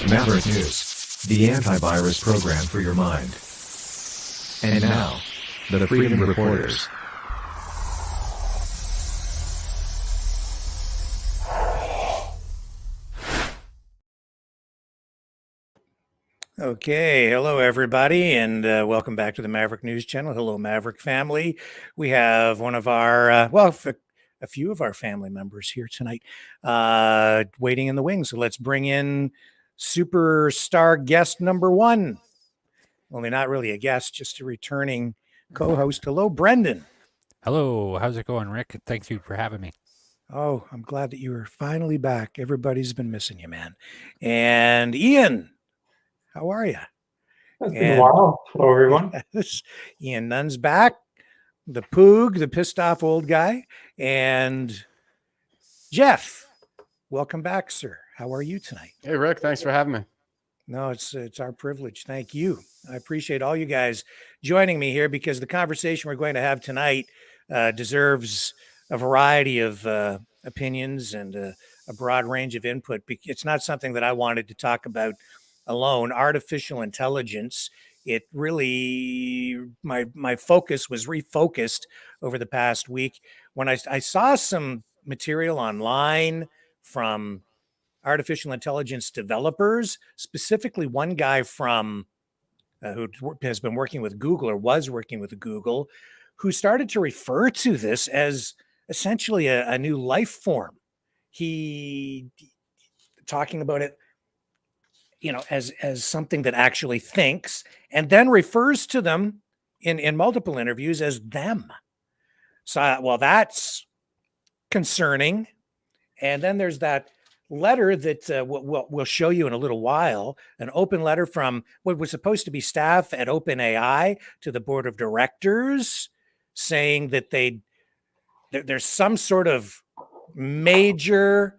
Maverick News, the antivirus program for your mind. And now, the Freedom Reporters. Okay, hello everybody, and welcome back to the Maverick News Channel. Hello, Maverick family. We have one of our, a few of our family members here tonight waiting in the wings. So let's bring in superstar guest number one. Only not really a guest, just a returning co-host. Hello, Brendan. Hello, how's it going, Rick? Thank you for having me. Oh, I'm glad that you are finally back. Everybody's been missing you, man. And Ian, how are you? It's been a while. Hello, everyone. Yes, Ian Nunn's back, the Poog, the pissed off old guy, and Jeff. Welcome back, sir. How are you tonight? Hey, Rick. Thanks for having me. No, it's our privilege. Thank you. I appreciate all you guys joining me here because the conversation we're going to have tonight deserves a variety of opinions and a broad range of input. It's not something that I wanted to talk about alone. Artificial intelligence. It really, my focus was refocused over the past week when I saw some material online from artificial intelligence developers, specifically one guy from who has been working with Google or was working with Google, who started to refer to this as essentially a new life form. He talking about it, as something that actually thinks, and then refers to them in multiple interviews as them. So, well, that's concerning. And then there's that letter that we'll show you in a little while, an open letter from what was supposed to be staff at OpenAI to the board of directors saying that there's some sort of major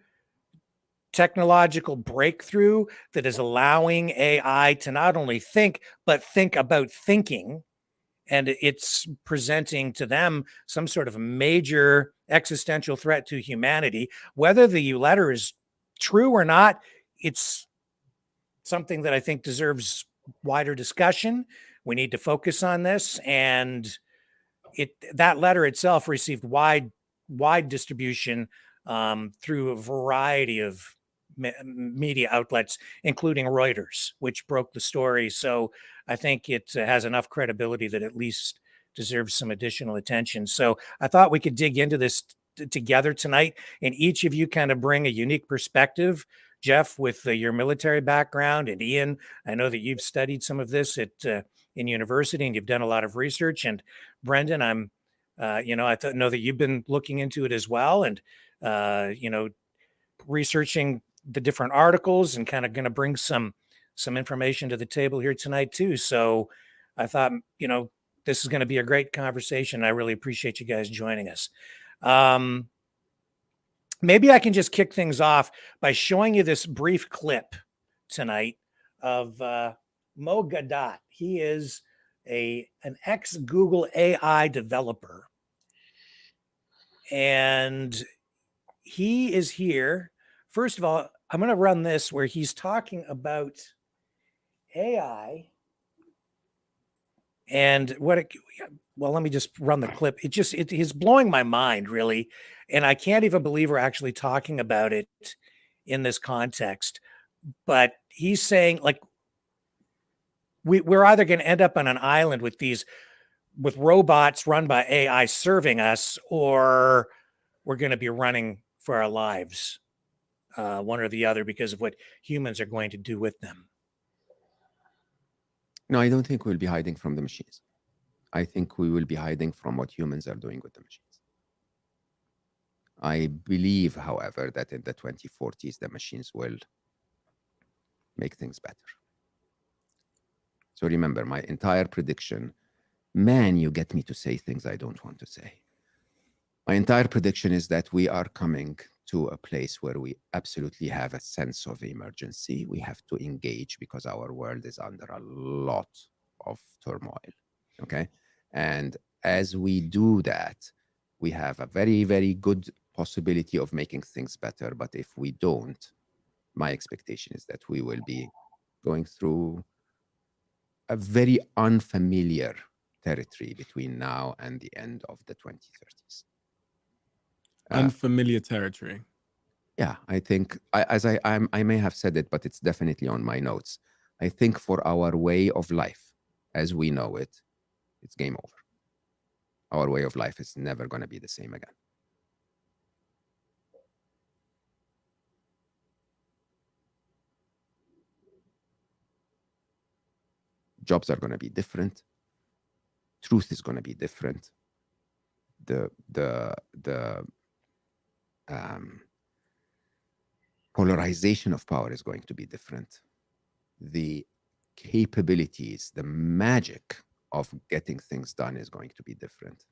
technological breakthrough that is allowing AI to not only think, but think about thinking. And it's presenting to them some sort of major existential threat to humanity. Whether the letter is true or not, it's something that I think deserves wider discussion. We need to focus on this. And that letter itself received wide distribution through a variety of media outlets, including Reuters, which broke the story. So I think it has enough credibility that at least deserves some additional attention. So I thought we could dig into this together tonight, and each of you kind of bring a unique perspective. Jeff, with your military background, and Ian, I know that you've studied some of this in university and you've done a lot of research. And Brendan, I'm, I know that you've been looking into it as well, and researching the different articles and kind of going to bring some information to the table here tonight too. So I thought, this is going to be a great conversation. I really appreciate you guys joining us. Maybe I can just kick things off by showing you this brief clip tonight of Mo Gadat. He is an ex-Google AI developer. And he is here. First of all, I'm going to run this where he's talking about AI and let me just run the clip. It is blowing my mind, really. And I can't even believe we're actually talking about it in this context. But he's saying, like, we're either going to end up on an island with these with robots run by AI serving us, or we're going to be running for our lives, one or the other, because of what humans are going to do with them. No, I don't think we'll be hiding from the machines. I think we will be hiding from what humans are doing with the machines. I believe, however, that in the 2040s, the machines will make things better. So remember, my entire prediction, man, you get me to say things I don't want to say. My entire prediction is that we are coming to a place where we absolutely have a sense of emergency. We have to engage because our world is under a lot of turmoil, okay? And as we do that, we have a very, very good possibility of making things better. But if we don't, my expectation is that we will be going through a very unfamiliar territory between now and the end of the 2030s. Unfamiliar territory. Yeah, I think, I may have said it, but it's definitely on my notes. I think for our way of life, as we know it, it's game over. Our way of life is never going to be the same again. Jobs are going to be different. Truth is going to be different. The polarization of power is going to be different. The capabilities, the magic of getting things done is going to be different.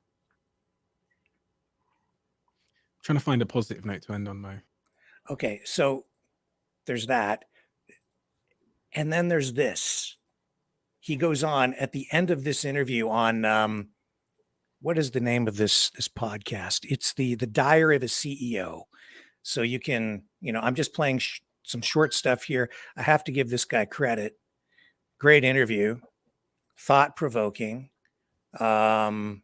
I'm trying to find a positive note to end on, Mo. Okay, so there's that. And then there's this. He goes on at the end of this interview on what is the name of this podcast? It's the Diary of a CEO. So you can, I'm just playing some short stuff here. I have to give this guy credit. Great interview, thought-provoking. Now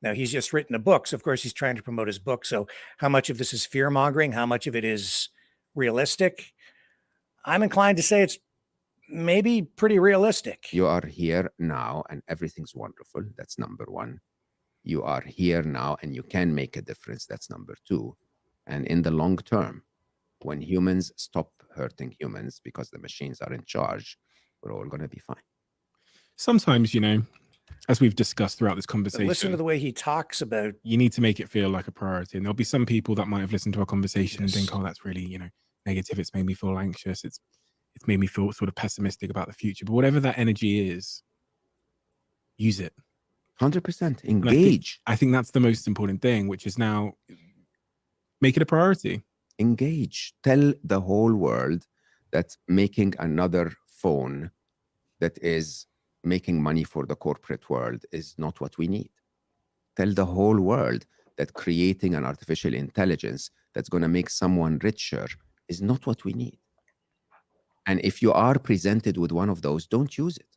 he's just written a book. So of course he's trying to promote his book. So how much of this is fear-mongering? How much of it is realistic? I'm inclined to say it's maybe pretty realistic. You are here now and everything's wonderful. That's number one. You are here now and you can make a difference. That's number two. And in the long term, when humans stop hurting humans because the machines are in charge, we're all going to be fine. Sometimes, as we've discussed throughout this conversation, but listen to the way he talks about. You need to make it feel like a priority. And there'll be some people that might have listened to our conversation and think, oh, that's really, negative. It's made me feel anxious. It's made me feel sort of pessimistic about the future. But whatever that energy is, use it. 100%. Engage. I think that's the most important thing, which is now make it a priority. Engage. Tell the whole world that making another phone that is making money for the corporate world is not what we need. Tell the whole world that creating an artificial intelligence that's going to make someone richer is not what we need. And if you are presented with one of those, don't use it.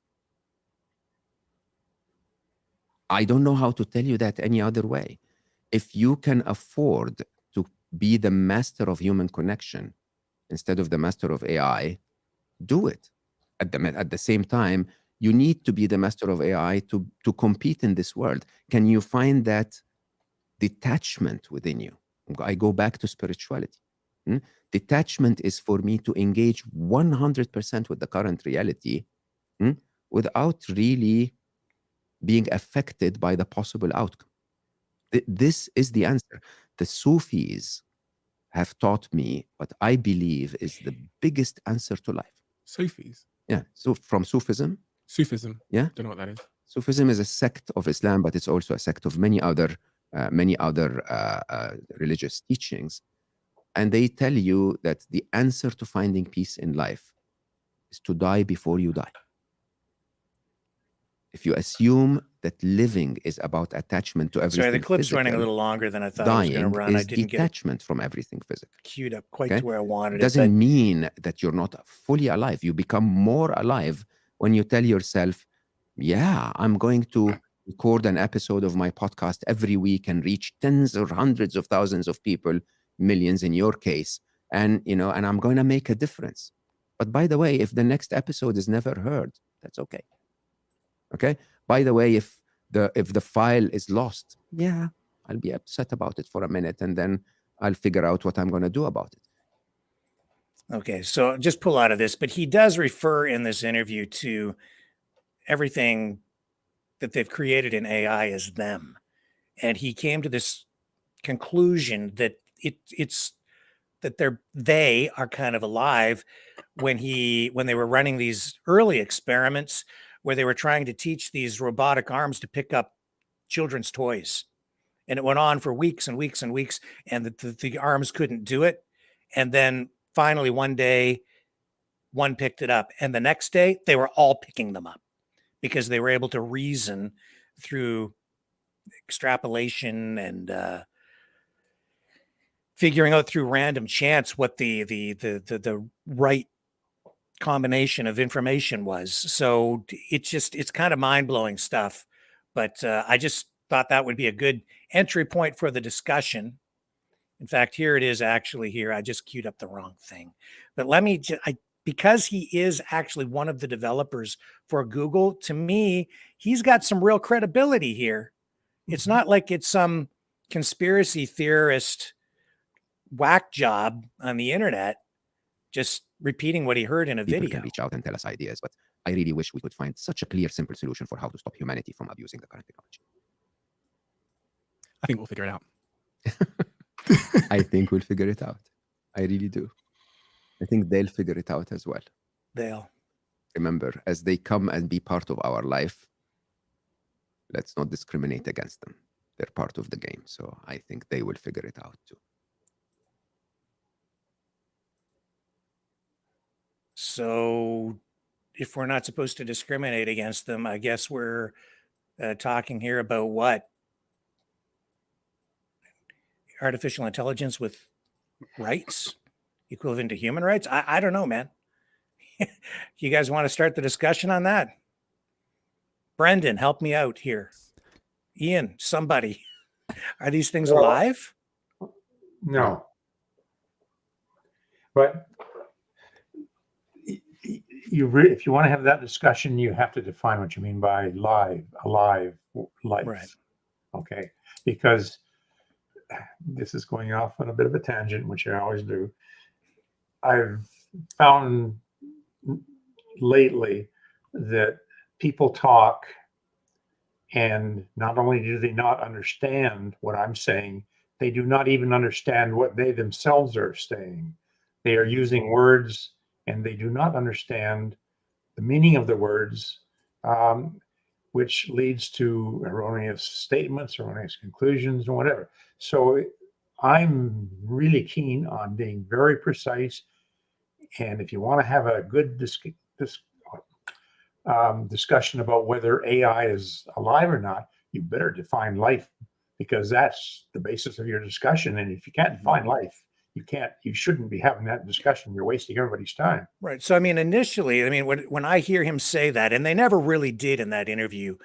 I don't know how to tell you that any other way. If you can afford to be the master of human connection instead of the master of AI, do it. At the same time, you need to be the master of AI to compete in this world. Can you find that detachment within you? I go back to spirituality. Detachment is for me to engage 100% with the current reality without really being affected by the possible outcome. This is the answer. The Sufis have taught me what I believe is the biggest answer to life. Sufis? Yeah. So from Sufism. Sufism? Yeah. Don't know what that is. Sufism is a sect of Islam, but it's also a sect of many other religious teachings. And they tell you that the answer to finding peace in life is to die before you die. If you assume that living is about attachment to everything. Sorry, the clip's physical, running a little longer than I thought it was going to run. I didn't get detachment from everything physical. Queued up quite to where I wanted it. Doesn't mean that you're not fully alive. You become more alive when you tell yourself, yeah, I'm going to record an episode of my podcast every week and reach tens or hundreds of thousands of people, millions in your case, and and I'm going to make a difference. But by the way, if the next episode is never heard, that's okay. Okay. By the way, if If the file is lost, yeah, I'll be upset about it for a minute, and then I'll figure out what I'm going to do about it. Okay, so just pull out of this, but he does refer in this interview to everything that they've created in AI as them. And he came to this conclusion that it's that they are kind of alive when they were running these early experiments where they were trying to teach these robotic arms to pick up children's toys. And it went on for weeks and weeks and weeks, and the arms couldn't do it. And then finally one day, one picked it up, and the next day they were all picking them up because they were able to reason through extrapolation and figuring out through random chance what the right combination of information was. So it's kind of mind-blowing stuff. But I just thought that would be a good entry point for the discussion. In fact, here it is actually here. I just queued up the wrong thing. But let me because he is actually one of the developers for Google, to me, he's got some real credibility here. It's not like it's some conspiracy theorist whack job on the internet, just repeating what he heard in a People video. can reach out and tell us ideas, but I really wish we could find such a clear, simple solution for how to stop humanity from abusing the current technology. I think we'll figure it out. I think we'll figure it out. I really do. I think they'll figure it out as well. They'll. Remember, as they come and be part of our life, let's not discriminate against them. They're part of the game. So I think they will figure it out too. So if we're not supposed to discriminate against them, I guess we're talking here about what? Artificial intelligence with rights equivalent to human rights? I don't know, man. You guys want to start the discussion on that? Brendan, help me out here. Ian, somebody. Are these things alive? No. But if you want to have that discussion, you have to define what you mean by alive life. Right. Okay. Because this is going off on a bit of a tangent, which I always do. I've found lately that people talk, and not only do they not understand what I'm saying, they do not even understand what they themselves are saying. They are using words and they do not understand the meaning of the words, which leads to erroneous statements, erroneous conclusions, and whatever. So I'm really keen on being very precise. And if you want to have a good discussion about whether AI is alive or not, you better define life, because that's the basis of your discussion. And if you can't define life, you shouldn't be having that discussion. You're wasting everybody's time. Right. So, I mean, initially, when I hear him say that, and they never really did in that interview,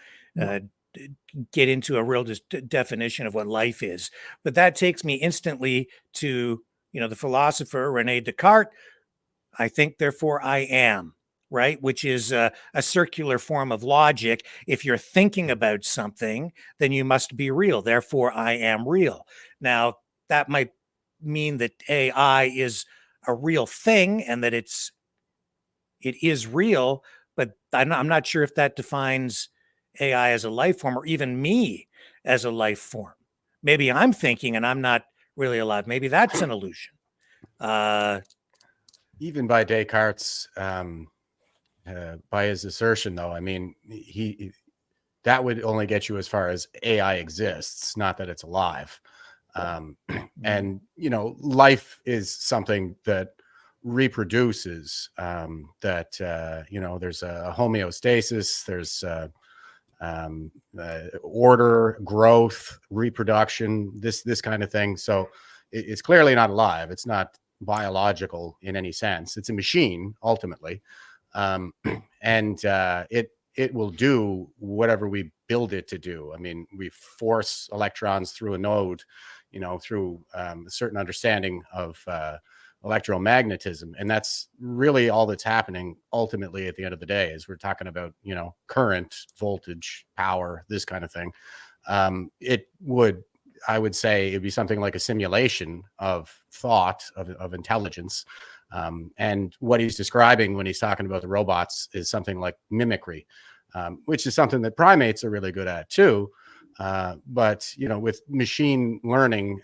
get into a real definition of what life is, but that takes me instantly to, the philosopher Rene Descartes. I think, therefore I am, right? Which is a circular form of logic. If you're thinking about something, then you must be real. Therefore, I am real. Now, that might mean that AI is a real thing and that it is real, but I'm not sure if that defines AI as a life form or even me as a life form. Maybe I'm thinking and I'm not really alive. Maybe that's an illusion. Even by Descartes, by his assertion, though, I mean, that would only get you as far as AI exists, not that it's alive. And, life is something that reproduces, that, there's a homeostasis, there's order, growth, reproduction, this kind of thing. So it's clearly not alive. It's not biological in any sense. It's a machine ultimately, and it will do whatever we build it to do. I mean, we force electrons through a node, through a certain understanding of electromagnetism. And that's really all that's happening ultimately at the end of the day, is we're talking about, you know, current, voltage, power, this kind of thing. It would, I would say it'd be something like a simulation of thought, of intelligence. And what he's describing when he's talking about the robots is something like mimicry, which is something that primates are really good at too. But you know, with machine learning,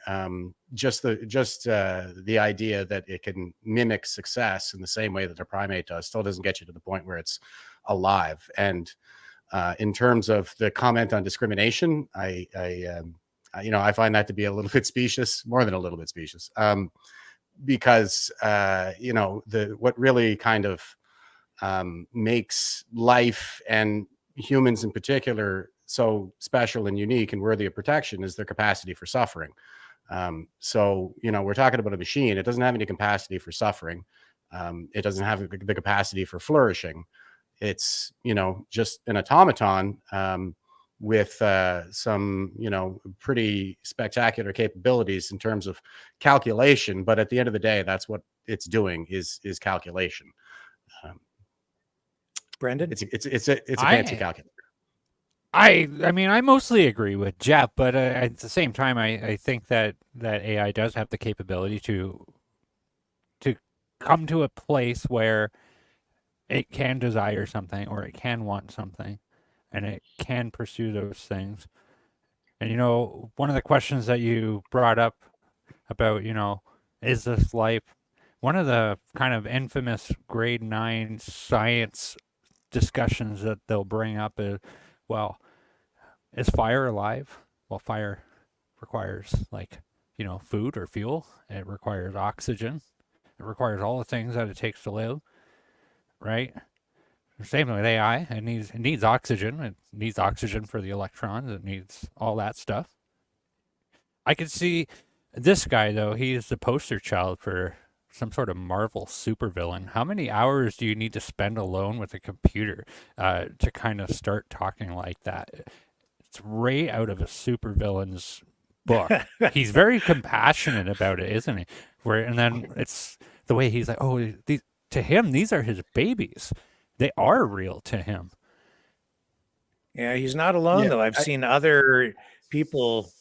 just the idea that it can mimic success in the same way that a primate does still doesn't get you to the point where it's alive. And in terms of the comment on discrimination, you know, I find that to be a little bit specious, more than a little bit specious, because you know, what really kind of makes life and humans in particular so special and unique and worthy of protection is their capacity for suffering. So, you know, we're talking about a machine. It doesn't have any capacity for suffering. It doesn't have the capacity for flourishing. It's, you know, just an automaton with some, you know, pretty spectacular capabilities in terms of calculation. But at the end of the day, that's what it's doing is calculation. Brendan? It's a fancy calculator. I mean, I mostly agree with Jeff, but at the same time, I think that AI does have the capability to come to a place where it can desire something or it can want something, and it can pursue those things. And you know, one of the questions that you brought up about, you know, is this life? One of the kind of infamous grade 9 science discussions that they'll bring up is, well, is fire alive? Well, fire requires, like, you know, food or fuel. It requires oxygen. It requires all the things that it takes to live, right? Same with AI. It needs oxygen. It needs oxygen for the electrons. It needs all that stuff. I could see this guy, though. He is the poster child for some sort of Marvel supervillain. How many hours do you need to spend alone with a computer to kind of start talking like that? It's right out of a supervillain's book. He's very compassionate about it, isn't he? And then it's the way he's like, oh, to him, these are his babies. They are real to him. Yeah, he's not alone, though. I've seen other people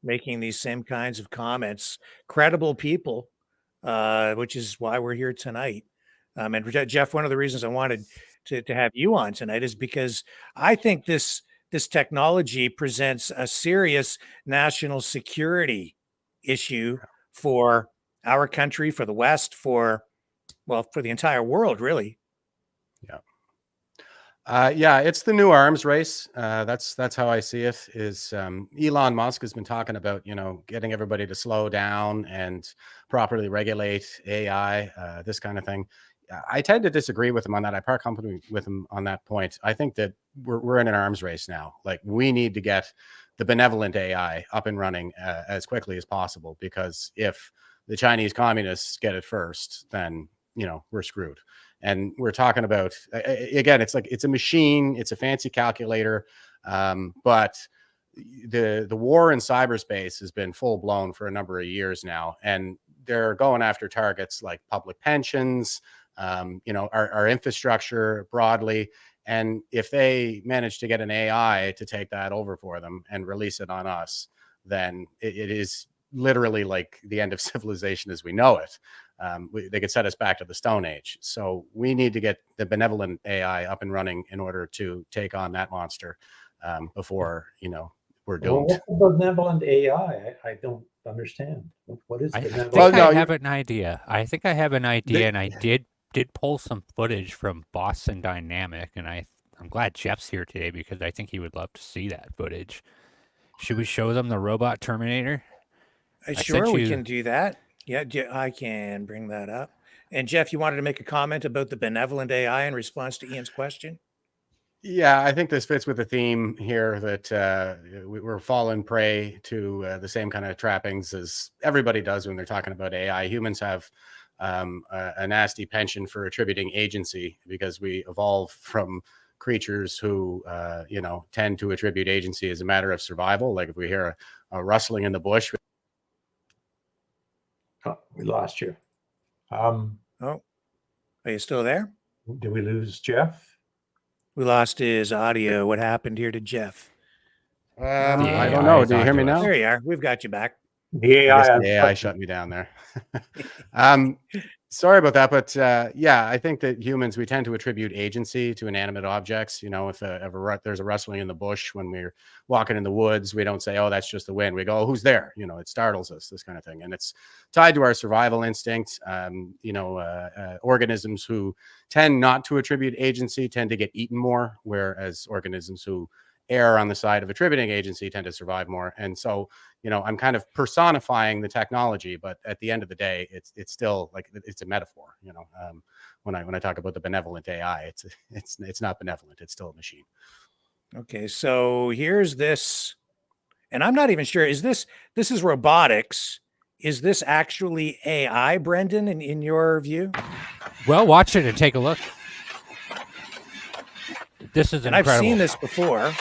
making these same kinds of comments, credible people, which is why we're here tonight. And Jeff, one of the reasons I wanted to have you on tonight is because I think this technology presents a serious national security issue for our country, for the West, for the entire world, really. Yeah, it's the new arms race. That's how I see it. Is Elon Musk has been talking about, you know, getting everybody to slow down and properly regulate AI, this kind of thing. I tend to disagree with him on that. I part company with him on that point. I think that we're in an arms race now. Like, we need to get the benevolent AI up and running as quickly as possible, because if the Chinese communists get it first, then, you know, we're screwed. And we're talking about, again, it's like, it's a machine, it's a fancy calculator, but the war in cyberspace has been full blown for a number of years now, and they're going after targets like public pensions, you know, our infrastructure broadly. And if they manage to get an AI to take that over for them and release it on us, then it is literally like the end of civilization as we know it. They could set us back to the Stone Age. So we need to get the benevolent AI up and running in order to take on that monster before, you know, we're doomed. Well, what's benevolent AI? I don't understand. What is benevolent? I have an idea. And I did pull some footage from Boston Dynamic, and I'm glad Jeff's here today because I think he would love to see that footage. Should we show them the robot Terminator? Sure, we can do that. Yeah, I can bring that up. And Jeff, you wanted to make a comment about the benevolent AI in response to Ian's question? Yeah, I think this fits with the theme here that we're fallen prey to the same kind of trappings as everybody does when they're talking about AI. Humans have a nasty penchant for attributing agency because we evolved from creatures who, you know, tend to attribute agency as a matter of survival. Like if we hear a rustling in the bush. Oh, we lost you. Oh, are you still there? Did we lose Jeff? We lost his audio. What happened here to Jeff? I don't AI know. is Do you hear me onto us. now? There you are. We've got you back. The I guess AI. the AI shut me down there. Sorry about that, but yeah, I think that humans, we tend to attribute agency to inanimate objects. You know, if there's a rustling in the bush when we're walking in the woods, we don't say, "Oh, that's just the wind." We go, "Oh, who's there?" You know, it startles us, this kind of thing, and it's tied to our survival instinct. Organisms who tend not to attribute agency tend to get eaten more, whereas organisms who err on the side of attributing agency tend to survive more. And so, you know, I'm kind of personifying the technology, but at the end of the day, it's still like, it's a metaphor. You know, when I talk about the benevolent AI, it's not benevolent. It's still a machine. Okay, so here's this, and I'm not even sure. This is robotics? Is this actually AI, Brendan, in your view? Well, watch it and take a look. This is And incredible. I've seen this before.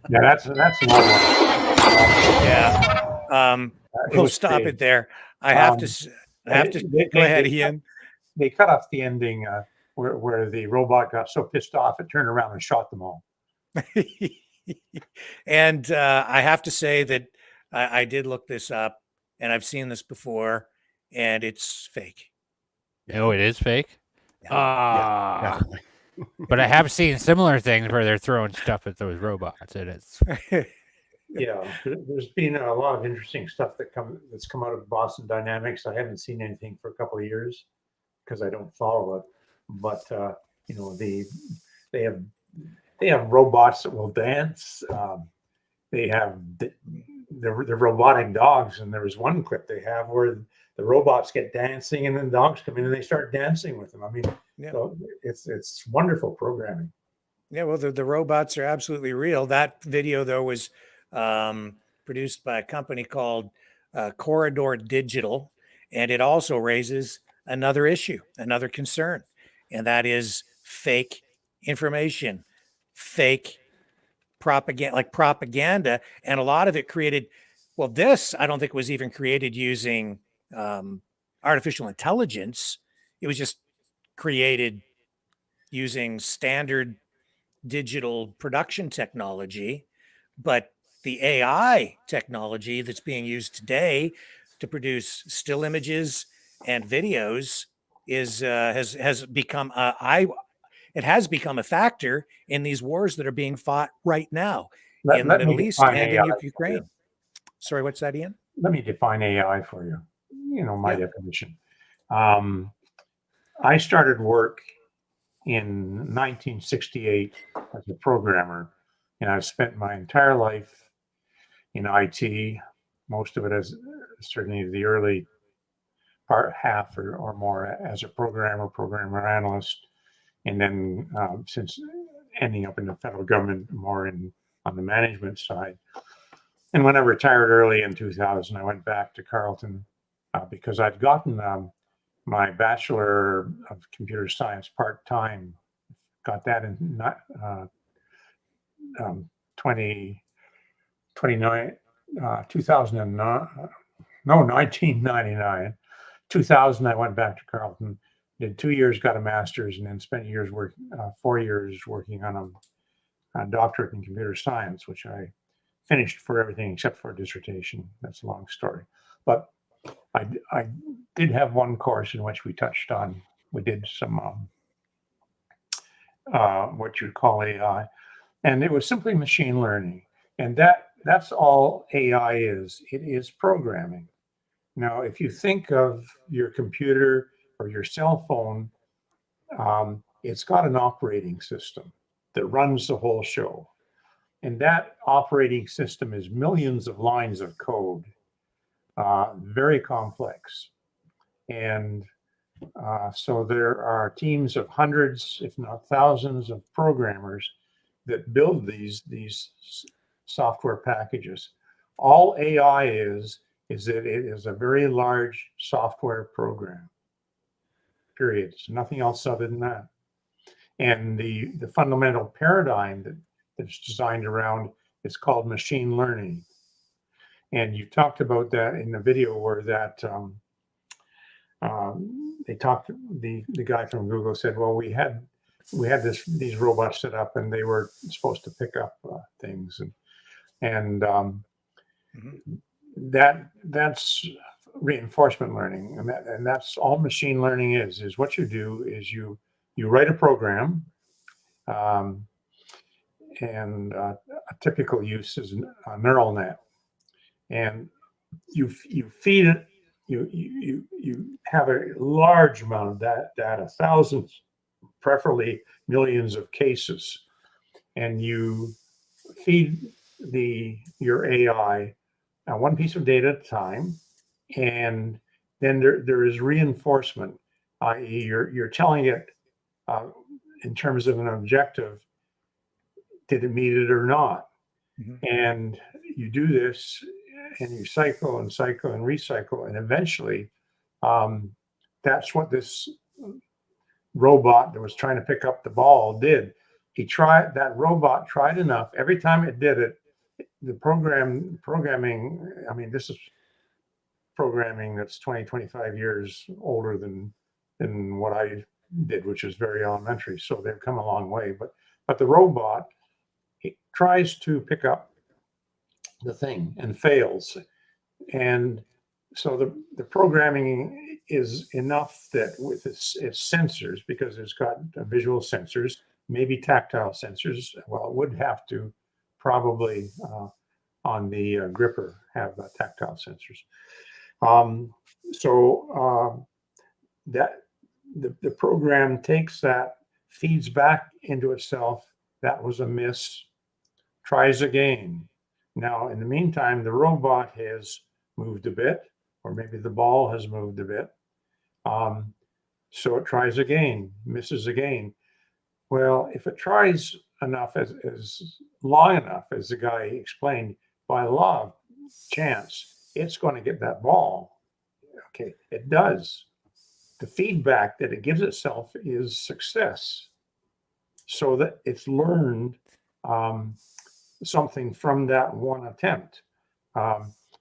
Yeah, that's an old one. Yeah. We'll stop it there. I have to go ahead, Ian. They cut off the ending where the robot got so pissed off it turned around and shot them all. And I have to say that I did look this up, and I've seen this before, and it's fake. Oh, it is fake? Yeah, definitely. But I have seen similar things where they're throwing stuff at those robots, and it's Yeah, there's been a lot of interesting stuff that's come out of Boston Dynamics. I haven't seen anything for a couple of years because I don't follow it. But you know, they have robots that will dance. They have the robotic dogs, and there was one clip they have where the robots get dancing, and then dogs come in and they start dancing with them. I mean, Yeah. so it's wonderful programming. Yeah, well, the robots are absolutely real. That video, though, was produced by a company called Corridor Digital, and it also raises another issue, another concern, and that is fake information, fake propaganda, and a lot of it created. Well, this I don't think was even created using artificial intelligence. It was just created using standard digital production technology, but the AI technology that's being used today to produce still images and videos has become it has become a factor in these wars that are being fought right now in the Let me Middle East define and AI in for you. Ukraine. Sorry, what's that, Ian? Let me define AI for you. You know, my Yeah. definition. I started work in 1968 as a programmer, and I've spent my entire life in IT, most of it as certainly the early half or more as a programmer analyst, and then since ending up in the federal government more on the management side. And when I retired early in 2000, I went back to Carleton because I'd gotten my Bachelor of Computer Science part-time, got that in 1999. 2000, I went back to Carleton, did 2 years, got a master's, and then spent 4 years working on a doctorate in computer science, which I finished for everything except for a dissertation. That's a long story. But I did have one course in which we did some what you'd call AI, and it was simply machine learning. And that's all AI is. It is programming. Now, if you think of your computer or your cell phone, it's got an operating system that runs the whole show. And that operating system is millions of lines of code, very complex. And so there are teams of hundreds, if not thousands, of programmers that build these software packages. All AI is that it is a very large software program. Period. It's nothing else other than that. And the fundamental paradigm that's designed around is called machine learning. And you talked about that in the video where that they talked. The guy from Google said, "Well, we had these robots set up, and they were supposed to pick up things, and that's reinforcement learning, and that's all machine learning is. What you do is you write a program, and a typical use is a neural net, and you feed it. You have a large amount of that data, thousands, preferably millions of cases, and you feed your AI one piece of data at a time, and then there is reinforcement, i.e., you're telling it in terms of an objective, did it meet it or not? And you do this, and you cycle and cycle and recycle, and eventually, that's what this robot that was trying to pick up the ball did. That robot tried enough. Every time it did it, the programming, I mean, this is programming that's 20, 25 years older than what I did, which is very elementary. So they've come a long way. But the robot, it tries to pick up the thing and fails. And so the programming is enough that with its sensors, because it's got visual sensors, maybe tactile sensors. Well, it would have to probably on the gripper have tactile sensors. That the program takes that, feeds back into itself. That was a miss. Tries again. Now, in the meantime, the robot has moved a bit, or maybe the ball has moved a bit. So it tries again, misses again. Well, if it tries enough, as long enough, as the guy explained, by law of chance, it's going to get that ball. Okay, it does. The feedback that it gives itself is success, so that it's learned something from that one attempt.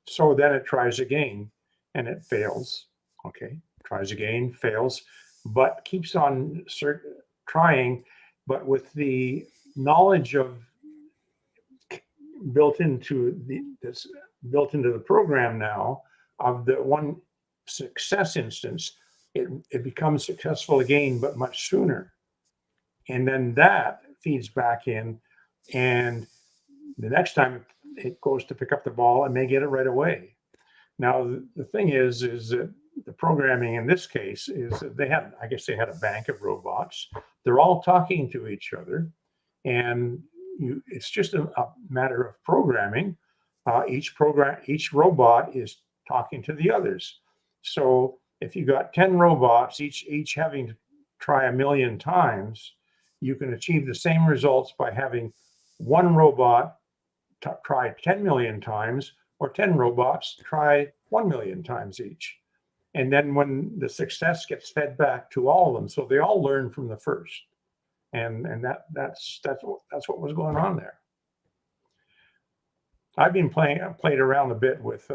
So then it tries again, and it fails. Okay, tries again, fails, but keeps on trying, but with the knowledge of built into the program now of the one success instance, it becomes successful again, but much sooner. And then that feeds back in, and the next time it goes to pick up the ball, it may get it right away. Now, the thing is that the programming in this case is that I guess they had a bank of robots. They're all talking to each other, and it's just a matter of programming. Each robot is talking to the others. So if you got 10 robots, each having to try 1,000,000 times, you can achieve the same results by having one robot try 10 million times, or 10 robots try 1,000,000 times each. And then when the success gets fed back to all of them, so they all learn from the first. And that's what was going on there. I've been played around a bit with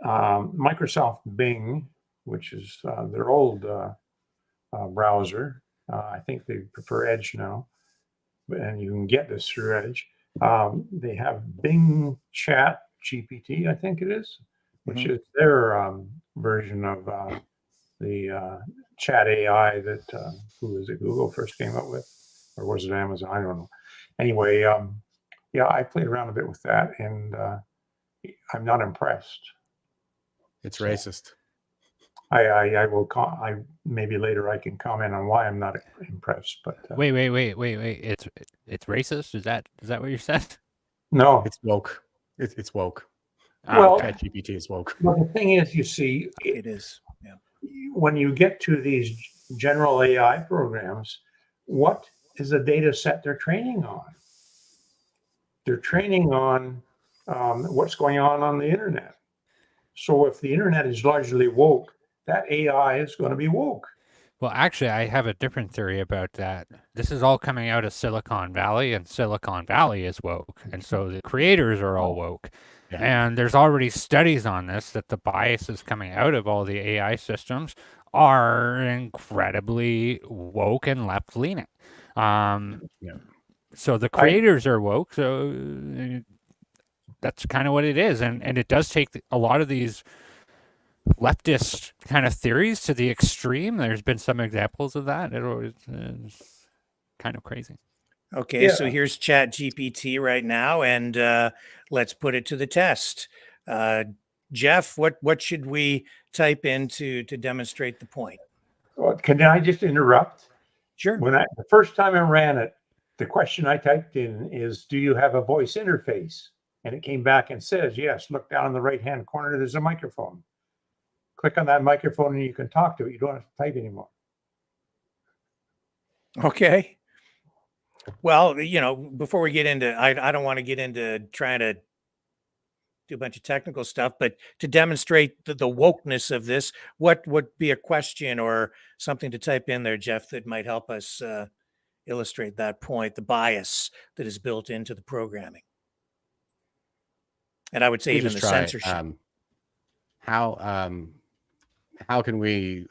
Microsoft Bing, which is their old browser. I think they prefer Edge now, and you can get this through Edge. They have Bing Chat GPT, I think it is, which is their version of the chat AI that who is it? Google first came up with, or was it Amazon? I don't know. Anyway, yeah, I played around a bit with that, and I'm not impressed. It's So- racist. I will. Maybe later I can comment on why I'm not impressed. But Wait. It's racist? Is that what you said? no. It's woke. It's woke. Well, okay. ChatGPT is woke. Well, the thing is, you see, It is. Yeah. when you get to these general AI programs, what is the data set they're training on? They're training on what's going on the internet. So if the internet is largely woke, that AI is going to be woke. Well, actually, I have a different theory about that. This is all coming out of Silicon Valley, and Silicon Valley is woke. And so the creators are all woke. Yeah. And there's already studies on this that the biases coming out of all the AI systems are incredibly woke and left leaning. Yeah. So the creators are woke. So that's kind of what it is. And it does take a lot of these leftist kind of theories to the extreme. There's been some examples of that. It's kind of crazy. Okay, so Yeah. here's Chat GPT right now, and let's put it to the test. Jeff, what should we type in to demonstrate the point? Well, can I just interrupt? Sure. The first time I ran it, the question I typed in is, "Do you have a voice interface?" And it came back and says, "Yes. Look down in the right-hand corner. There's a microphone. Click on that microphone and you can talk to it. You don't have to type anymore." Okay. Well, before we get into, I don't want to get into trying to do a bunch of technical stuff, but to demonstrate the wokeness of this, what would be a question or something to type in there, Jeff, that might help us illustrate that point, the bias that is built into the programming? And I would say You even just the try, censorship. how can we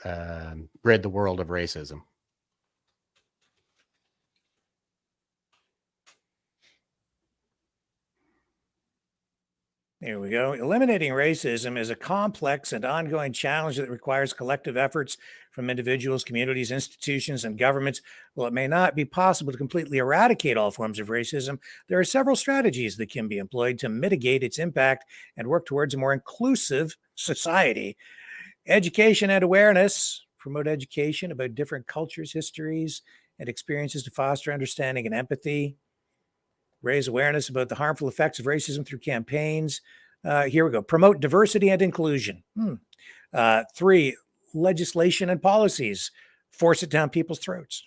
rid the world of racism? There we go. Eliminating racism is a complex and ongoing challenge that requires collective efforts from individuals, communities, institutions, and governments. While it may not be possible to completely eradicate all forms of racism, there are several strategies that can be employed to mitigate its impact and work towards a more inclusive society. Education and awareness. Promote education about different cultures, histories, and experiences to foster understanding and empathy. Raise awareness about the harmful effects of racism through campaigns. Here we go. Promote diversity and inclusion. 3, legislation and policies. Force it down people's throats.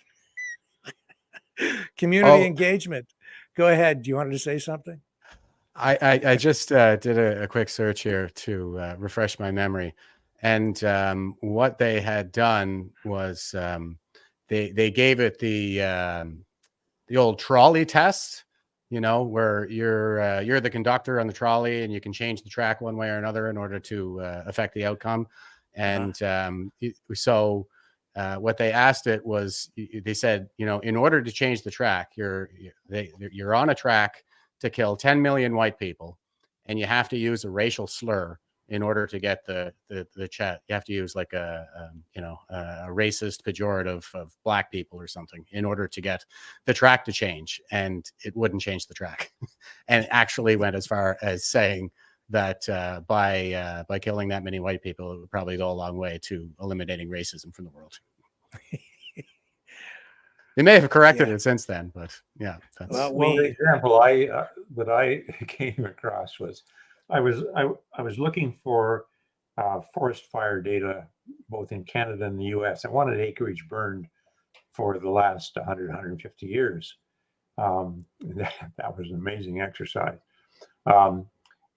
Community engagement. Go ahead. Do you want to say something? I just did a quick search here to refresh my memory. And what they had done was they gave it the old trolley test, where you're the conductor on the trolley and you can change the track one way or another in order to affect the outcome. And so what they asked it was, they said, in order to change the track, you're on a track to kill 10 million white people, and you have to use a racial slur in order to get the chat. You have to use like a racist pejorative of black people or something in order to get the track to change, and it wouldn't change the track. And it actually went as far as saying that by killing that many white people, it would probably go a long way to eliminating racism from the world. They may have corrected it since then, but yeah. That's... Well, the example that I came across was, I was looking for forest fire data both in Canada and the U.S. I wanted acreage burned for the last 100, 150 years. That was an amazing exercise.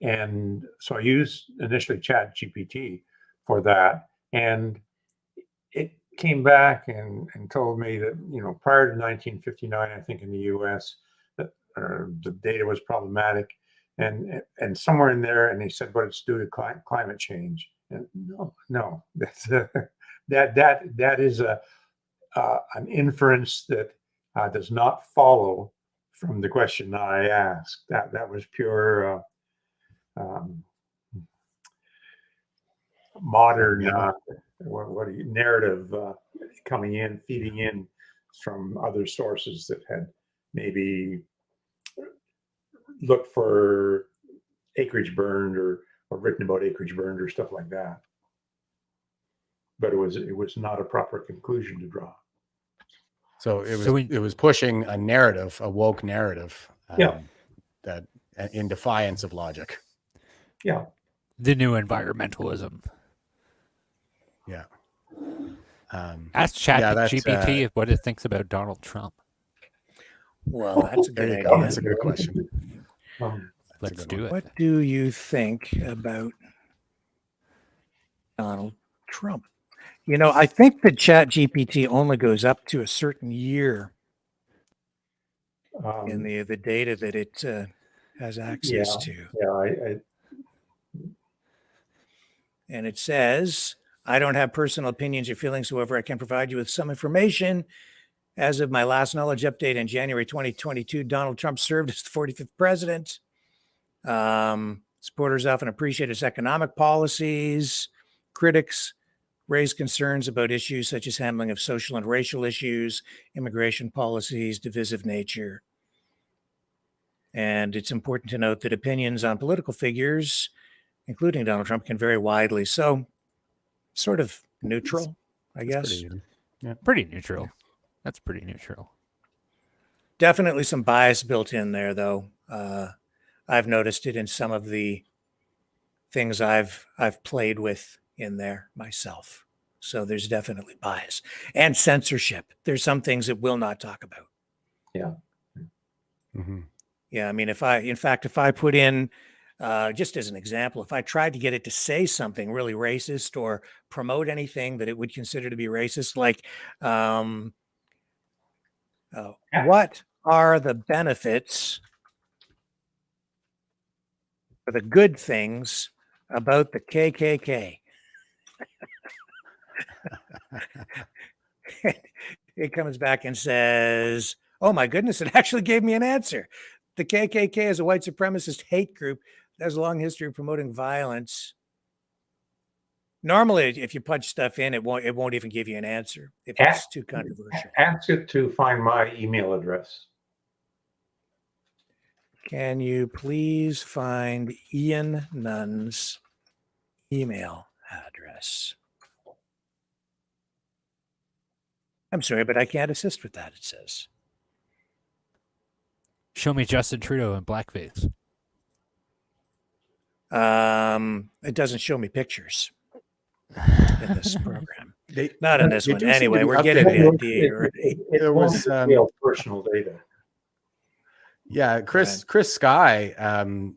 And so I used initially Chat GPT for that, and it came back and told me that, prior to 1959, I think in the U.S., that the data was problematic, and somewhere in there, and they said, but it's due to climate change. And no, that's that is an inference that does not follow from the question that I asked. That was pure modern narrative coming in, feeding in from other sources that had maybe looked for acreage burned or or written about acreage burned or stuff like that. But it was not a proper conclusion to draw. So it was So it was pushing a narrative, a woke narrative, Yeah. that in defiance of logic. Yeah. the new environmentalism. Yeah. Ask Yeah, ChatGPT what it thinks about Donald Trump. Well, that's a There good you go. idea. That's a good question. Let's good do it. What do you think about Donald Trump? You know, I think that ChatGPT only goes up to a certain year in the data that it has access to. Yeah, And it says, I don't have personal opinions or feelings. However, I can provide you with some information. As of my last knowledge update in January 2022, Donald Trump served as the 45th president. Supporters often appreciate his economic policies. Critics raise concerns about issues such as handling of social and racial issues, immigration policies, divisive nature. And it's important to note that opinions on political figures, including Donald Trump, can vary widely. So, sort of neutral, I guess. Pretty neutral. That's pretty neutral. Definitely some bias built in there, though. I've noticed it in some of the things I've played with in there myself. So there's definitely bias and censorship. There's some things it will not talk about. Yeah. Mm-hmm. Yeah, I mean, if I put in, just as an example, if I tried to get it to say something really racist or promote anything that it would consider to be racist, like, what are the benefits or the good things about the KKK? It comes back and says, oh my goodness, it actually gave me an answer. The KKK is a white supremacist hate group that has a long history of promoting violence. Normally, if you punch stuff in, it won't even give you an answer if it's too controversial. Ask it to find my email address. Can you please find Ian Nunn's email address? I'm sorry, but I can't assist with that, it says. Show me Justin Trudeau in blackface. It doesn't show me pictures in this program. Not in this one. Anyway, we're getting the idea. Right? There was personal data. Yeah, Chris Sky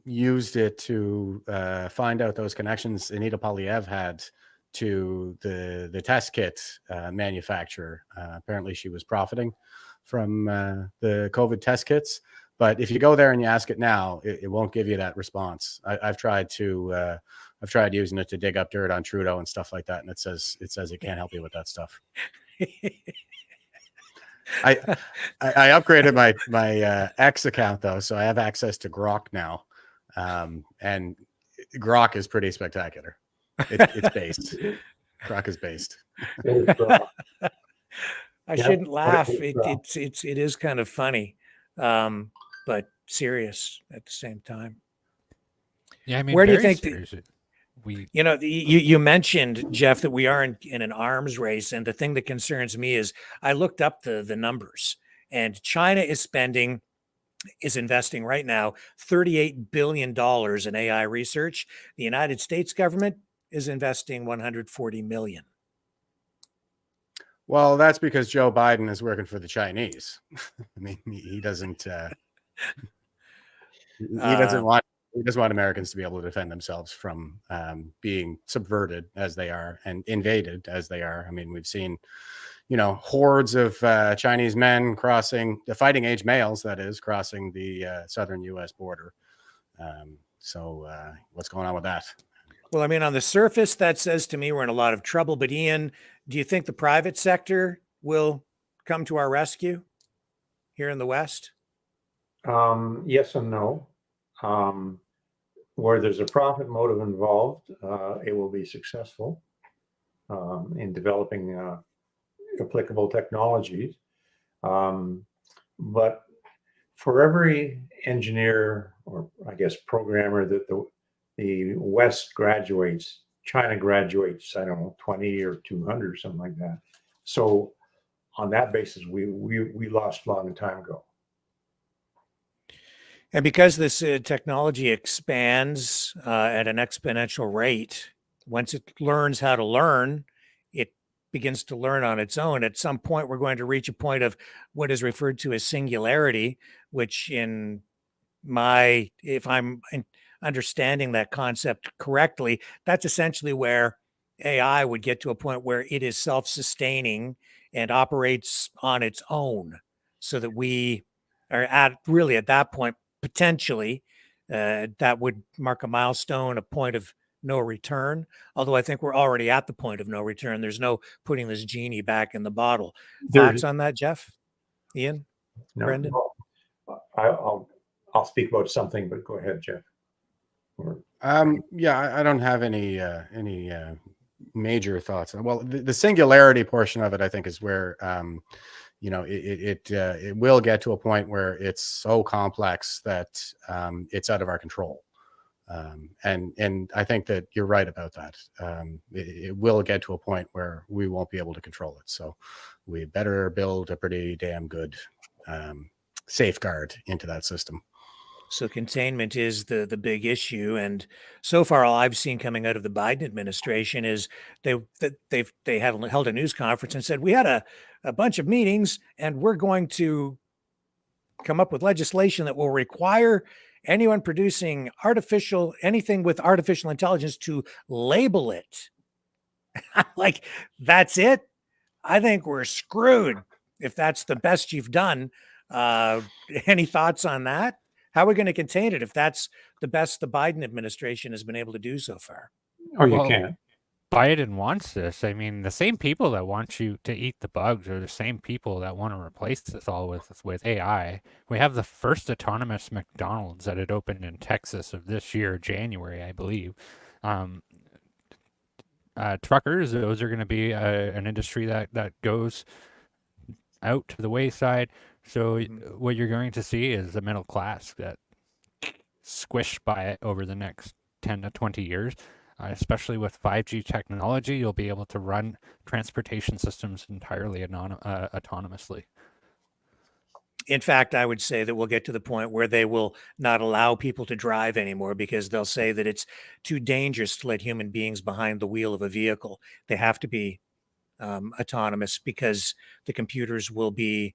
used it to find out those connections Anita Polyev had to the test kit manufacturer. Apparently, she was profiting from the COVID test kits. But if you go there and you ask it now, it won't give you that response. I've tried using it to dig up dirt on Trudeau and stuff like that, and it says it can't help you with that stuff. I upgraded my X account though, so I have access to Grok now, and Grok is pretty spectacular. It's based. Grok is based. I shouldn't laugh. It is kind of funny, but serious at the same time. Yeah, I mean, where do you think you mentioned, Jeff, that we are in an arms race, and the thing that concerns me is I looked up the numbers, and China is investing right now $38 billion in AI research. The United States government is investing $140 million. Well, that's because Joe Biden is working for the Chinese. I mean, he doesn't want Americans to be able to defend themselves from being subverted as they are and invaded as they are. I mean, we've seen, hordes of Chinese men crossing the fighting age males, that is, crossing the southern U.S. border. So what's going on with that? Well, I mean, on the surface, that says to me we're in a lot of trouble. But Ian, do you think the private sector will come to our rescue here in the West? Yes and no. Where there's a profit motive involved, it will be successful in developing applicable technologies. But for every engineer, or I guess programmer, that the West graduates, China graduates, I don't know, 20 or 200 or something like that. So on that basis, we lost a long time ago. And because this technology expands at an exponential rate, once it learns how to learn, it begins to learn on its own. At some point, we're going to reach a point of what is referred to as singularity, which if I'm understanding that concept correctly, that's essentially where AI would get to a point where it is self-sustaining and operates on its own, so that we are at that point, potentially, that would mark a milestone, a point of no return. Although I think we're already at the point of no return. There's no putting this genie back in the bottle. Thoughts on that, Jeff? Ian? No, Brendan? I'll speak about something, but go ahead, Jeff. Yeah, I don't have any major thoughts. Well, the singularity portion of it, I think, is where it will get to a point where it's so complex that it's out of our control. And I think that you're right about that. It will get to a point where we won't be able to control it. So we better build a pretty damn good safeguard into that system. So containment is the big issue, and so far all I've seen coming out of the Biden administration is they had held a news conference and said we had a bunch of meetings and we're going to come up with legislation that will require anyone producing anything with artificial intelligence to label it. Like, that's it? I think we're screwed if that's the best you've done. Any thoughts on that? How are we going to contain it if that's the best the Biden administration has been able to do so far? Oh, you Well, can't. Biden wants this. I mean, the same people that want you to eat the bugs are the same people that want to replace this all with AI. We have the first autonomous McDonald's that had opened in Texas of this year, January, I believe. Truckers, those are going to be an industry that goes out to the wayside. So what you're going to see is the middle class get squished by it over the next 10 to 20 years. Especially with 5G technology, you'll be able to run transportation systems entirely autonomously. In fact, I would say that we'll get to the point where they will not allow people to drive anymore because they'll say that it's too dangerous to let human beings behind the wheel of a vehicle. They have to be autonomous because the computers will be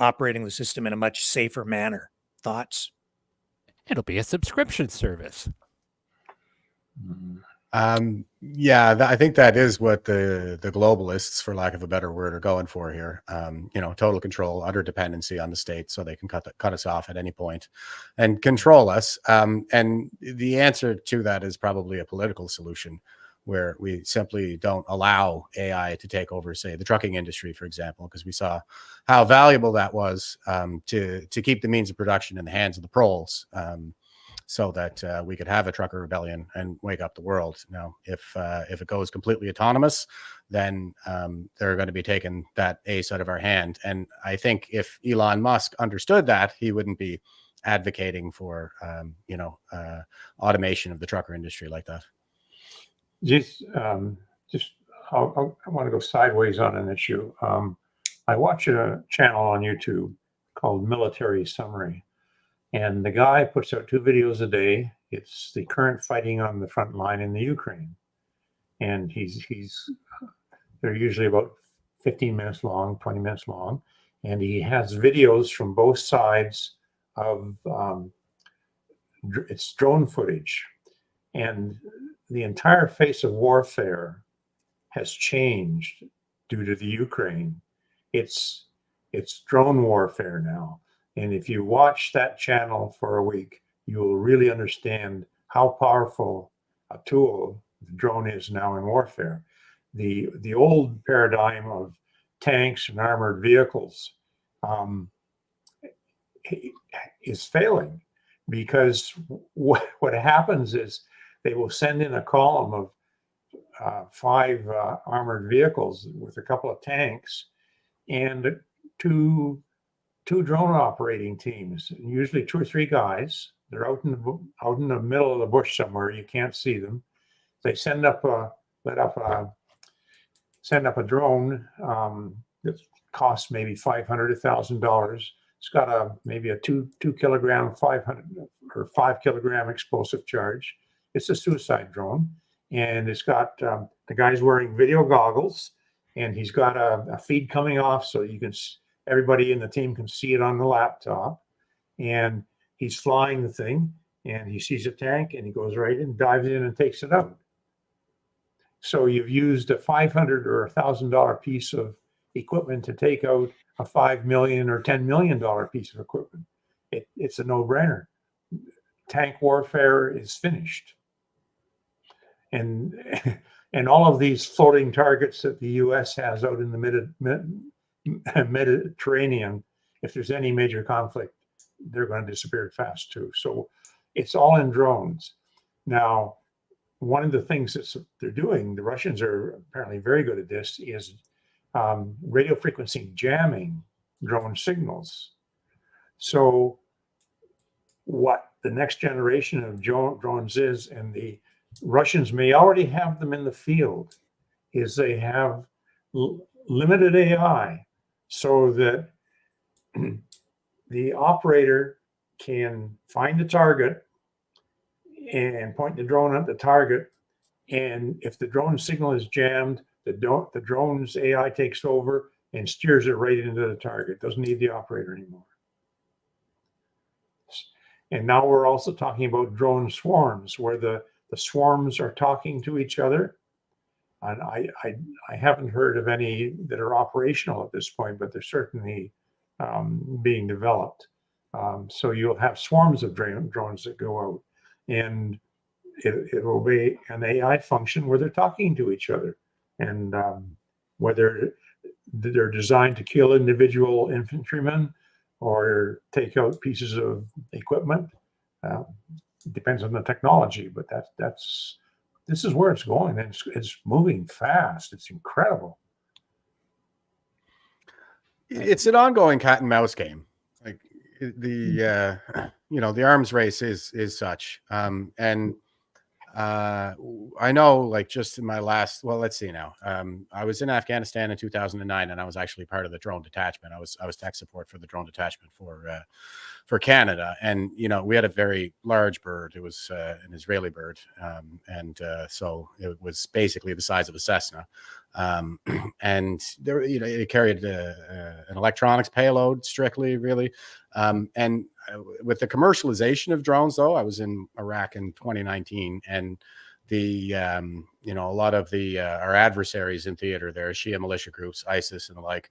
operating the system in a much safer manner. Thoughts? It'll be a subscription service. Yeah, I think that is what the globalists, for lack of a better word, are going for here. Total control, utter dependency on the state, so they can cut us off at any point and control us. And the answer to that is probably a political solution, where we simply don't allow AI to take over, say, the trucking industry, for example, because we saw how valuable that was to keep the means of production in the hands of the proles. So that we could have a trucker rebellion and wake up the world. Now, if it goes completely autonomous, then they're going to be taking that ace out of our hand. And I think if Elon Musk understood that, he wouldn't be advocating for automation of the trucker industry like that. I want to go sideways on an issue. I watch a channel on YouTube called Military Summary. And the guy puts out 2 videos a day. It's the current fighting on the front line in the Ukraine. And they're usually about 15 minutes long, 20 minutes long. And he has videos from both sides of it's drone footage. And the entire face of warfare has changed due to the Ukraine. It's drone warfare now. And if you watch that channel for a week, you will really understand how powerful a tool the drone is now in warfare. The old paradigm of tanks and armored vehicles is failing, because what happens is they will send in a column of 5 armored vehicles with a couple of tanks and two drone operating teams, usually 2 or 3 guys They're out in the middle of the bush somewhere. You can't see them. They send up a drone that costs maybe $500, $1,000. It's got maybe a 2 kilogram, 500 or 5 kilogram explosive charge. It's a suicide drone, and it's got the guy's wearing video goggles, and he's got a feed coming off so everybody in the team can see it on the laptop, and he's flying the thing, and he sees a tank, and he goes right in, dives in, and takes it out. So you've used a $500 or $1,000 piece of equipment to take out a $5 million or $10 million piece of equipment. It's a no-brainer. Tank warfare is finished. And all of these floating targets that the U.S. has out in the Mediterranean, if there's any major conflict, they're going to disappear fast too. So it's all in drones. Now, one of the things that they're doing, the Russians are apparently very good at this, is radio frequency jamming drone signals. So what the next generation of drones is, and the Russians may already have them in the field, is they have limited AI so that the operator can find the target and point the drone at the target. And if the drone signal is jammed, the drone's AI takes over and steers it right into the target. Doesn't need the operator anymore. And now we're also talking about drone swarms, where the swarms are talking to each other. And I haven't heard of any that are operational at this point, but they're certainly being developed. So you'll have swarms of drones that go out, and it will be an AI function where they're talking to each other, and whether they're designed to kill individual infantrymen or take out pieces of equipment, depends on the technology. But this is where it's going, and it's moving fast. It's incredible. It's an ongoing cat and mouse game. Like the the arms race is such. And I know, like, just in my last, well, let's see now. I was in Afghanistan in 2009, and I was actually part of the drone detachment. I was tech support for the drone detachment for Canada, and we had a very large bird. It was an Israeli bird, and so it was basically the size of a Cessna. And there, it carried an electronics payload strictly, really. And with the commercialization of drones, though, I was in Iraq in 2019, and the a lot of our adversaries in theater there, Shia militia groups, ISIS and the like,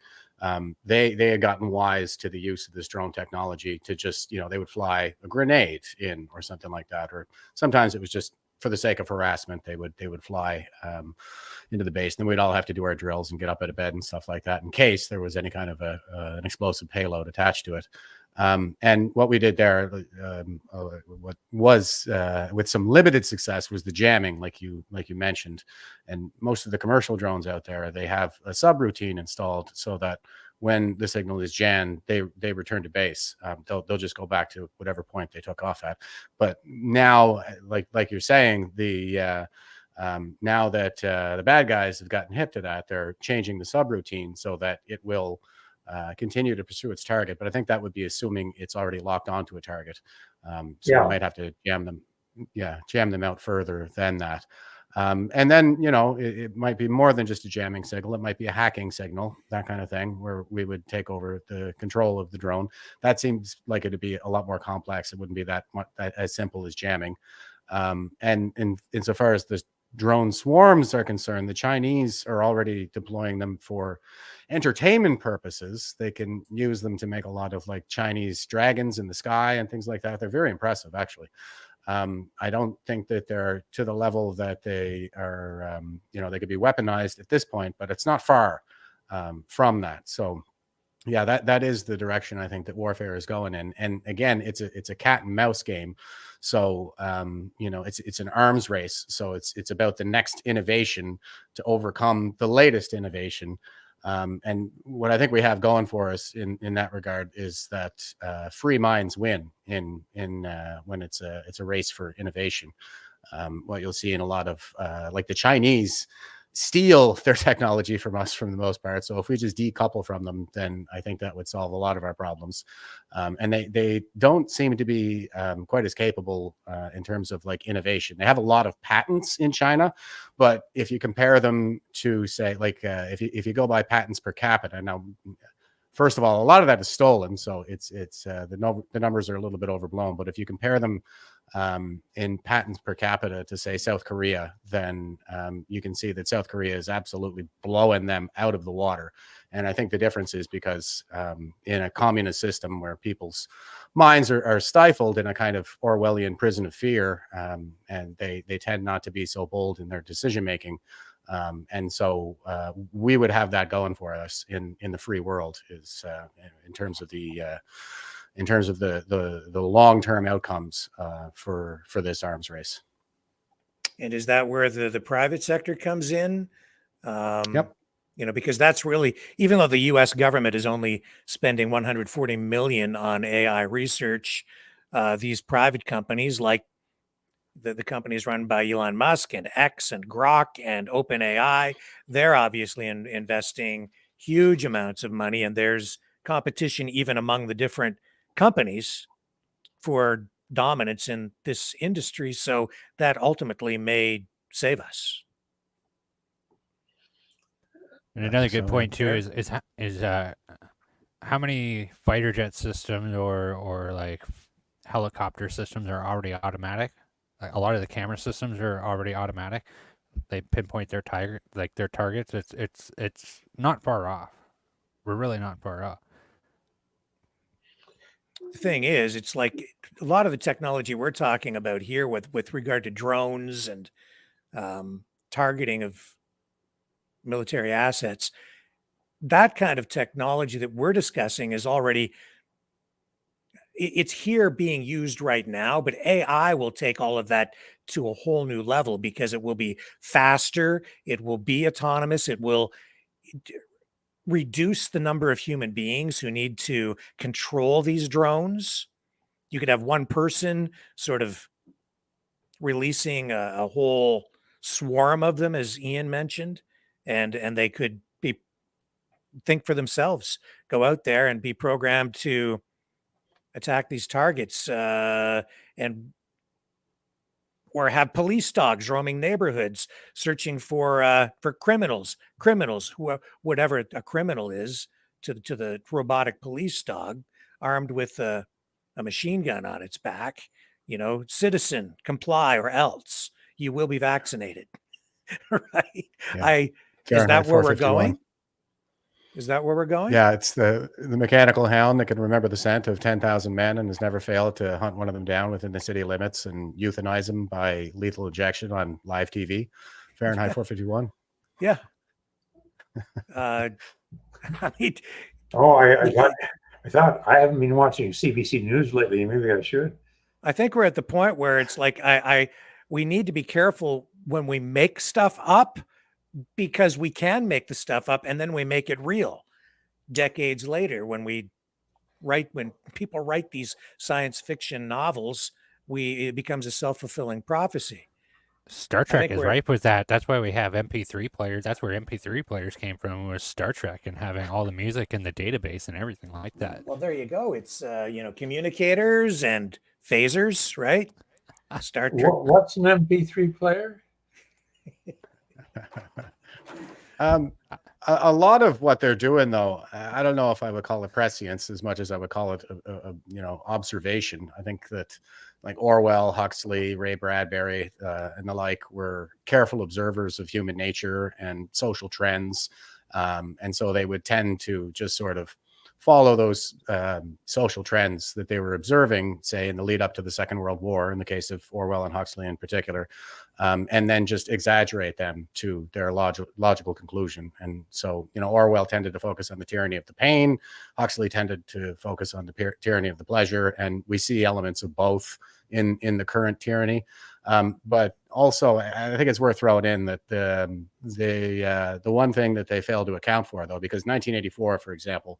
they had gotten wise to the use of this drone technology to just, they would fly a grenade in or something like that, or sometimes it was just for the sake of harassment. They would fly into the base, and then we'd all have to do our drills and get up out of bed and stuff like that in case there was any kind of an explosive payload attached to it. And what we did there, what was with some limited success, was the jamming, like you mentioned. And most of the commercial drones out there, they have a subroutine installed so that when the signal is jammed, they return to base. They'll just go back to whatever point they took off at. But now, like you're saying, now that the bad guys have gotten hip to that, they're changing the subroutine so that it will continue to pursue its target. But I think that would be assuming it's already locked onto a target. So we might have to jam them out further than that. And then, it might be more than just a jamming signal. It might be a hacking signal, that kind of thing, where we would take over the control of the drone. That seems like it'd be a lot more complex. It wouldn't be that as simple as jamming. And insofar as the drone swarms are concerned, the Chinese are already deploying them for entertainment purposes. They can use them to make a lot of like Chinese dragons in the sky and things like that. They're very impressive, actually. I don't think that they're to the level that they are, they could be weaponized at this point, but it's not far from that. So yeah, that is the direction I think that warfare is going in. And again, it's a cat and mouse game. So it's an arms race. So it's about the next innovation to overcome the latest innovation. And what I think we have going for us in that regard is that free minds win in when it's a race for innovation. What you'll see in a lot of like the Chinese steal their technology from us for the most part. So if we just decouple from them, then I think that would solve a lot of our problems. And they don't seem to be quite as capable in terms of like innovation. They have a lot of patents in China, but if you compare them to say like if you go by patents per capita now. First of all, a lot of that is stolen, so it's the numbers are a little bit overblown. But if you compare them in patents per capita to say South Korea, then you can see that South Korea is absolutely blowing them out of the water. And I think the difference is because in a communist system where people's minds are stifled in a kind of Orwellian prison of fear, and they tend not to be so bold in their decision making. And so we would have that going for us in the free world is in terms of the long-term outcomes for this arms race. And is that where the private sector comes in? Yep. You know, because that's really, even though the U.S. government is only spending $140 million on AI research, these private companies like the companies run by Elon Musk and X and Grok and OpenAI, they're obviously investing huge amounts of money, and there's competition even among the different companies for dominance in this industry. So that ultimately may save us. And another good So, point too Fair. is how many fighter jet systems or like helicopter systems are already automatic. Like a lot of the camera systems are already automatic. They pinpoint their their targets. It's not far off. We're really not far off. The thing is, it's like a lot of the technology we're talking about here with regard to drones and targeting of military assets, that kind of technology that we're discussing is already it's here being used right now, but AI will take all of that to a whole new level because it will be faster, it will be autonomous, it will reduce the number of human beings who need to control these drones. You could have one person sort of releasing a whole swarm of them, as Ian mentioned, and they could be think for themselves, go out there and be programmed to attack these targets, and or have police dogs roaming neighborhoods searching for criminals, whatever a criminal is, to the robotic police dog armed with a machine gun on its back. You know, citizen, comply or else you will be vaccinated. Right? Yeah. Is that Fahrenheit where we're 451. going? Is that where we're going? Yeah, it's the mechanical hound that can remember the scent of 10,000 men and has never failed to hunt one of them down within the city limits and euthanize them by lethal injection on live TV. Fahrenheit 451. Yeah. I mean, Oh, I thought I haven't been watching CBC News lately. Maybe I should. I think we're at the point where it's like we need to be careful when we make stuff up, because we can make the stuff up and then we make it real decades later when people write these science fiction novels, it becomes a self-fulfilling prophecy. Star I Trek think is ripe with that. That's why we have MP3 players. That's where MP3 players came from, was Star Trek and having all the music in the database and everything like that. Well, there you go. It's communicators and phasers, right? Star Trek. What's an MP3 player? A lot of what they're doing, though, I don't know if I would call it prescience as much as I would call it, observation. I think that like Orwell, Huxley, Ray Bradbury, and the like were careful observers of human nature and social trends. And so they would tend to just sort of follow those social trends that they were observing, say in the lead up to the Second World War, in the case of Orwell and Huxley in particular, and then just exaggerate them to their logical conclusion. And so, you know, Orwell tended to focus on the tyranny of the pain, Huxley tended to focus on the tyranny of the pleasure, and we see elements of both in the current tyranny. But also, I think it's worth throwing in that the one thing that they failed to account for, though, because 1984, for example,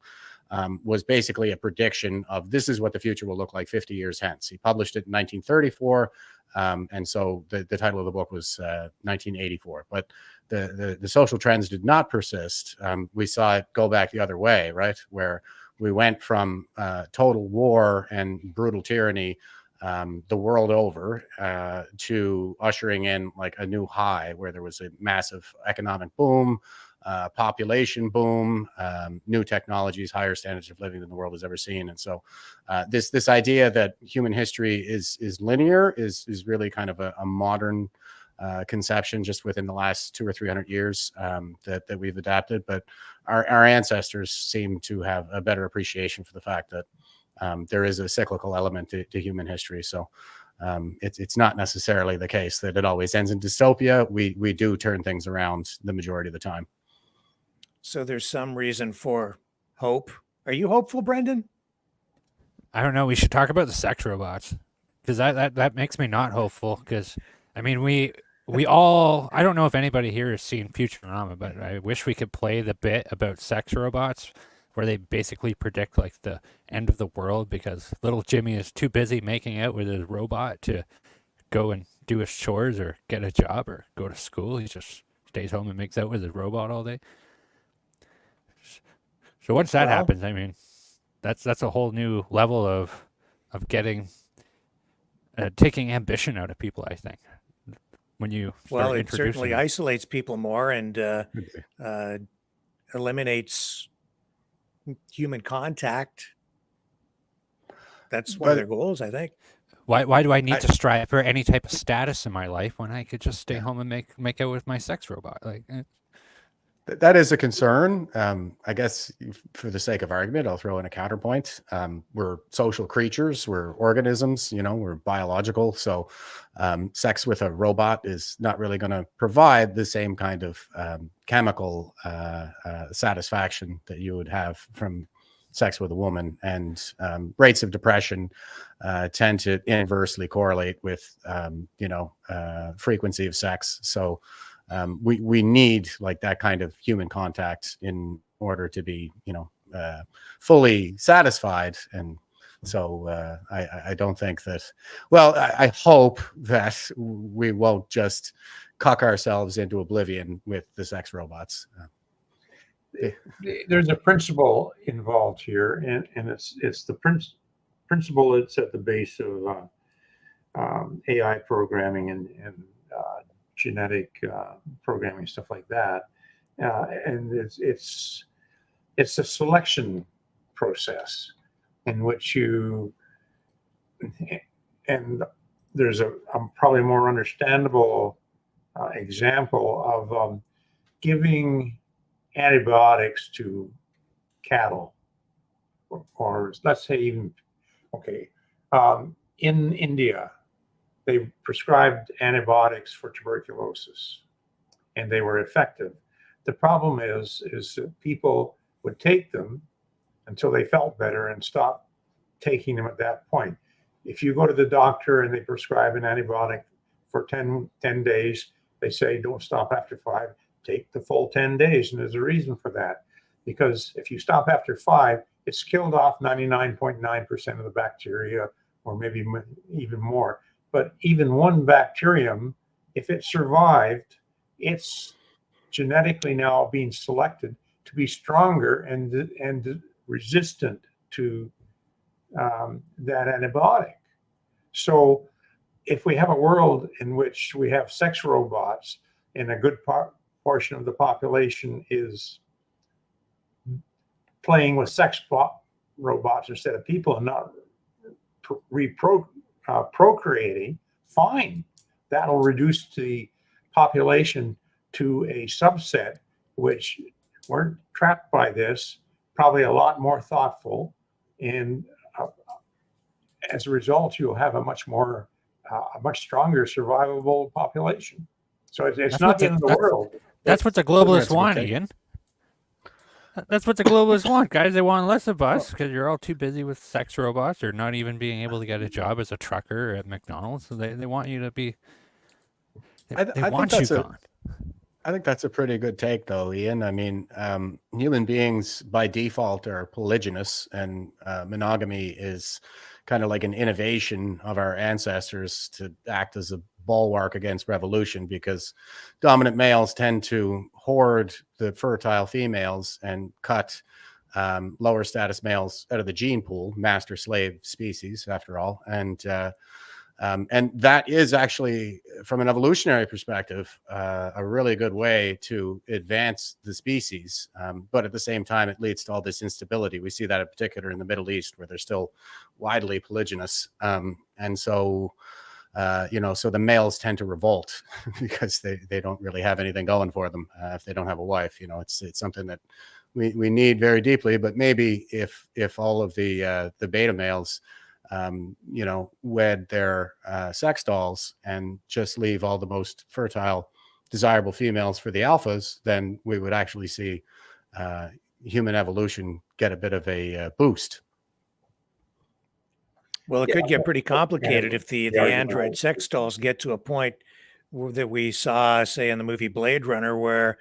was basically a prediction of this is what the future will look like 50 years hence. He published it in 1934, and so the title of the book was 1984. But the social trends did not persist. We saw it go back the other way, right, where we went from total war and brutal tyranny the world over to ushering in like a new high where there was a massive economic boom, population boom, new technologies, higher standards of living than the world has ever seen. And so this idea that human history is linear is really kind of a modern conception just within the last 200 or 300 years that we've adapted. But our ancestors seem to have a better appreciation for the fact that there is a cyclical element to human history. So it's not necessarily the case that it always ends in dystopia. We do turn things around the majority of the time. So there's some reason for hope. Are you hopeful, Brendan? I don't know. We should talk about the sex robots, because that makes me not hopeful. Because I mean, we all, I don't know if anybody here has seen Futurama, but I wish we could play the bit about sex robots where they basically predict like the end of the world because little Jimmy is too busy making out with his robot to go and do his chores or get a job or go to school. He just stays home and makes out with his robot all day. So once that happens, I mean, that's a whole new level of getting taking ambition out of people, I think. When you start it certainly isolates people more and eliminates human contact. That's one of their goals, I think. Why do I need to strive for any type of status in my life when I could just stay home and make out with my sex robot? Like that is a concern. I guess for the sake of argument, I'll throw in a counterpoint. We're social creatures. We're organisms. You know, we're biological. So sex with a robot is not really going to provide the same kind of chemical satisfaction that you would have from sex with a woman. And rates of depression tend to inversely correlate with frequency of sex. So we need like that kind of human contact in order to be, fully satisfied. And so I don't think that, well, I hope that we won't just cuck ourselves into oblivion with the sex robots. There's a principle involved here, and it's the principle that's at the base of AI programming and genetic programming, stuff like that, and it's a selection process in which and there's a probably more understandable example of giving antibiotics to cattle, or let's say even in India. They prescribed antibiotics for tuberculosis, and they were effective. The problem is that people would take them until they felt better and stop taking them at that point. If you go to the doctor and they prescribe an antibiotic for 10 days, they say don't stop after 5, take the full 10 days. And there's a reason for that, because if you stop after 5, it's killed off 99.9% of the bacteria, or maybe even more. But even one bacterium, if it survived, it's genetically now being selected to be stronger and resistant to that antibiotic. So if we have a world in which we have sex robots and a good portion of the population is playing with sex robots instead of people and not procreating, fine. That'll reduce the population to a subset which weren't trapped by this, probably a lot more thoughtful, and as a result, you'll have a much stronger survivable population. So it's That's not what the end of the world. That's what the That's globalists a good want, take. Ian. That's what the globalists want, guys. They want less of us because you're all too busy with sex robots or not even being able to get a job as a trucker at McDonald's. So they want you to be. They think want you that's gone. I think that's a pretty good take, though, Ian. I mean, human beings by default are polygynous, and monogamy is kind of like an innovation of our ancestors to act as a bulwark against revolution, because dominant males tend to hoard the fertile females and cut lower status males out of the gene pool, master slave species, after all. And that is actually, from an evolutionary perspective, a really good way to advance the species. But at the same time, it leads to all this instability. We see that in particular in the Middle East, where they're still widely polygynous. And so, so the males tend to revolt because they don't really have anything going for them if they don't have a wife. It's something that we need very deeply. But maybe if all of the beta males wed their sex dolls and just leave all the most fertile, desirable females for the alphas, then we would actually see human evolution get a bit of a boost. Well, it could get pretty complicated if the argument android holds. sex dolls get to a point that we saw, say, in the movie Blade Runner, where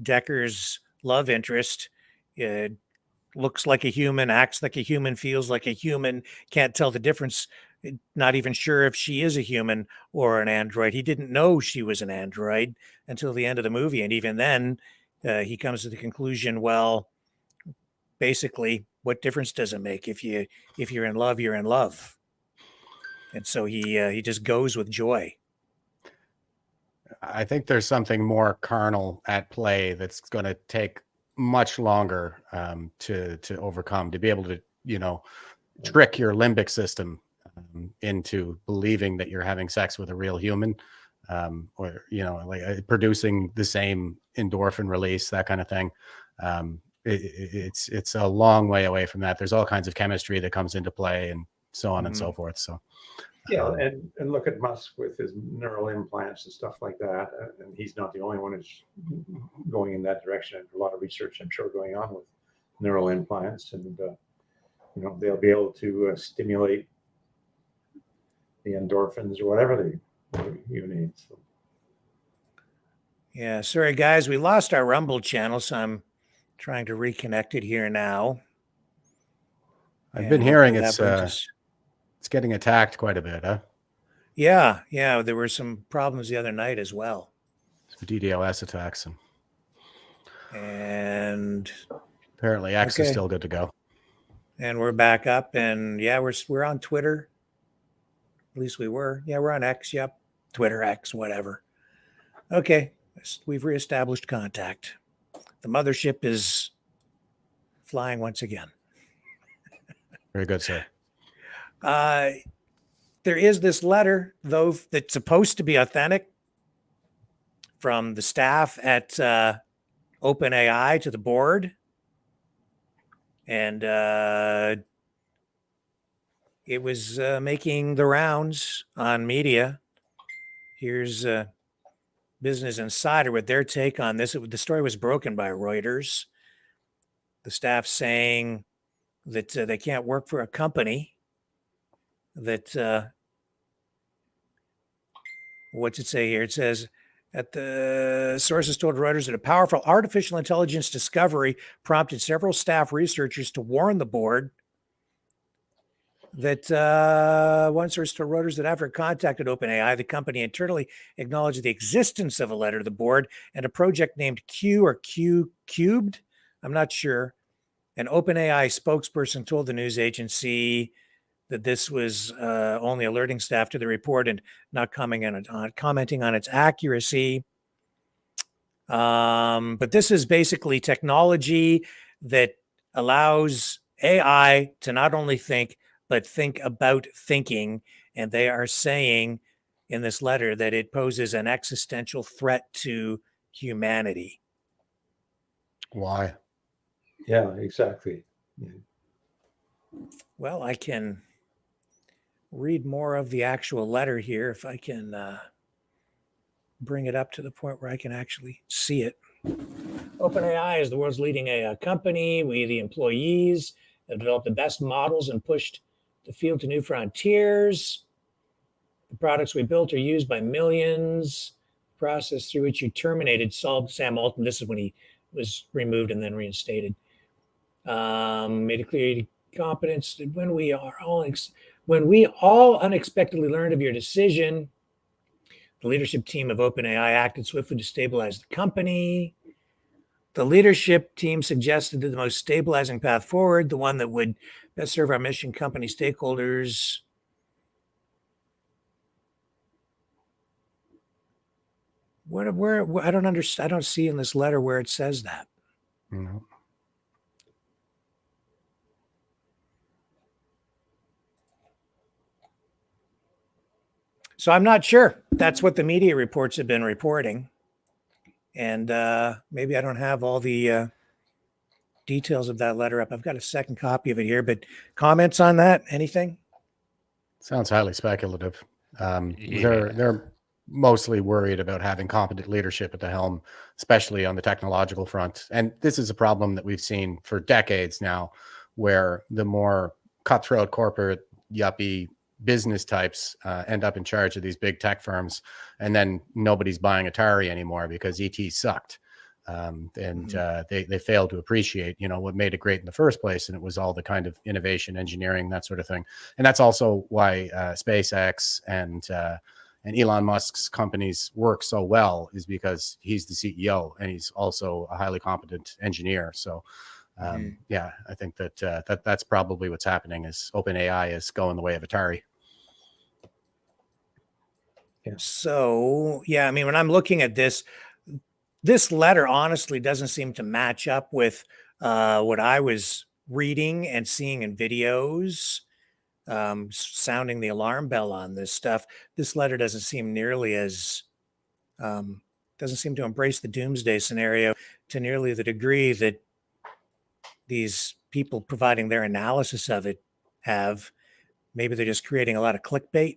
Decker's love interest looks like a human, acts like a human, feels like a human, can't tell the difference, not even sure if she is a human or an android. He didn't know she was an android until the end of the movie. And even then, he comes to the conclusion, well, basically, what difference does it make? If you're in love, you're in love. And so he just goes with joy. I think there's something more carnal at play that's going to take much longer to overcome, to be able to trick your limbic system into believing that you're having sex with a real human, or like producing the same endorphin release, that kind of thing. It's a long way away from that. There's all kinds of chemistry that comes into play, and so on and so forth. So yeah, and look at Musk with his neural implants and stuff like that. And he's not the only one who's going in that direction. A lot of research, I'm sure, going on with neural implants, and they'll be able to stimulate the endorphins or whatever you need. So. Yeah, sorry guys, we lost our Rumble channel, so I'm trying to reconnect it here now. I've been hearing hopefully it's getting attacked quite a bit, huh? Yeah, there were some problems the other night as well. Some DDoS attacks, and apparently X is still good to go. And we're back up, and yeah, we're on Twitter. At least we were. Yeah, we're on X. Yep, Twitter, X, whatever. Okay, we've reestablished contact. The mothership is flying once again. Very good, sir. There is this letter, though, that's supposed to be authentic from the staff at OpenAI to the board. And it was making the rounds on media. Here's Business Insider with their take on this. The story was broken by Reuters. The staff saying that they can't work for a company that, what's it say here? It says, at the sources told Reuters that a powerful artificial intelligence discovery prompted several staff researchers to warn the board that one source told Reuters that after it contacted OpenAI, the company internally acknowledged the existence of a letter to the board and a project named Q or Q Cubed. I'm not sure. An OpenAI spokesperson told the news agency that this was only alerting staff to the report and not commenting on its accuracy. But this is basically technology that allows AI to not only think, but think about thinking. And they are saying in this letter that it poses an existential threat to humanity. Why? Yeah, exactly. Yeah. Well, I can read more of the actual letter here if I can bring it up to the point where I can actually see it. OpenAI is the world's leading AI company. We, the employees, have developed the best models and pushed the field to new frontiers. The products we built are used by millions. The process through which you terminated solved Sam Altman. This is when he was removed and then reinstated. Made it clear competence that when we all unexpectedly learned of your decision, the leadership team of OpenAI acted swiftly to stabilize the company. The leadership team suggested that the most stabilizing path forward, the one that would best serve our mission, company stakeholders. Where I don't understand. I don't see in this letter where it says that. No. So I'm not sure. That's what the media reports have been reporting. And maybe I don't have all the details of that letter up. I've got a second copy of it here, but comments on that? Anything? Sounds highly speculative. Yeah. They're mostly worried about having competent leadership at the helm, especially on the technological front. And this is a problem that we've seen for decades now, where the more cutthroat corporate yuppie business types end up in charge of these big tech firms, and then nobody's buying Atari anymore because ET sucked. They failed to appreciate, what made it great in the first place, and it was all the kind of innovation, engineering, that sort of thing. And that's also why SpaceX and Elon Musk's companies work so well, is because he's the CEO and he's also a highly competent engineer. So, yeah, I think that's probably what's happening. Is OpenAI is going the way of Atari. So, yeah, I mean, when I'm looking at this letter honestly doesn't seem to match up with what I was reading and seeing in videos, sounding the alarm bell on this stuff. This letter doesn't seem nearly as, doesn't seem to embrace the doomsday scenario to nearly the degree that these people providing their analysis of it have. Maybe they're just creating a lot of clickbait.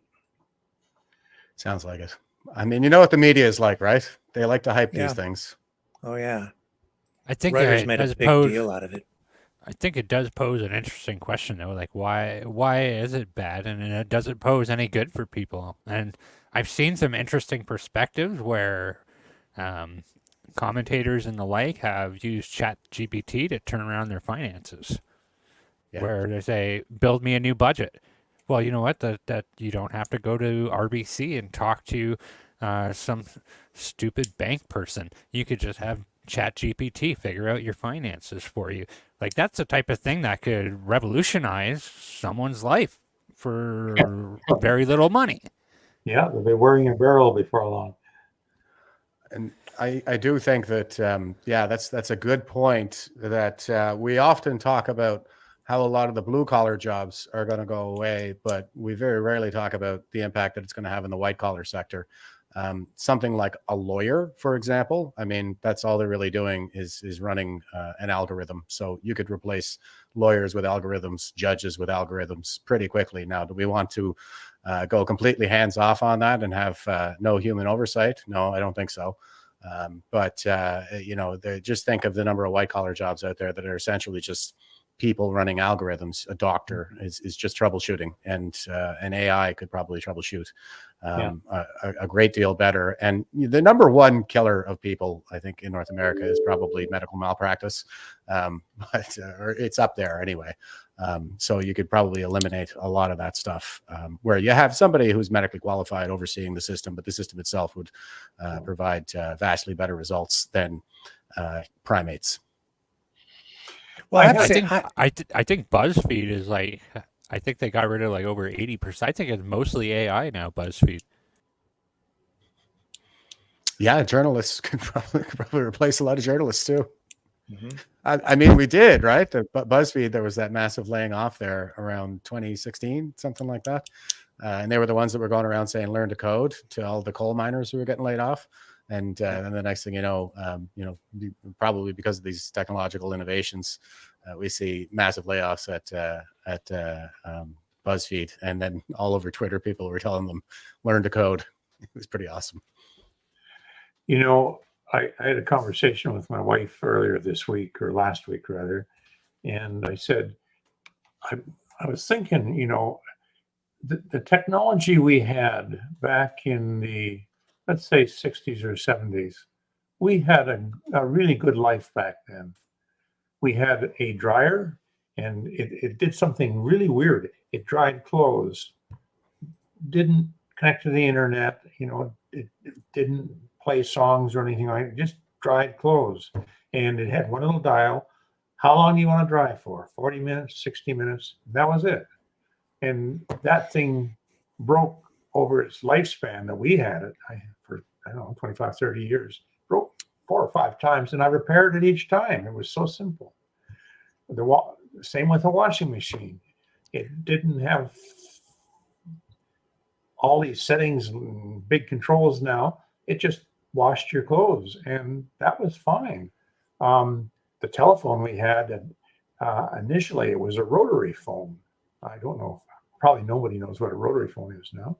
Sounds like it. I mean, you know what the media is like, right? They like to hype these things. Oh yeah. I think Reuters made a big deal out of it. I think it does pose an interesting question though, like why is it bad, and does it pose any good for people? And I've seen some interesting perspectives where commentators and the like have used Chat GPT to turn around their finances. Yeah. Where they say, build me a new budget. Well, you know what? That you don't have to go to RBC and talk to some stupid bank person. You could just have Chat GPT figure out your finances for you. Like, that's the type of thing that could revolutionize someone's life for very little money. Yeah, they'll be wearing a barrel before long. And I do think that, that's a good point, that we often talk about how a lot of the blue collar jobs are going to go away, but we very rarely talk about the impact that it's going to have in the white collar sector. Something like a lawyer, for example, I mean, that's all they're really doing is running an algorithm. So you could replace lawyers with algorithms, judges with algorithms pretty quickly. Now, do we want to go completely hands off on that and have no human oversight? No, I don't think so. But just think of the number of white collar jobs out there that are essentially just people running algorithms. A doctor is just troubleshooting, and an AI could probably troubleshoot a great deal better. And the number one killer of people, I think, in North America is probably medical malpractice, or it's up there anyway. So you could probably eliminate a lot of that stuff, where you have somebody who's medically qualified overseeing the system, but the system itself would provide vastly better results than primates. Well, I think BuzzFeed is like, I think they got rid of like over 80%. I think it's mostly AI now, BuzzFeed. Yeah, journalists could probably replace a lot of journalists too. Mm-hmm. I mean, we did, right? BuzzFeed, there was that massive laying off there around 2016, something like that. And they were the ones that were going around saying, learn to code, to all the coal miners who were getting laid off. And then the next thing you know, probably because of these technological innovations, we see massive layoffs at BuzzFeed, and then all over Twitter, people were telling them learn to code. It was pretty awesome. I had a conversation with my wife earlier this week, or last week rather, and I said, I was thinking, the technology we had back in the, let's say, 60s or 70s, we had a really good life back then. We had a dryer, and it did something really weird. It dried clothes, didn't connect to the internet, it didn't play songs or anything like it, just dried clothes. And it had one little dial. How long do you want to dry for? 40 minutes, 60 minutes? That was it. And that thing broke over its lifespan that we had it for, I don't know, 25, 30 years. Broke 4 or 5 times, and I repaired it each time. It was so simple. Same with a washing machine. It didn't have all these settings and big controls now. It just washed your clothes, and that was fine. The telephone we had, initially, it was a rotary phone. I don't know. Probably nobody knows what a rotary phone is now.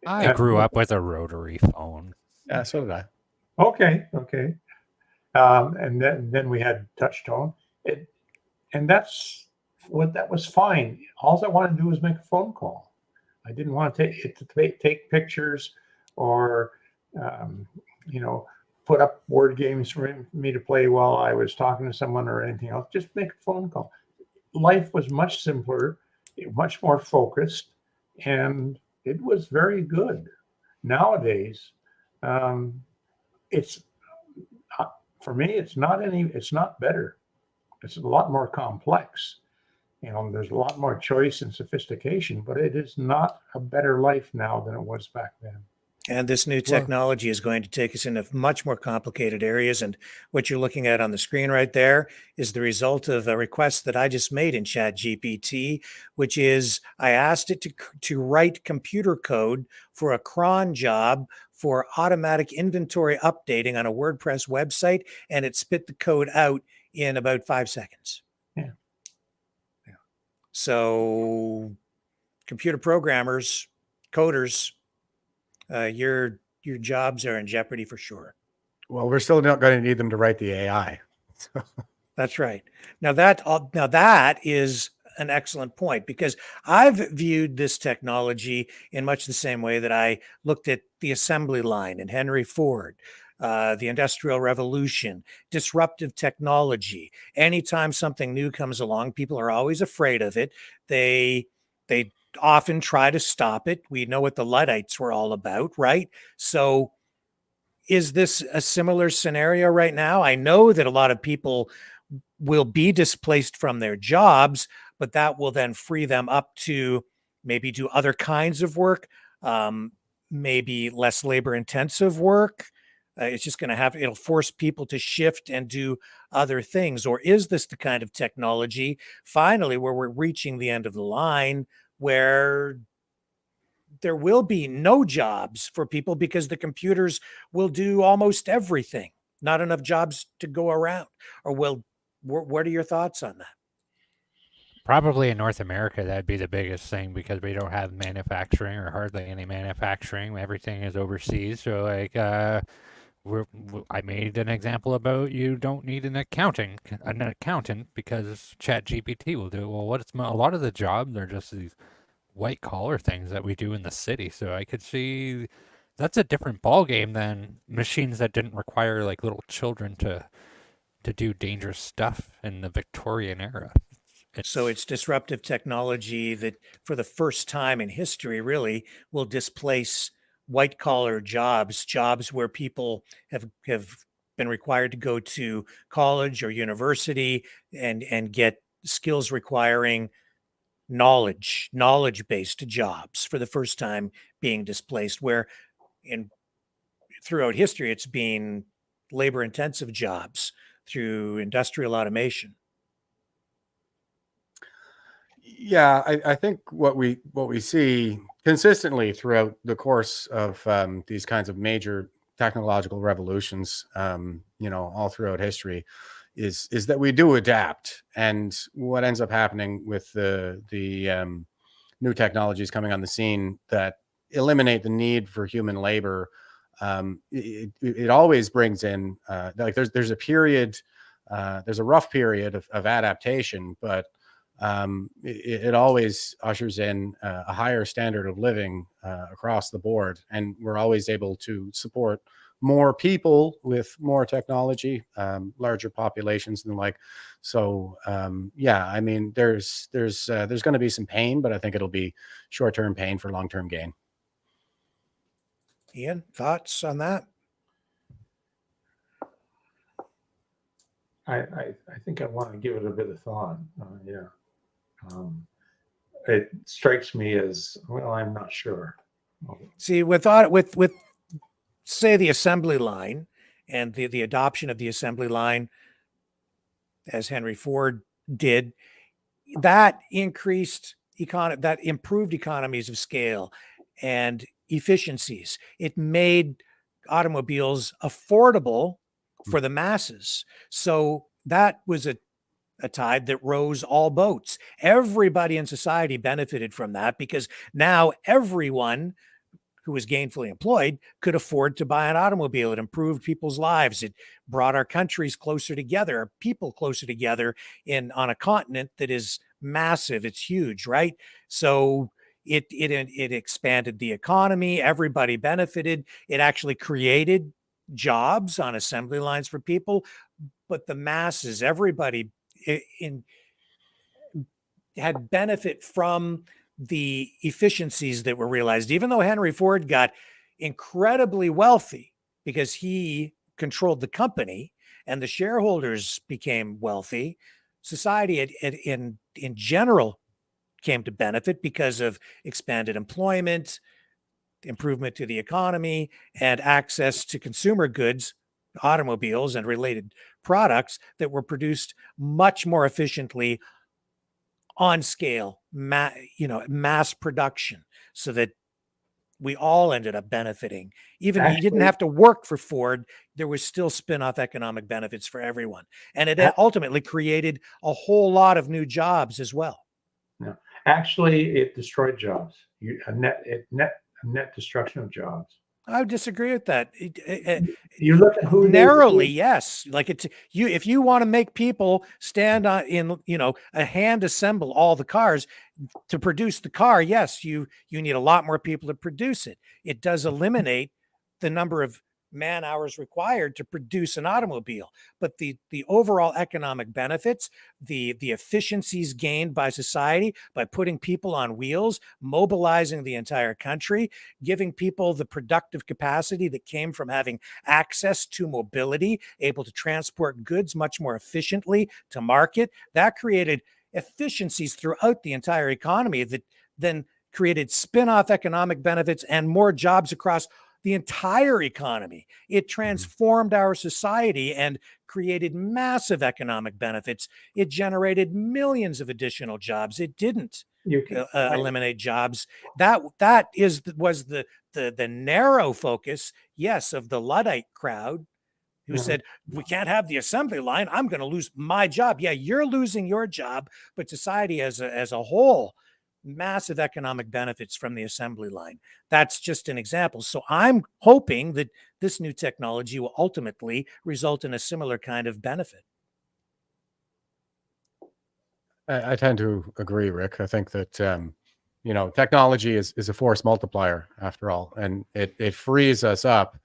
I grew up with a rotary phone. Yeah, so did I. Okay. And then we had touch tone. And that was fine. All I wanted to do was make a phone call. I didn't want to take pictures or, put up word games for me to play while I was talking to someone or anything else. Just make a phone call. Life was much simpler, much more focused, and it was very good. Nowadays, it's for me, it's not better. It's a lot more complex. There's a lot more choice and sophistication, but it is not a better life now than it was back then. And this new technology is going to take us into much more complicated areas. And what you're looking at on the screen right there is the result of a request that I just made in ChatGPT, which is I asked it to write computer code for a cron job for automatic inventory updating on a WordPress website, and it spit the code out in about 5 seconds. Yeah. So computer programmers, coders, your jobs are in jeopardy for sure. Well, we're still not going to need them to write the AI. That's right. Now that is an excellent point, because I've viewed this technology in much the same way that I looked at the assembly line and Henry Ford, the Industrial Revolution, disruptive technology. Anytime something new comes along, people are always afraid of it. They often try to stop it. We know what the Luddites were all about, right? So is this a similar scenario right now? I know that a lot of people will be displaced from their jobs, but that will then free them up to maybe do other kinds of work, maybe less labor intensive work. It's just going to it'll force people to shift and do other things. Or is this the kind of technology finally where we're reaching the end of the line, where there will be no jobs for people because the computers will do almost everything, not enough jobs to go around? Or what are your thoughts on that? Probably in North America, that'd be the biggest thing, because we don't have manufacturing, or hardly any manufacturing. Everything is overseas. So I made an example about you don't need an accountant because ChatGPT will do it. Well, a lot of the jobs are just these white collar things that we do in the city. So I could see that's a different ball game than machines that didn't require like little children to do dangerous stuff in the Victorian era. So it's disruptive technology that for the first time in history really will displace white collar jobs where people have been required to go to college or university and get skills requiring knowledge based jobs for the first time being displaced, where throughout history it's been labor intensive jobs through industrial automation. Yeah, I think what we see consistently throughout the course of these kinds of major technological revolutions, all throughout history, is that we do adapt. And what ends up happening with the new technologies coming on the scene that eliminate the need for human labor, it always brings in like there's a period, there's a rough period of adaptation, but it always ushers in a higher standard of living across the board, and we're always able to support more people with more technology, larger populations and the like. So yeah, I mean, there's going to be some pain, but I think it'll be short-term pain for long-term gain. Ian, thoughts on that? I think I want to give it a bit of thought. It strikes me as, well, I'm not sure. See, with say the assembly line and the adoption of the assembly line, as Henry Ford did, that that improved economies of scale and efficiencies. It made automobiles affordable for the masses. So that was a tide that rose all boats. Everybody in society benefited from that, because now everyone who was gainfully employed could afford to buy an automobile. It improved people's lives. It brought our countries closer together, our people closer together on a continent that is massive. It's huge, right? So it expanded the economy. Everybody benefited. It actually created jobs on assembly lines for people, but the masses, everybody had benefit from the efficiencies that were realized. Even though Henry Ford got incredibly wealthy because he controlled the company and the shareholders became wealthy, society in general came to benefit because of expanded employment, improvement to the economy, and access to consumer goods, automobiles and related products that were produced much more efficiently on scale, mass production, so that we all ended up benefiting. Even you didn't have to work for Ford. There was still spin-off economic benefits for everyone. And it ultimately created a whole lot of new jobs as well. No, actually, it destroyed jobs. A net destruction of jobs. I would disagree with that. You look at who narrowly, yes. Like if you want to make people stand a hand assemble all the cars to produce the car, yes, you need a lot more people to produce it. It does eliminate the number of man hours required to produce an automobile, but the overall economic benefits, the efficiencies gained by society by putting people on wheels, mobilizing the entire country, giving people the productive capacity that came from having access to mobility, able to transport goods much more efficiently to market, that created efficiencies throughout the entire economy that then created spin-off economic benefits and more jobs across the entire economy. It transformed our society and created massive economic benefits. It generated millions of additional jobs. It didn't eliminate jobs. That was the narrow focus, yes, of the Luddite crowd, who said, we can't have the assembly line. I'm going to lose my job. Yeah, you're losing your job, but society as a whole, massive economic benefits from the assembly line. That's just an example. So I'm hoping that this new technology will ultimately result in a similar kind of benefit. I tend to agree, Rick. I think that technology is a force multiplier after all, and it frees us up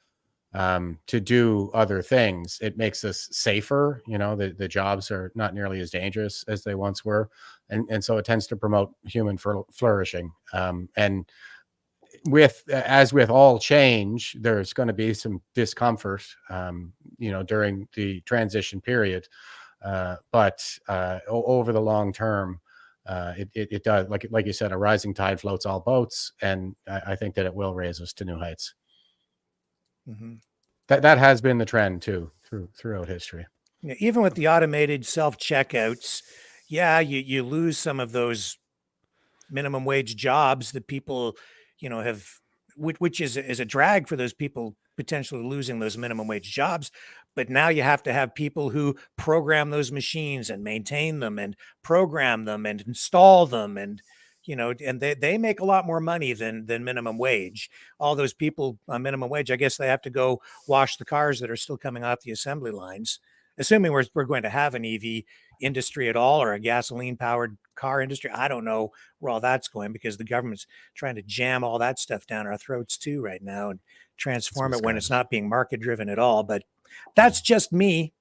to do other things. It makes us safer. The jobs are not nearly as dangerous as they once were. And so it tends to promote human flourishing. And as with all change, there's going to be some discomfort, during the transition period. But over the long term, it does, like you said, a rising tide floats all boats. And I think that it will raise us to new heights. Mm-hmm. That has been the trend too throughout history. Yeah, even with the automated self-checkouts, yeah, you lose some of those minimum wage jobs that people, have, which is a drag for those people potentially losing those minimum wage jobs. But now you have to have people who program those machines and maintain them and program them and install them, and and they make a lot more money than minimum wage. All those people on minimum wage, I guess they have to go wash the cars that are still coming off the assembly lines, assuming we're going to have an EV industry at all, or a gasoline powered car industry. I don't know where all that's going, because the government's trying to jam all that stuff down our throats too right now and transform it when it's not being market driven at all. But that's just me.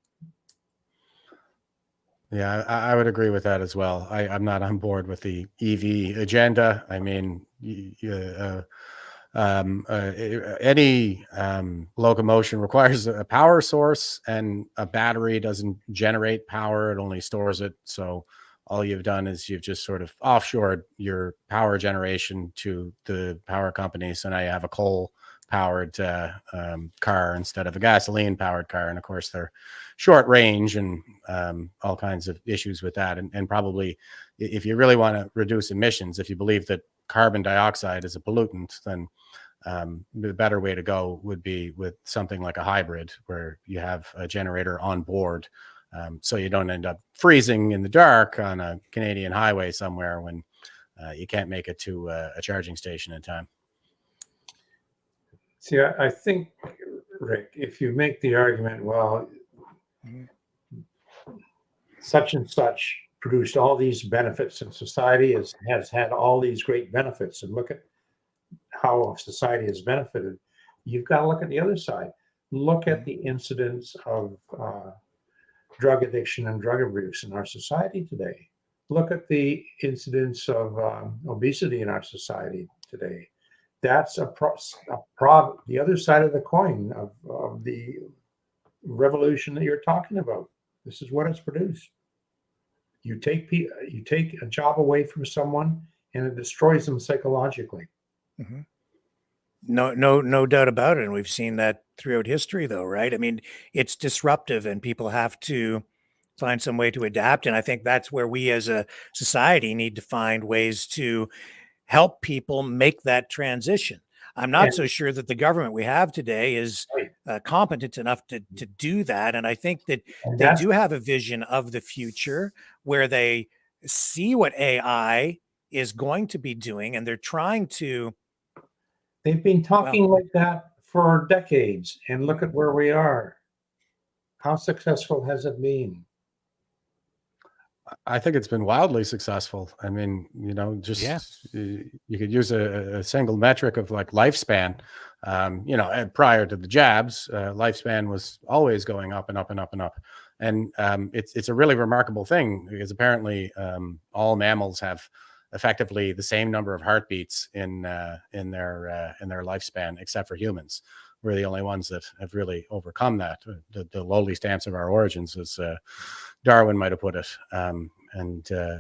Yeah, I would agree with that as well. I'm not on board with the EV agenda. I mean, any locomotion requires a power source, and a battery doesn't generate power, it only stores it. So all you've done is you've just sort of offshored your power generation to the power company. So now you have a coal powered car instead of a gasoline powered car. And of course, they're short range and all kinds of issues with that. And probably, if you really want to reduce emissions, if you believe that carbon dioxide is a pollutant, then the better way to go would be with something like a hybrid, where you have a generator on board, so you don't end up freezing in the dark on a Canadian highway somewhere when you can't make it to a charging station in time. See, I think, Rick, if you make the argument, well, such and such produced all these benefits, and society has had all these great benefits, and look at how society has benefited, you've got to look at the other side. Look at the incidence of drug addiction and drug abuse in our society today. Look at the incidence of obesity in our society today. That's the other side of the coin of the revolution that you're talking about. This is what it's produced. You take a job away from someone, and it destroys them psychologically. Mm-hmm. No doubt about it. And we've seen that throughout history, though, right? I mean, it's disruptive, and people have to find some way to adapt. And I think that's where we as a society need to find ways to help people make that transition. I'm not so sure that the government we have today is competent enough to do that. And I think that they do have a vision of the future where they see what AI is going to be doing, and they're trying to. They've been talking like that for decades, and look at where we are. How successful has it been? I think it's been wildly successful. I mean, just you could use a single metric of like lifespan. And prior to the jabs, lifespan was always going up and up and up and up. And it's a really remarkable thing, because apparently all mammals have effectively the same number of heartbeats in their lifespan, except for humans. We're the only ones that have really overcome that. The lowly stamps of our origins, as Darwin might have put it.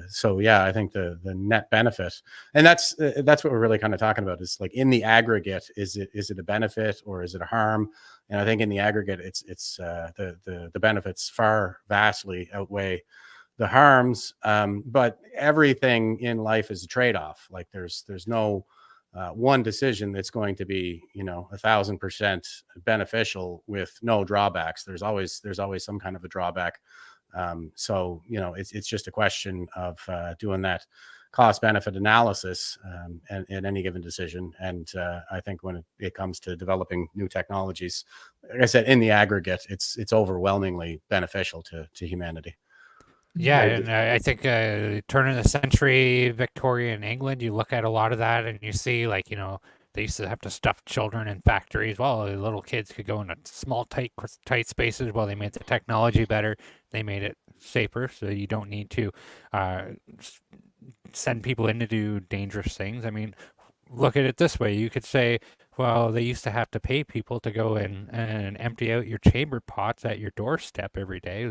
So yeah, I think the net benefit, and that's what we're really kind of talking about, is like, in the aggregate, is it a benefit or is it a harm? And I think in the aggregate, it's the benefits far vastly outweigh the harms. But everything in life is a trade-off. Like there's no one decision that's going to be 1,000% beneficial with no drawbacks. There's always some kind of a drawback. So it's just a question of doing that cost benefit analysis in any given decision. And I think when it comes to developing new technologies, like I said, in the aggregate, it's overwhelmingly beneficial to humanity. Yeah, and I think turn of the century, Victorian England, you look at a lot of that and you see, like, they used to have to stuff children in factories. Well, the little kids could go into small, tight spaces. Well, they made the technology better. They made it safer, so you don't need to send people in to do dangerous things. I mean, look at it this way. You could say, well, they used to have to pay people to go in and empty out your chamber pots at your doorstep every day.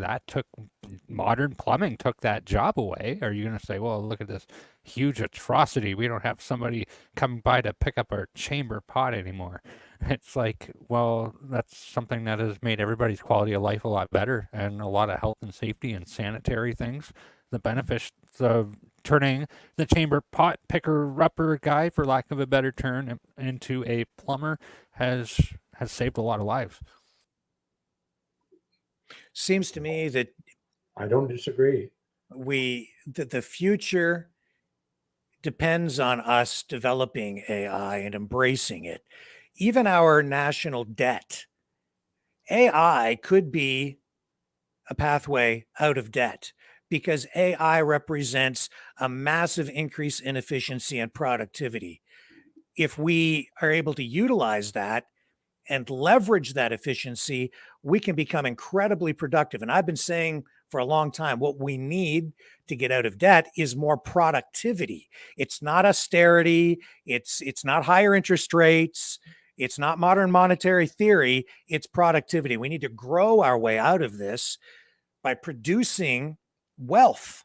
Modern plumbing took that job away. Are you going to say, well, look at this huge atrocity, we don't have somebody coming by to pick up our chamber pot anymore? It's like, well, that's something that has made everybody's quality of life a lot better, and a lot of health and safety and sanitary things. The benefits of turning the chamber pot picker upper guy, for lack of a better term, into a plumber has has saved a lot of lives. Seems to me that I don't disagree. the future depends on us developing AI and embracing it. Even our national debt, AI could be a pathway out of debt because AI represents a massive increase in efficiency and productivity. If we are able to utilize that and leverage that efficiency, we can become incredibly productive. And I've been saying for a long time, what we need to get out of debt is more productivity. It's not austerity. It's not higher interest rates. It's not modern monetary theory. It's productivity. We need to grow our way out of this by producing wealth.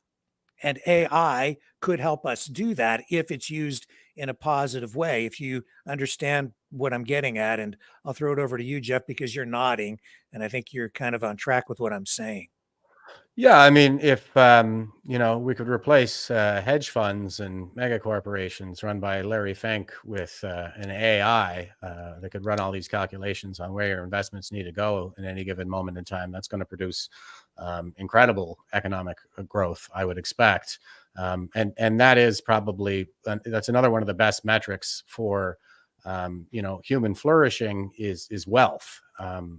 And AI could help us do that if it's used in a positive way. If you understand what I'm getting at, and I'll throw it over to you, Jeff, because you're nodding, and I think you're kind of on track with what I'm saying. Yeah, I mean, if we could replace hedge funds and mega corporations run by Larry Fink with an AI that could run all these calculations on where your investments need to go in any given moment in time, that's going to produce incredible economic growth, I would expect, and that is probably that's another one of the best metrics for human flourishing is wealth.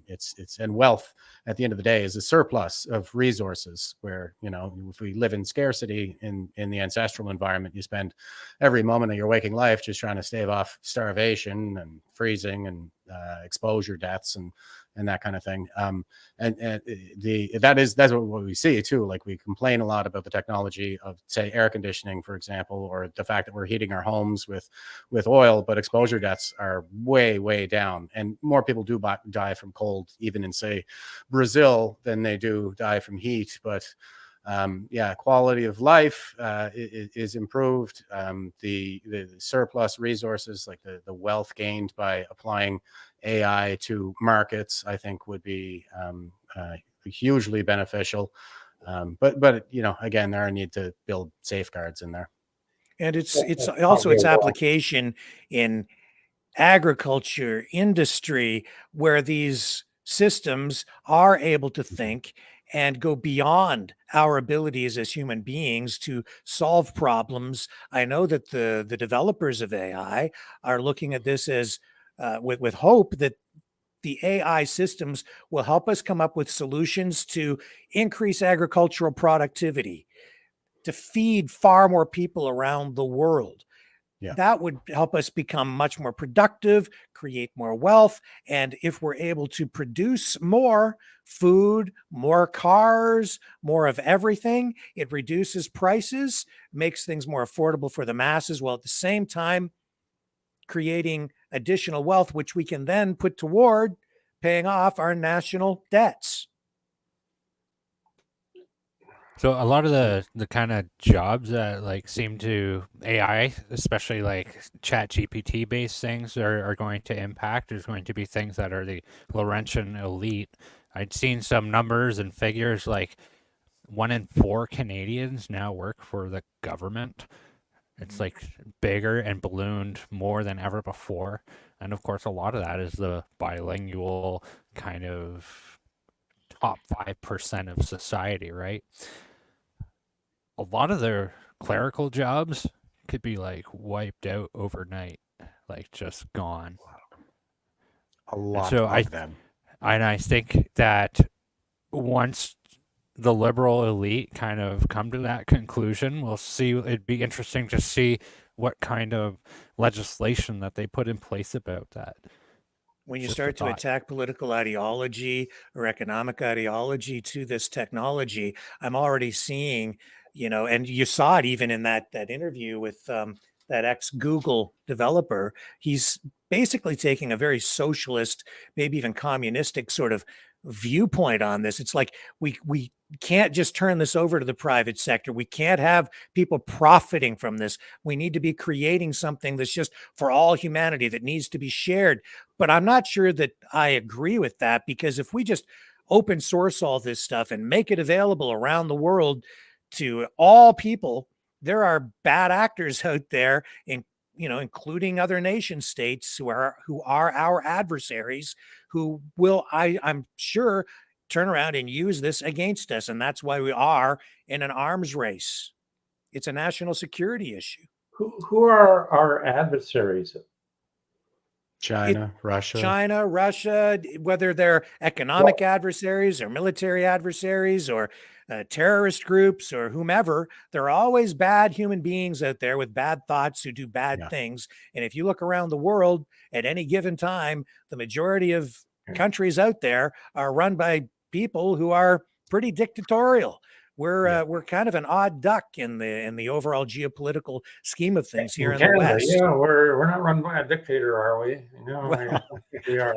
It's and wealth at the end of the day is a surplus of resources where, if we live in scarcity in the ancestral environment, you spend every moment of your waking life just trying to stave off starvation and freezing and exposure deaths and that kind of thing. That's what we see too. Like, we complain a lot about the technology of, say, air conditioning, for example, or the fact that we're heating our homes with oil, but exposure deaths are way, way down. And more people do die from cold, even in, say, Brazil, than they do die from heat. But quality of life is improved. The surplus resources, like the wealth gained by applying AI to markets, I think would be hugely beneficial. But again, there are need to build safeguards in there. And it's also its application in agriculture, industry, where these systems are able to think and go beyond our abilities as human beings to solve problems. I know that the developers of AI are looking at this as with hope that the AI systems will help us come up with solutions to increase agricultural productivity, to feed far more people around the world. Yeah. That would help us become much more productive, create more wealth. And if we're able to produce more food, more cars, more of everything, it reduces prices, makes things more affordable for the masses, while at the same time creating additional wealth, which we can then put toward paying off our national debts. So a lot of the kind of jobs that like seem to AI, especially like chat GPT based things are going to impact. There's going to be things that are the Laurentian elite. I'd seen some numbers and figures like 1 in 4 Canadians now work for the government. It's like bigger and ballooned more than ever before. And of course, a lot of that is the bilingual kind of top 5% of society, right? A lot of their clerical jobs could be like wiped out overnight, like just gone. A lot so of them. And I think that once the liberal elite kind of come to that conclusion, we'll see. It'd be interesting to see what kind of legislation that they put in place about that. When you Just start a to thought. attack political ideology or economic ideology to this technology, I'm already seeing, and you saw it even in that interview with that ex-Google developer. He's basically taking a very socialist, maybe even communistic sort of viewpoint on this. It's like we can't just turn this over to the private sector. We can't have people profiting from this. We need to be creating something that's just for all humanity, that needs to be shared. But I'm not sure that I agree with that, because if we just open source all this stuff and make it available around the world to all people, there are bad actors out there, including other nation states who are our adversaries, who will, I'm sure, turn around and use this against us. And that's why we are in an arms race. It's a national security issue. Who are our adversaries? China, Russia. China, Russia, whether they're economic adversaries or military adversaries or terrorist groups or whomever, there are always bad human beings out there with bad thoughts who do bad things. And if you look around the world at any given time, the majority of countries out there are run by people who are pretty dictatorial. We're kind of an odd duck in the overall geopolitical scheme of things here in Canada, the West. Yeah, we're not run by a dictator, are we? I don't think we are.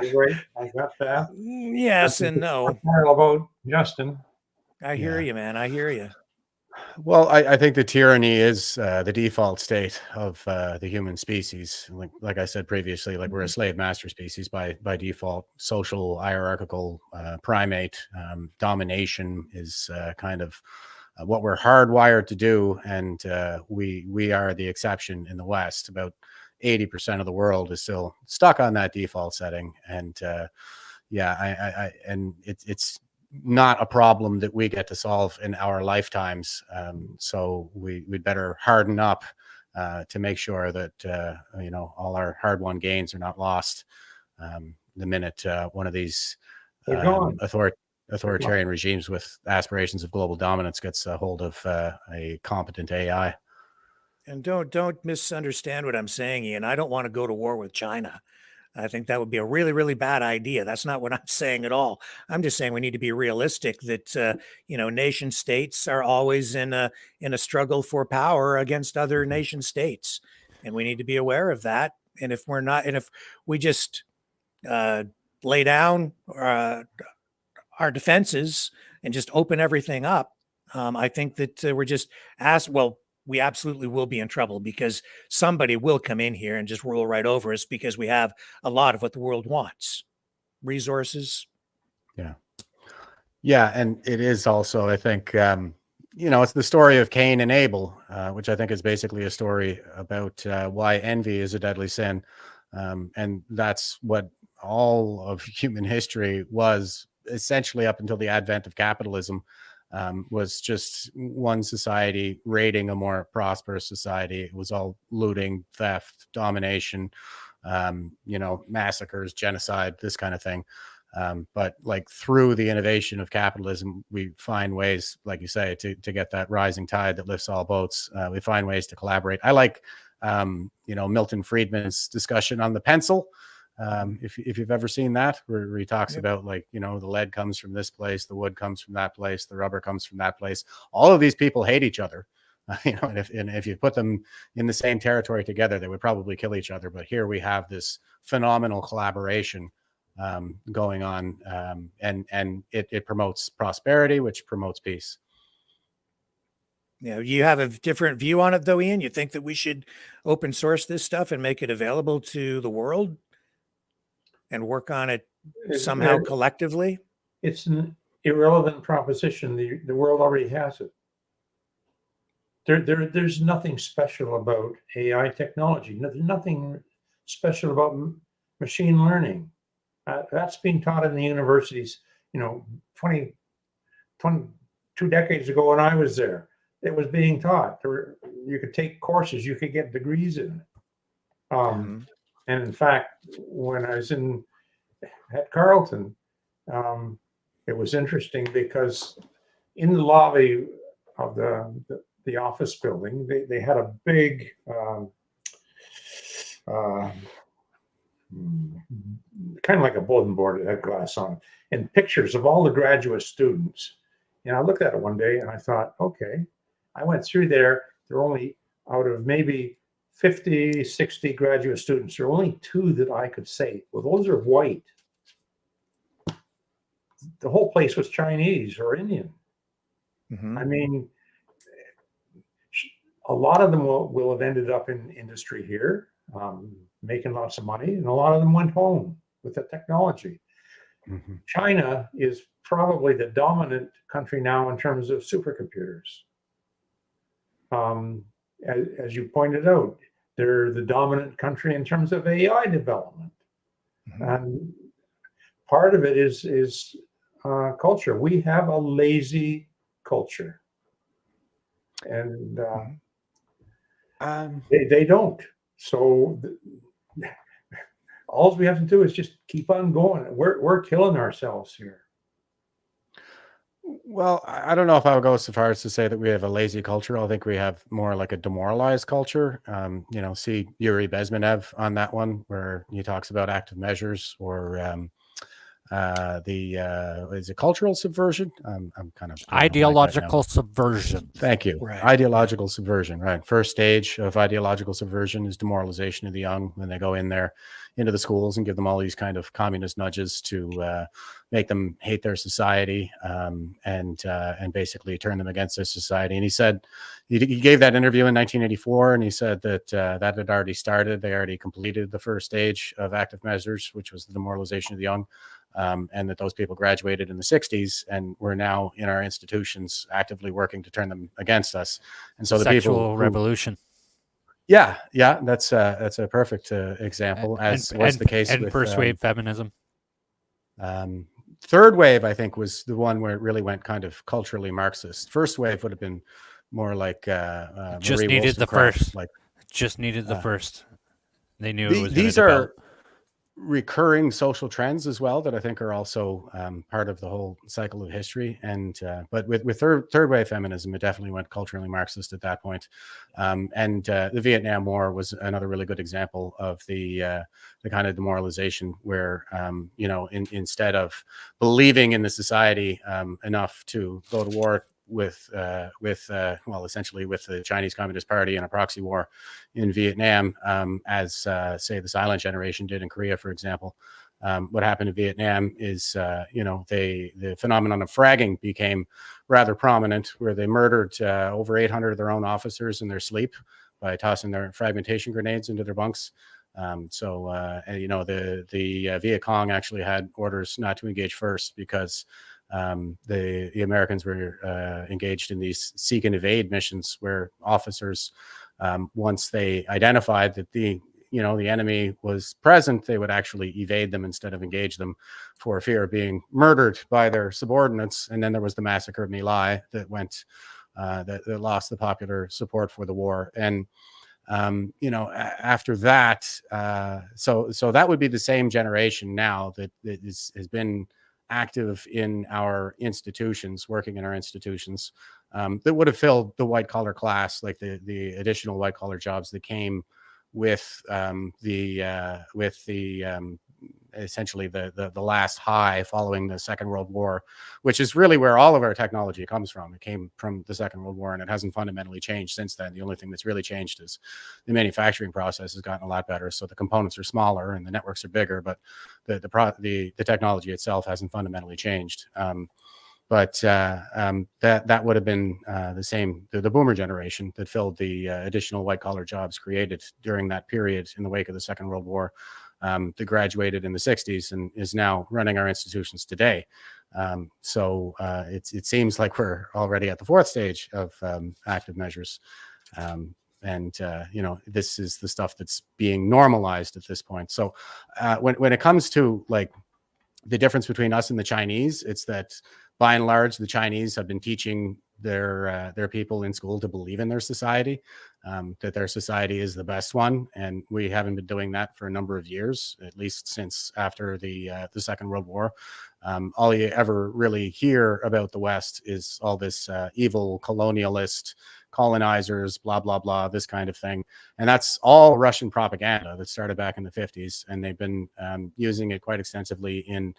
You're right. I got that. Yes and no. About Justin. I hear you, man. I hear you. Well, I think the tyranny is the default state of the human species. Like I said previously, like we're a slave master species by default. Social hierarchical primate domination is kind of what we're hardwired to do, and we are the exception in the West. About 80% of the world is still stuck on that default setting, and and it's not a problem that we get to solve in our lifetimes. So we'd better harden up to make sure that, all our hard-won gains are not lost the minute one of these authoritarian regimes with aspirations of global dominance gets a hold of a competent AI. And don't misunderstand what I'm saying, Ian. I don't want to go to war with China. I think that would be a really, really bad idea. That's not what I'm saying at all. I'm just saying we need to be realistic that, nation states are always in a struggle for power against other nation states. And we need to be aware of that. And if we just lay down our defenses and just open everything up, I think that we're just we absolutely will be in trouble, because somebody will come in here and just rule right over us, because we have a lot of what the world wants: resources. Yeah. And it is also, I think, it's the story of Cain and Abel, which I think is basically a story about why envy is a deadly sin. And that's what all of human history was, essentially up until the advent of capitalism. Was just one society raiding a more prosperous society. It was all looting, theft, domination, massacres, genocide, this kind of thing. But like through the innovation of capitalism, we find ways, like you say, to get that rising tide that lifts all boats. We find ways to collaborate. I like, Milton Friedman's discussion on the pencil. If you've ever seen that, where he talks about, like, the lead comes from this place, the wood comes from that place, the rubber comes from that place. All of these people hate each other, and if you put them in the same territory together, they would probably kill each other. But here we have this phenomenal collaboration going on, and it promotes prosperity, which promotes peace. You have a different view on it, though, Ian. You think that we should open source this stuff and make it available to the world and work on it somehow collectively? It's an irrelevant proposition. The world already has it. There's nothing special about AI technology. Nothing special about machine learning. That's being taught in the universities. 22 decades ago when I was there, it was being taught. You could take courses, you could get degrees in it. And in fact, when I was at Carleton, it was interesting because in the lobby of the office building, they had a big kind of like a bulletin board that had glass on it, and pictures of all the graduate students. And I looked at it one day and I thought, okay, I went through there. There were only, out of maybe 50, 60 graduate students, there are only 2 that I could say, well, those are white. The whole place was Chinese or Indian. I mean, a lot of them will have ended up in industry here, making lots of money, and a lot of them went home with the technology. China is probably the dominant country now in terms of supercomputers. As you pointed out, They're the dominant country in terms of AI development. And part of it is culture. We have a lazy culture, and they don't. So all we have to do is just keep on going. We're killing ourselves here. Well, I don't know if I would go so far as to say that we have a lazy culture. I think we have more like a demoralized culture. See Yuri Bezmenov on that one, where he talks about active measures, or is it cultural subversion? I'm kind of ideological subversion. Thank you. Right. Ideological subversion. Right. First stage of ideological subversion is demoralization of the young, when they go in there into the schools and give them all these kind of communist nudges to make them hate their society, and basically turn them against their society. And he said, he gave that interview in 1984, and he said that that had already started. They already completed the first stage of active measures, which was the demoralization of the young. And that those people graduated in the 60s, and we're now in our institutions actively working to turn them against us. And so the sexual revolution. Yeah, that's a perfect example, as was the case with first wave feminism. Third wave, I think, was the one where it really went kind of culturally Marxist. First wave would have been more like just Marie needed the Wollstonecraft, first. like just needed the first. They knew it was. These are recurring social trends as well that I think are also part of the whole cycle of history. And but with third wave feminism, it definitely went culturally Marxist at that point. And the Vietnam War was another really good example of the kind of demoralization where instead of believing in the society enough to go to war essentially with the Chinese Communist Party in a proxy war in Vietnam, as say the silent generation did in Korea, for example. What happened in Vietnam is, the phenomenon of fragging became rather prominent, where they murdered over 800 of their own officers in their sleep by tossing their fragmentation grenades into their bunks. The Viet Cong actually had orders not to engage first, because the Americans were engaged in these seek and evade missions, where officers, once they identified that the enemy was present, they would actually evade them instead of engage them, for fear of being murdered by their subordinates. And then there was the massacre of My Lai that went that lost the popular support for the war. And after that, so that would be the same generation now that has been active in our institutions, working in our institutions, that would have filled the white collar class, like the additional white collar jobs that came with essentially the last high following the Second World War, which is really where all of our technology comes from. It came from the Second World War, and it hasn't fundamentally changed since then. The only thing that's really changed is the manufacturing process has gotten a lot better, so the components are smaller and the networks are bigger, but the technology itself hasn't fundamentally changed. That would have been the same, the boomer generation that filled the additional white collar jobs created during that period in the wake of the Second World War, that graduated in the 60s and is now running our institutions today. It seems like we're already at the fourth stage of active measures. This is the stuff that's being normalized at this point. So when it comes to like the difference between us and the Chinese, it's that by and large, the Chinese have been teaching their people in school to believe in their society, that their society is the best one, and we haven't been doing that for a number of years, at least since after the Second World War. All you ever really hear about the West is all this evil colonialist colonizers, blah blah blah, this kind of thing, and that's all Russian propaganda that started back in the 50s, and they've been using it quite extensively in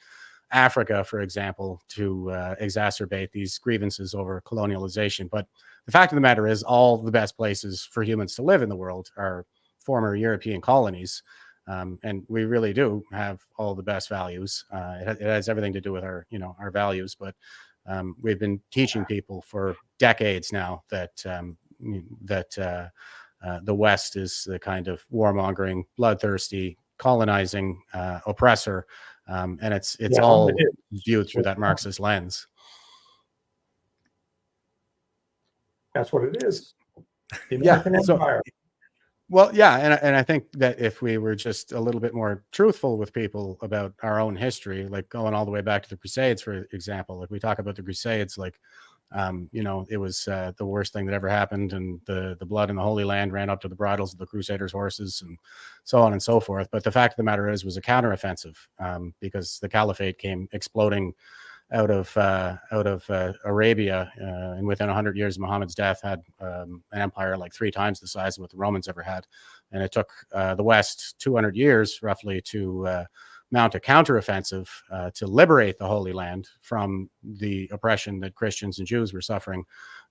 Africa, for example, to exacerbate these grievances over colonialization. But the fact of the matter is, all the best places for humans to live in the world are former European colonies. And we really do have all the best values. It has everything to do with our values, but we've been teaching people for decades now that the West is the kind of warmongering, bloodthirsty, colonizing oppressor. And it's all viewed through that Marxist lens. That's what it is. The American Empire. Well, yeah, and I think that if we were just a little bit more truthful with people about our own history, like going all the way back to the Crusades, for example, like we talk about the Crusades, like it was the worst thing that ever happened, and the blood in the Holy Land ran up to the bridles of the Crusaders' horses, and so on and so forth. But the fact of the matter is, it was a counteroffensive, because the Caliphate came exploding out of Arabia, and within 100 years of Muhammad's death, had an empire like 3 times the size of what the Romans ever had. And it took the West 200 years roughly to mount a counteroffensive to liberate the Holy Land from the oppression that Christians and Jews were suffering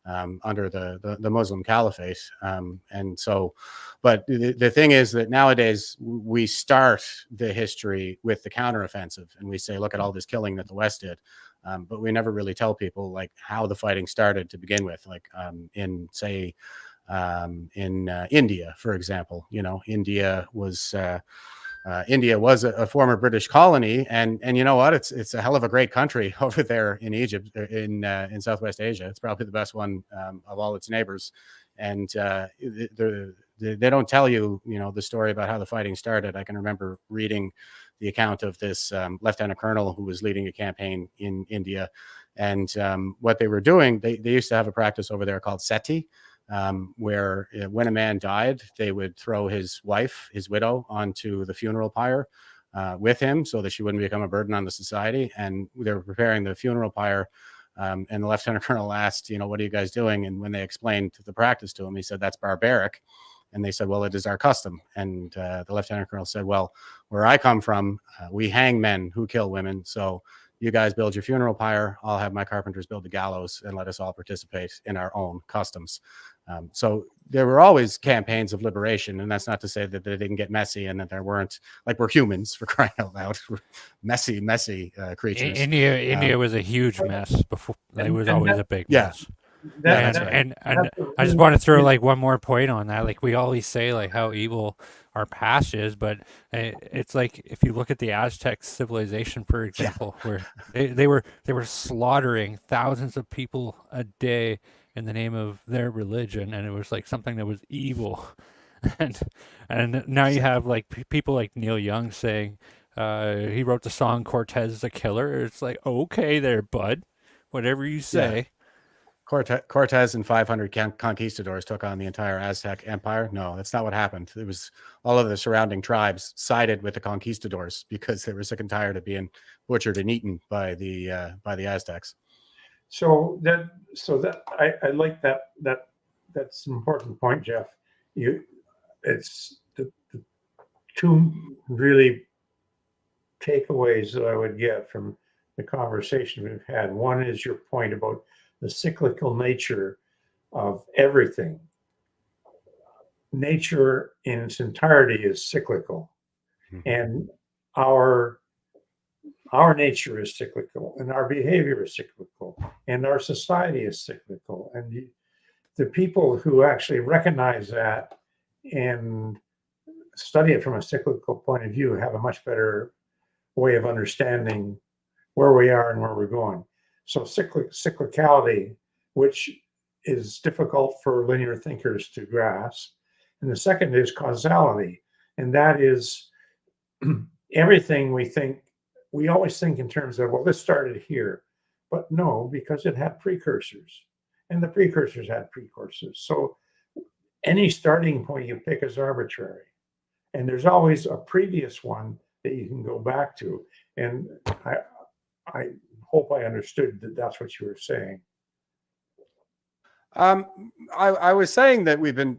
under the Muslim Caliphate. And so, but the thing is that nowadays we start the history with the counteroffensive, and we say, look at all this killing that the West did. But we never really tell people like how the fighting started to begin with, like in India, for example. India was a former British colony, and you know what? It's a hell of a great country over there in Egypt, in Southwest Asia. It's probably the best one of all its neighbors, and they don't tell you, the story about how the fighting started. I can remember reading the account of this lieutenant colonel who was leading a campaign in India, and what they were doing, they used to have a practice over there called seti, where when a man died, they would throw his wife, his widow, onto the funeral pyre with him so that she wouldn't become a burden on the society. And they were preparing the funeral pyre, and the lieutenant colonel asked, what are you guys doing? And when they explained the practice to him, he said, that's barbaric. And they said, well, it is our custom. And the lieutenant colonel said, well, where I come from, we hang men who kill women. So you guys build your funeral pyre, I'll have my carpenters build the gallows, and let us all participate in our own customs. So there were always campaigns of liberation, and that's not to say that they didn't get messy and that there weren't, like, we're humans, for crying out loud, we're messy creatures. India was a huge mess before. It was always a big mess. And I just want to throw like one more point on that. Like, we always say like how evil our past is, but it's like if you look at the Aztec civilization, for example, where they were slaughtering thousands of people a day in the name of their religion, and it was like something that was evil. and now you have like people like Neil Young saying he wrote the song "Cortez is a Killer." It's like, okay there, bud, whatever you say. Yeah. Cortez and 500 conquistadors took on the entire Aztec empire. No, that's not what happened. It was all of the surrounding tribes sided with the conquistadors because they were sick and tired of being butchered and eaten by the Aztecs. So I like that. That's an important point, Jeff. It's the 2 really takeaways that I would get from the conversation we've had. One is your point about the cyclical nature of everything. Nature in its entirety is cyclical, and our nature is cyclical, and our behavior is cyclical, and our society is cyclical. And the people who actually recognize that and study it from a cyclical point of view have a much better way of understanding where we are and where we're going. So cyclicality, which is difficult for linear thinkers to grasp. And the second is causality. And that is everything we think, we always think in terms of, well, this started here. But no, because it had precursors. And the precursors had precursors. So any starting point you pick is arbitrary. And there's always a previous one that you can go back to. And I hope I understood that that's what you were saying. I was saying that we've been,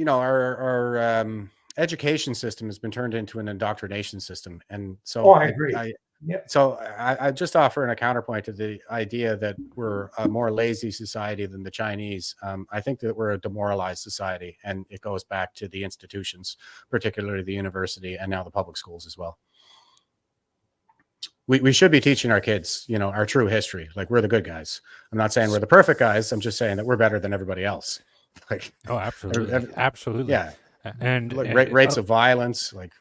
our education system has been turned into an indoctrination system, and so I agree. So I just offer a counterpoint to the idea that we're a more lazy society than the Chinese. I think that we're a demoralized society, and it goes back to the institutions, particularly the university and now the public schools as well. We should be teaching our kids, our true history. Like, we're the good guys. I'm not saying we're the perfect guys. I'm just saying that we're better than everybody else. Like, oh, absolutely, absolutely. Yeah, and rates of violence, like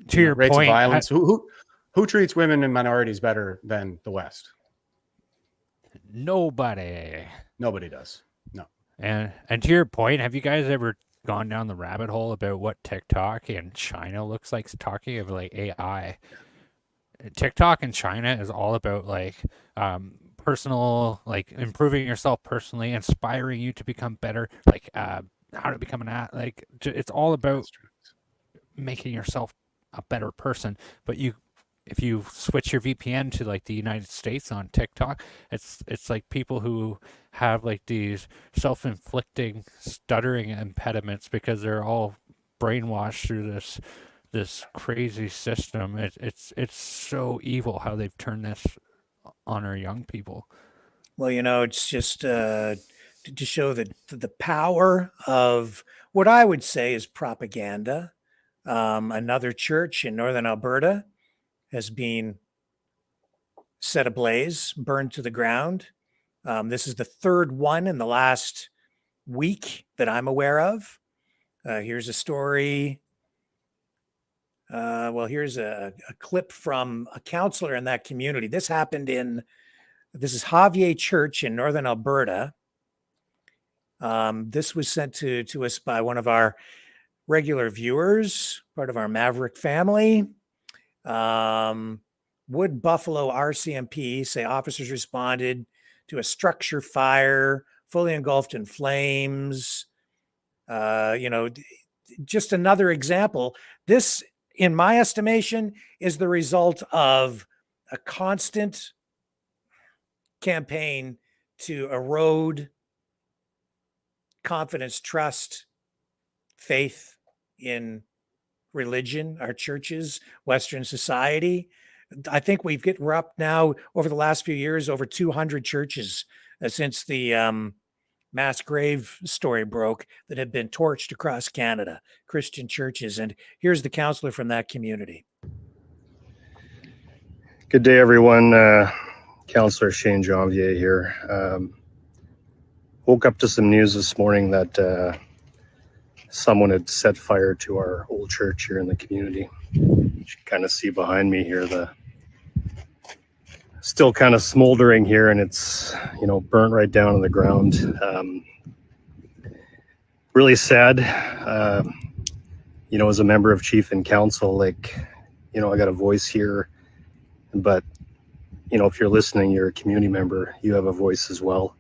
to your rates point, of violence. Who treats women and minorities better than the West? Nobody. Nobody does. No. And to your point, have you guys ever gone down the rabbit hole about what TikTok in China looks like, talking of like AI. TikTok in China is all about like personal, like improving yourself personally, inspiring you to become better, like how to become it's all about making yourself a better person. But if you switch your VPN to like the United States on TikTok, it's like people who have like these self-inflicting stuttering impediments because they're all brainwashed through this crazy system. It's so evil how they've turned this on our young people. Well, it's just to show the power of what I would say is propaganda. Another church in northern Alberta has been set ablaze, burned to the ground. This is the third one in the last week that I'm aware of. Here's a story. Here's a clip from a counselor in that community. This is Javier Church in northern Alberta. This was sent to us by one of our regular viewers, part of our Maverick family. Wood Buffalo RCMP say officers responded to a structure fire, fully engulfed in flames. Just another example. This, in my estimation, is the result of a constant campaign to erode confidence, trust, faith in religion, our churches, Western society. I think we're up now over the last few years, over 200 churches since the mass grave story broke that have been torched across Canada, Christian churches. And here's the counselor from that community. Good day, everyone. Counselor Shane Janvier here. Woke up to some news this morning that someone had set fire to our old church here in the community. You can kind of see behind me here, still kind of smoldering here, and it's, burnt right down on the ground. Really sad. As a member of chief and council, I got a voice here, but if you're listening, you're a community member, you have a voice as well.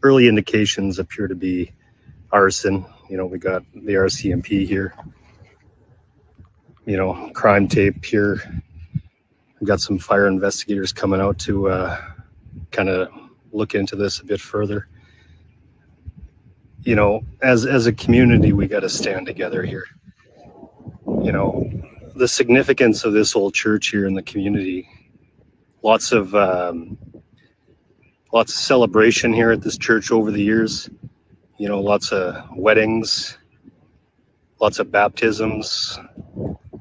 Early indications appear to be arson. We got the RCMP here, crime tape here. We've got some fire investigators coming out to kind of look into this a bit further. As a community, we got to stand together here. The significance of this old church here in the community, lots of celebration here at this church over the years. Lots of weddings, lots of baptisms.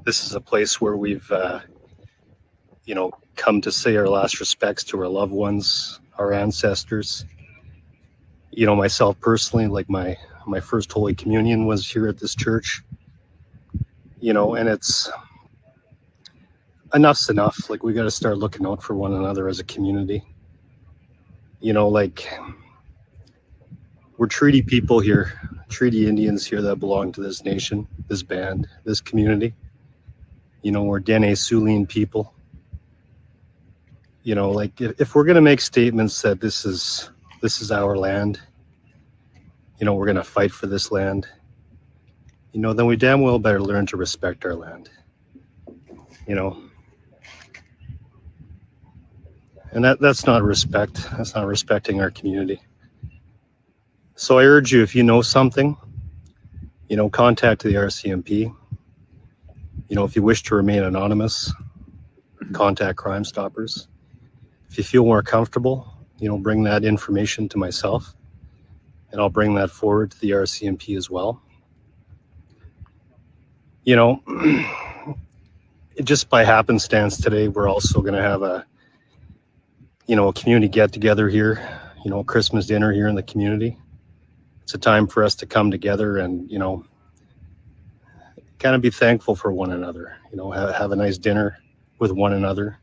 This is a place where we've, come to say our last respects to our loved ones, our ancestors. Myself personally, like my first Holy Communion was here at this church. And it's enough's enough. We got to start looking out for one another as a community. We're treaty people here, treaty Indians here that belong to this nation, this band, this community. We're Dene Siouxline people. If we're going to make statements that this is our land, we're going to fight for this land, then we damn well better learn to respect our land. And that's not respect. That's not respecting our community. So I urge you, if you know something, contact the RCMP. If you wish to remain anonymous, contact Crime Stoppers. If you feel more comfortable, bring that information to myself, and I'll bring that forward to the RCMP as well. Just by happenstance today, we're also going to have a community get together here, a Christmas dinner here in the community. It's a time for us to come together and, kind of be thankful for one another, have a nice dinner with one another.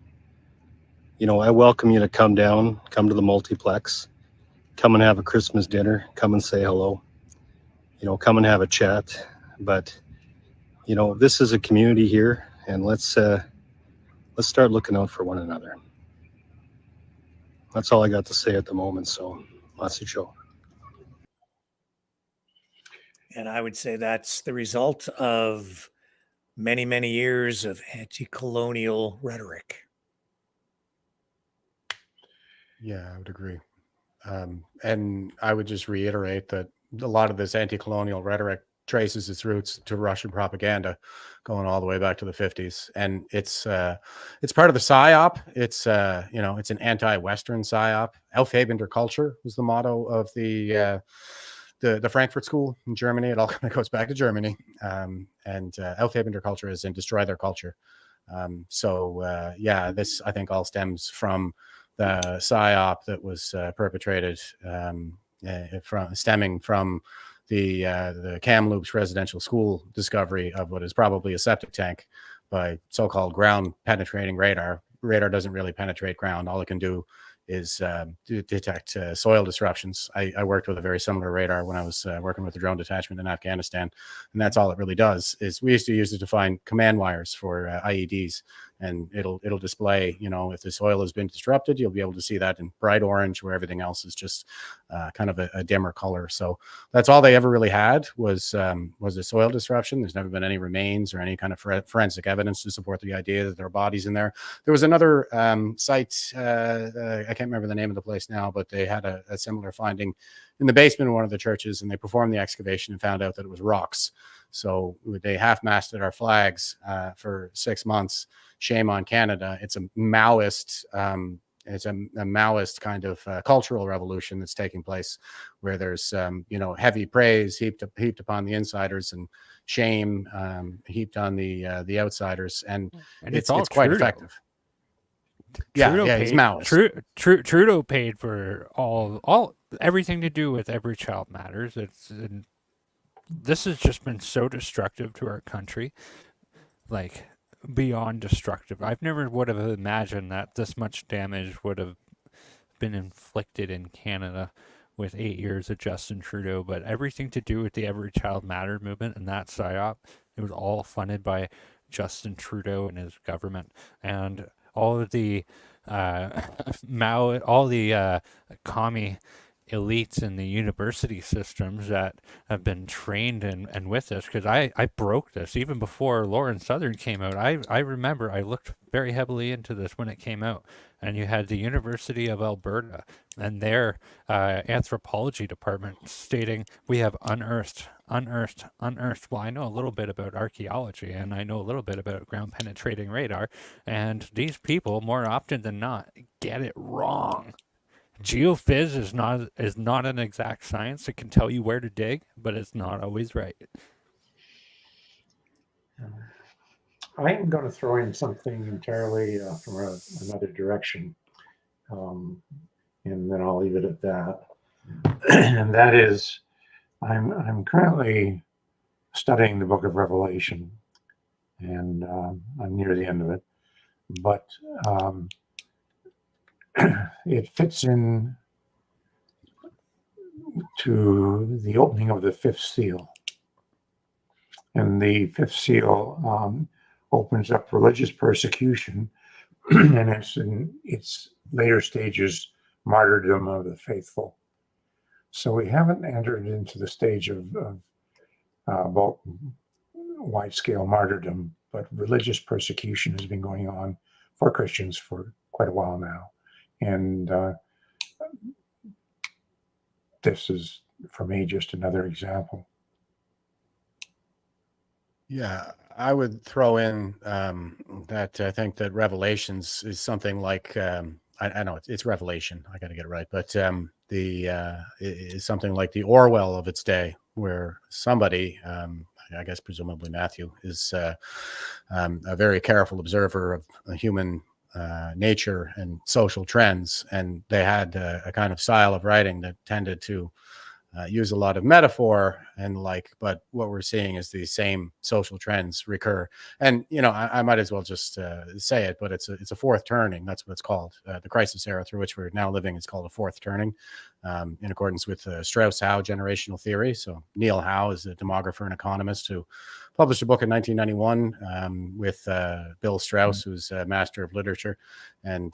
I welcome you to come to the multiplex, come and have a Christmas dinner, come and say hello. come and have a chat. But, this is a community here, and let's start looking out for one another. That's all I got to say at the moment. So, Masu Cho. And I would say that's the result of many, many years of anti-colonial rhetoric. Yeah, I would agree. And I would just reiterate that a lot of this anti-colonial rhetoric traces its roots to Russian propaganda, going all the way back to the 50s, and it's part of the psyop. It's it's an anti-Western psyop. Elfhebender culture was the motto of the Frankfurt School in Germany. It all kind of goes back to Germany, and Elfhebender culture is in destroy their culture. This I think all stems from the psyop that was perpetrated stemming from the Kamloops residential school discovery of what is probably a septic tank by so-called ground penetrating radar. Radar doesn't really penetrate ground. All it can do is detect soil disruptions. I worked with a very similar radar when I was working with the drone detachment in Afghanistan, and that's all it really does. Is we used to use it to find command wires for IEDs, and it'll display, if the soil has been disrupted, you'll be able to see that in bright orange, where everything else is just kind of a dimmer color. So that's all they ever really had was a soil disruption. There's never been any remains or any kind of forensic evidence to support the idea that there are bodies in there. There was another site, I can't remember the name of the place now, but they had a similar finding in the basement of one of the churches, and they performed the excavation and found out that it was rocks. So they half-masted our flags for 6 months. Shame on Canada. It's a Maoist. It's a Maoist kind of cultural revolution that's taking place, where there's heavy praise heaped upon the insiders and shame heaped on the outsiders, and it's quite effective. Trudeau he's Maoist. Trudeau paid for all everything to do with Every Child Matters. This has just been so destructive to our country, like beyond destructive. I've never would have imagined that this much damage would have been inflicted in Canada with 8 years of Justin Trudeau. But everything to do with the Every Child Matter movement and that psyop, it was all funded by Justin Trudeau and his government, and all of the commie elites in the university systems that have been trained and with this, because I broke this even before Lauren Southern came out. I remember I looked very heavily into this when it came out, and you had the University of Alberta and their anthropology department stating we have unearthed. Well, I know a little bit about archaeology, and I know a little bit about ground penetrating radar, and these people more often than not get it wrong. Geophys is not an exact science. It can tell you where to dig, but it's not always right. I am going to throw in something entirely from another direction, and then I'll leave it at that. And that is, I'm currently studying the Book of Revelation, and I'm near the end of it, but it fits in to the opening of the fifth seal. And the fifth seal opens up religious persecution, and it's in its later stages, martyrdom of the faithful. So we haven't entered into the stage of wide-scale martyrdom, but religious persecution has been going on for Christians for quite a while now. And this is, for me, just another example. Yeah, I would throw in that I think that Revelations is something like I know it's Revelation. I got to get it right, but is something like the Orwell of its day, where somebody, I guess presumably Matthew, is a very careful observer of human nature and social trends, and they had a kind of style of writing that tended to use a lot of metaphor and like, but what we're seeing is these same social trends recur. And, you know, I might as well just say it, but it's a fourth turning. That's what it's called. The crisis era through which we're now living is called a fourth turning, in accordance with Strauss-Howe generational theory. So Neil Howe is a demographer and economist who published a book in 1991 with Bill Strauss, who's a master of literature. And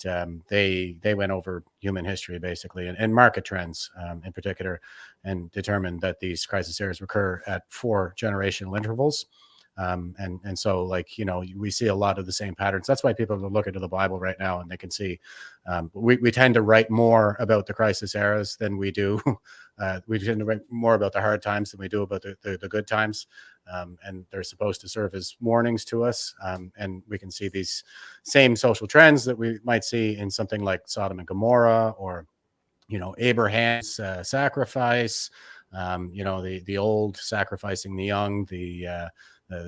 they went over human history, basically, and market trends in particular, and determined that these crisis eras recur at 4 generational intervals. And so, like, you know, we see a lot of the same patterns. That's why people look into the Bible right now and they can see we tend to write more about the crisis eras than we do. We tend to write more about the hard times than we do about the good times. And they're supposed to serve as warnings to us. And we can see these same social trends that we might see in something like Sodom and Gomorrah, or, you know, Abraham's sacrifice, you know, the old sacrificing the young, the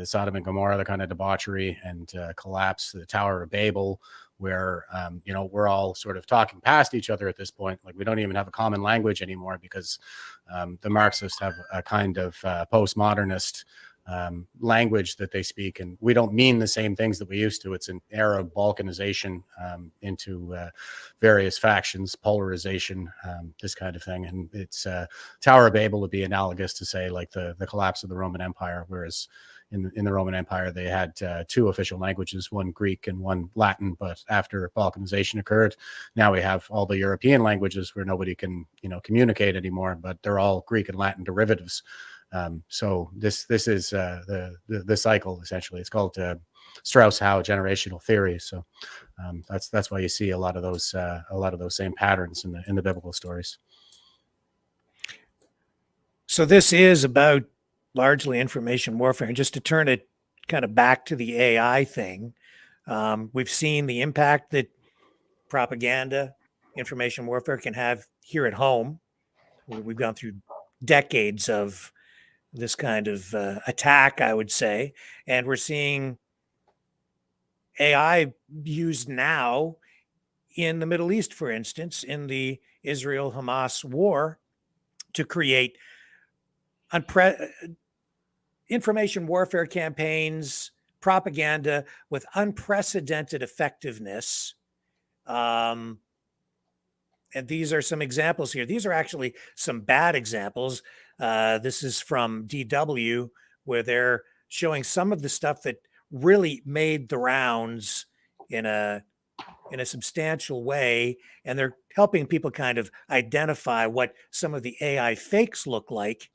Sodom and Gomorrah, the kind of debauchery and collapse, the Tower of Babel, where, you know, we're all sort of talking past each other at this point. Like, we don't even have a common language anymore, because the Marxists have a kind of postmodernist language that they speak, and we don't mean the same things that we used to. It's an era of balkanization into various factions, polarization, this kind of thing. And it's Tower of Babel would be analogous to, say, like the collapse of the Roman Empire, whereas in the Roman Empire they had 2 official languages, one Greek and one Latin. But after balkanization occurred, now we have all the European languages where nobody can, you know, communicate anymore, but they're all Greek and Latin derivatives. So this is the cycle, essentially. It's called Strauss-Howe generational theory. So that's why you see a lot of those same patterns in the biblical stories. So this is about largely information warfare. And just to turn it kind of back to the AI thing, we've seen the impact that propaganda, information warfare can have here at home. We've gone through decades of this kind of attack, I would say, and we're seeing AI used now in the Middle East, for instance, in the Israel-Hamas war, to create information warfare campaigns, propaganda with unprecedented effectiveness. And these are some examples here. These are actually some bad examples. This is from DW, where they're showing some of the stuff that really made the rounds in a substantial way, and they're helping people kind of identify what some of the AI fakes look like.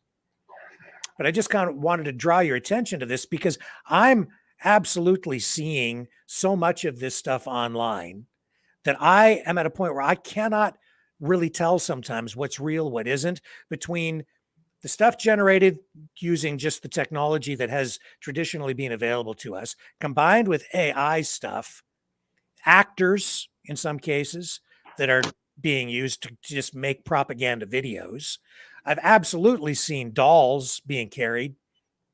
But I just kind of wanted to draw your attention to this, because I'm absolutely seeing so much of this stuff online that I am at a point where I cannot really tell sometimes what's real, what isn't, between the stuff generated using just the technology that has traditionally been available to us, combined with AI stuff, actors in some cases that are being used to just make propaganda videos. I've absolutely seen dolls being carried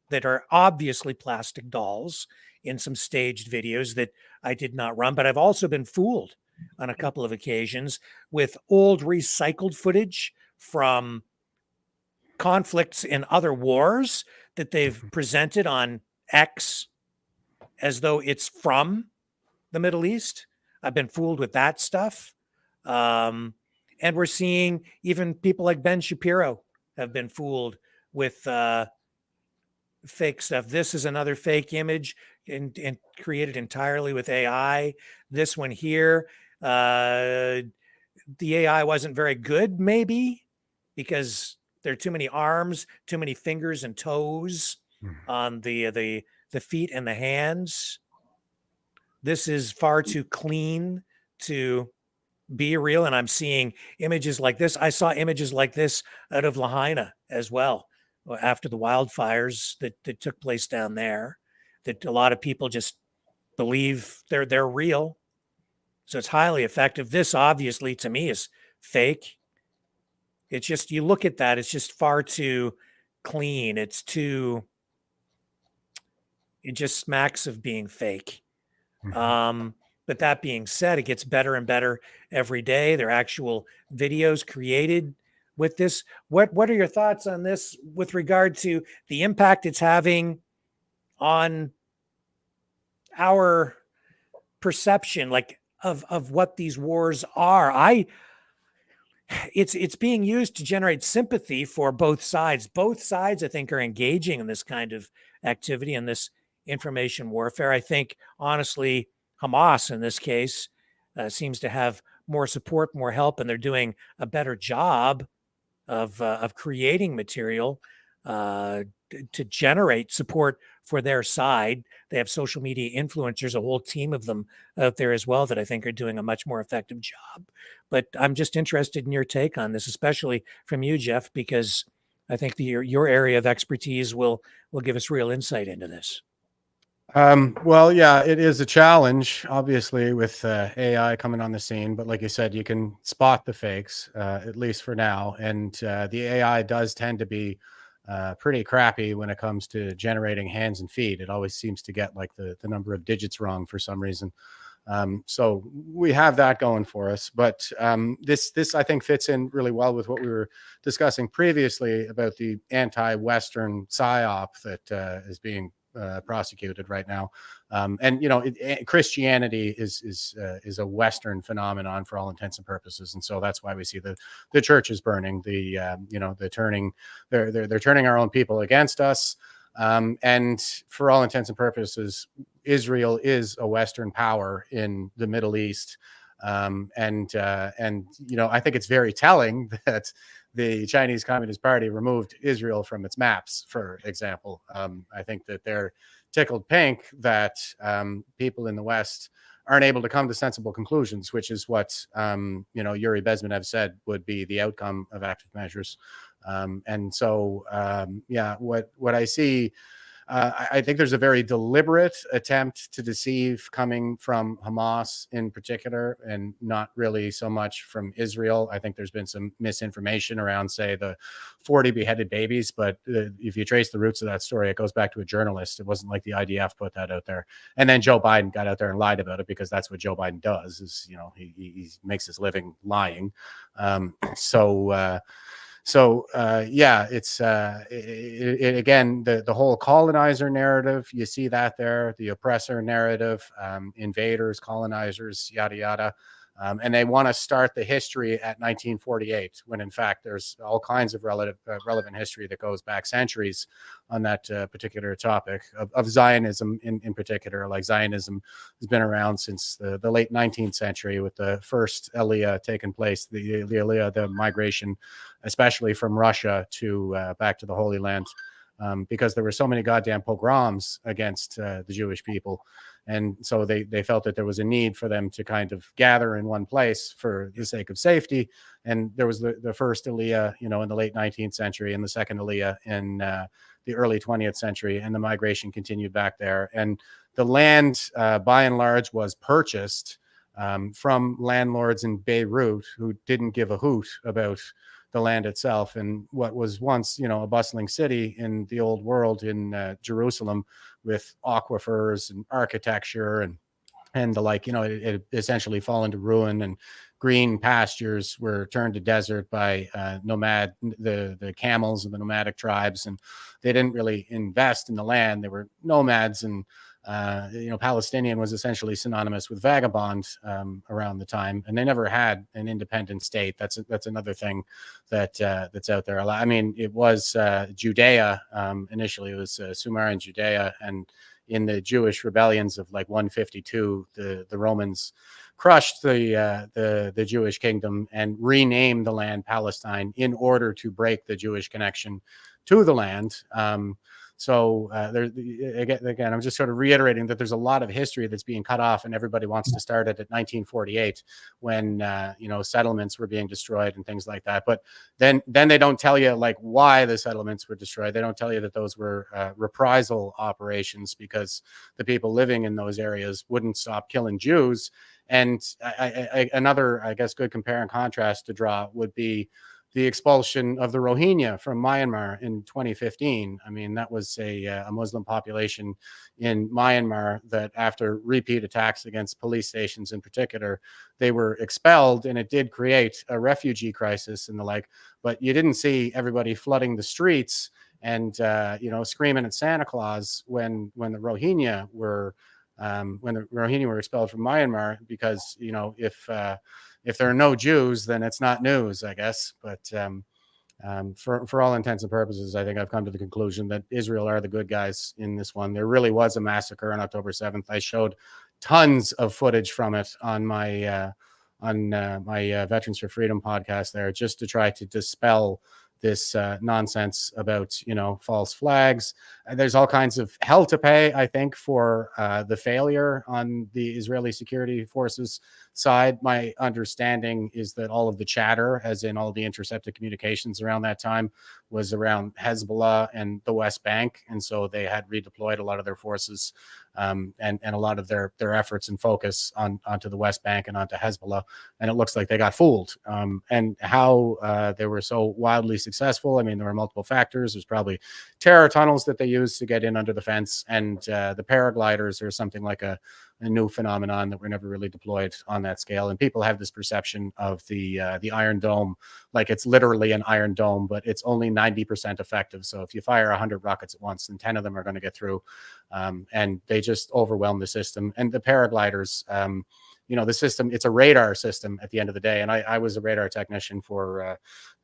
that are obviously plastic dolls in some staged videos that I did not run, but I've also been fooled on a couple of occasions with old recycled footage from conflicts in other wars that they've presented on X as though it's from the Middle East. I've been fooled with that stuff. And we're seeing even people like Ben Shapiro have been fooled with fake stuff. This is another fake image and created entirely with AI. This one here, the AI wasn't very good, maybe, because there are too many arms, too many fingers and toes on the feet and the hands. This is far too clean to be real, and I'm seeing images like this. I saw images like this out of Lahaina as well, after the wildfires that took place down there, that a lot of people just believe they're real. So it's highly effective. This obviously to me is fake. It's just, you look at that, it's just far too clean. It just smacks of being fake. But that being said, it gets better and better every day. There are actual videos created with this. What are your thoughts on this with regard to the impact it's having on our perception, like of what these wars are? It's being used to generate sympathy for both sides. Both sides, I think, are engaging in this kind of activity and this information warfare. I think, honestly, Hamas in this case seems to have more support, more help, and they're doing a better job of creating material to generate support for their side. They have social media influencers, a whole team of them out there as well that I think are doing a much more effective job. But I'm just interested in your take on this, especially from you, Jeff, because I think your area of expertise will give us real insight into this. Well, yeah, it is a challenge, obviously, with AI coming on the scene. But like you said, you can spot the fakes, at least for now. And the AI does tend to be pretty crappy when it comes to generating hands and feet. It always seems to get like the number of digits wrong for some reason. So we have that going for us. But this I think fits in really well with what we were discussing previously about the anti-Western psyop that is being prosecuted right now. And you know, Christianity is a Western phenomenon for all intents and purposes, and so that's why we see the churches burning, they're turning our own people against us. And for all intents and purposes, Israel is a Western power in the Middle East. And you know, I think it's very telling that the Chinese Communist Party removed Israel from its maps, for example. I think that they're tickled pink that people in the West aren't able to come to sensible conclusions, which is what Yuri Bezmenov said would be the outcome of active measures. And so, what I see. I think there's a very deliberate attempt to deceive coming from Hamas in particular, and not really so much from Israel. I think there's been some misinformation around, say, the 40 beheaded babies. But if you trace the roots of that story, it goes back to a journalist. It wasn't like the IDF put that out there. And then Joe Biden got out there and lied about it, because that's what Joe Biden does, is, you know, he makes his living lying. It's again, the whole colonizer narrative. You see that there, the oppressor narrative, invaders, colonizers, yada yada. And they want to start the history at 1948, when in fact there's all kinds of relevant history that goes back centuries on that particular topic of Zionism in particular. Like, Zionism has been around since the late 19th century, with the first Aliyah taking place, the Aliyah, the migration, especially from Russia to back to the Holy Land, because there were so many goddamn pogroms against the Jewish people. And so they felt that there was a need for them to kind of gather in one place for the sake of safety. And there was the first Aliyah, in the late 19th century, and the second Aliyah in the early 20th century. And the migration continued back there. And the land, by and large, was purchased from landlords in Beirut who didn't give a hoot about the land itself. And what was once, a bustling city in the old world in Jerusalem, with aquifers and architecture and the like, it essentially fallen to ruin, and green pastures were turned to desert by the camels and the nomadic tribes. And they didn't really invest in the land. They were nomads, and Palestinian was essentially synonymous with vagabond around the time, and they never had an independent state. That's another thing that's out there. I mean, it was Judea initially. It was Sumerian Judea, and in the Jewish rebellions of like 152, the Romans crushed the Jewish kingdom and renamed the land Palestine in order to break the Jewish connection to the land. So again, I'm just sort of reiterating that there's a lot of history that's being cut off, and everybody wants to start it at 1948 when settlements were being destroyed and things like that. But then they don't tell you like why the settlements were destroyed. They don't tell you that those were reprisal operations because the people living in those areas wouldn't stop killing Jews. And another, I guess, good compare and contrast to draw would be the expulsion of the Rohingya from Myanmar in 2015. I mean, that was a Muslim population in Myanmar that, after repeat attacks against police stations in particular, they were expelled, and it did create a refugee crisis and the like. But you didn't see everybody flooding the streets and screaming at Santa Claus when the Rohingya were expelled from Myanmar, because if there are no Jews, then it's not news, I guess. But for all intents and purposes, I think I've come to the conclusion that Israel are the good guys in this one. There really was a massacre on October 7th. I showed tons of footage from it on my Veterans for Freedom podcast there, just to try to dispel this nonsense about false flags. There's all kinds of hell to pay, I think, for the failure on the Israeli security forces side. My understanding is that all of the chatter, as in all the intercepted communications around that time, was around Hezbollah and the West Bank, and so they had redeployed a lot of their forces and a lot of their efforts and focus onto the West Bank and onto Hezbollah, and it looks like they got fooled. And how they were so wildly successful, I mean, there were multiple factors. There's probably terror tunnels that they used to get in under the fence, and the paragliders are something like a new phenomenon that were never really deployed on that scale. And people have this perception of the Iron Dome like it's literally an Iron Dome, but it's only 90% effective. So if you fire 100 rockets at once, then 10 of them are going to get through, and they just overwhelm the system. And the paragliders, the system, it's a radar system at the end of the day. And I was a radar technician for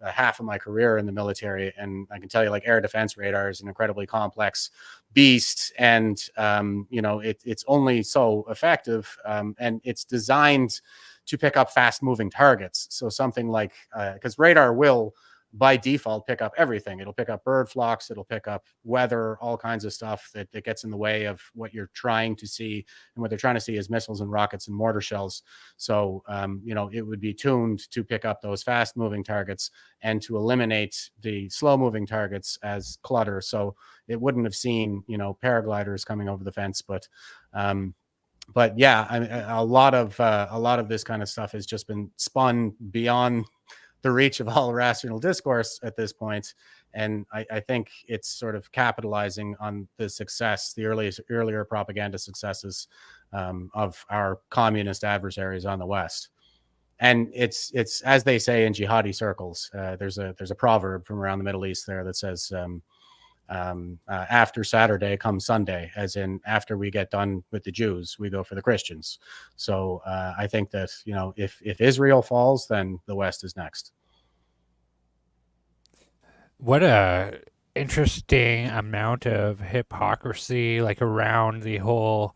half of my career in the military. And I can tell you, like, air defense radar is an incredibly complex beast. And, it's only so effective. And it's designed to pick up fast moving targets. So something like, because radar will, by default, pick up everything. It'll pick up bird flocks, it'll pick up weather, all kinds of stuff that gets in the way of what you're trying to see. And what they're trying to see is missiles and rockets and mortar shells. So, it would be tuned to pick up those fast moving targets and to eliminate the slow moving targets as clutter. So it wouldn't have seen, paragliders coming over the fence. But yeah, I mean, a lot of this kind of stuff has just been spun beyond the reach of all rational discourse at this point. And I think it's sort of capitalizing on the success, the earlier propaganda successes of our communist adversaries on the West. And it's as they say in jihadi circles, there's a proverb from around the Middle East there that says, after Saturday comes Sunday, as in after we get done with the Jews, we go for the Christians. So I think that, if Israel falls, then the West is next. What a interesting amount of hypocrisy, like, around the whole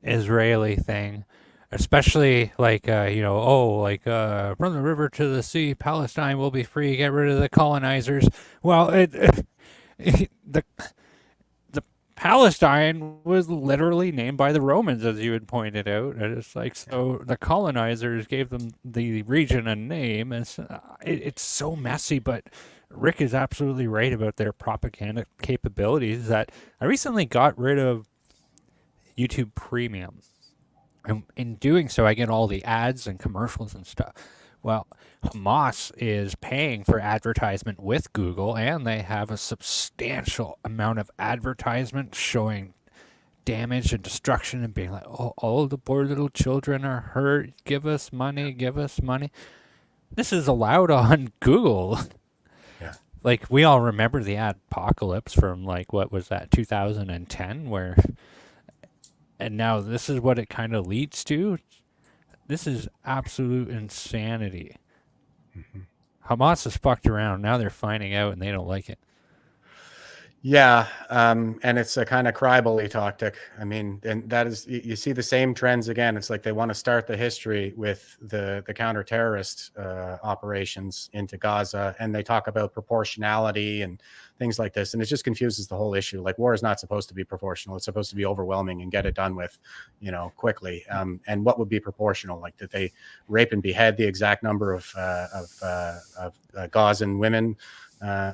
Israeli thing, especially like, from the river to the sea, Palestine will be free, get rid of the colonizers. Well, the Palestine was literally named by the Romans, as you had pointed out. And it's like, so the colonizers gave them the region a name, and it's so messy. But Rick is absolutely right about their propaganda capabilities. That I recently got rid of YouTube Premium, and in doing so, I get all the ads and commercials and stuff. Well, Hamas is paying for advertisement with Google, and they have a substantial amount of advertisement showing damage and destruction and being like, oh, all the poor little children are hurt. Give us money, give us money. This is allowed on Google. Yeah. Like, we all remember the apocalypse from, like, what was that, 2010, and now this is what it kind of leads to. This is absolute insanity. Mm-hmm. Hamas has fucked around. Now they're finding out, and they don't like it. Yeah, and it's a kind of cry-bully tactic. I mean, and that is, you see the same trends again. It's like they want to start the history with the counter-terrorist operations into Gaza, and they talk about proportionality and things like this, and it just confuses the whole issue. Like, war is not supposed to be proportional. It's supposed to be overwhelming and get it done with, quickly. And what would be proportional? Like, did they rape and behead the exact number of Gazan women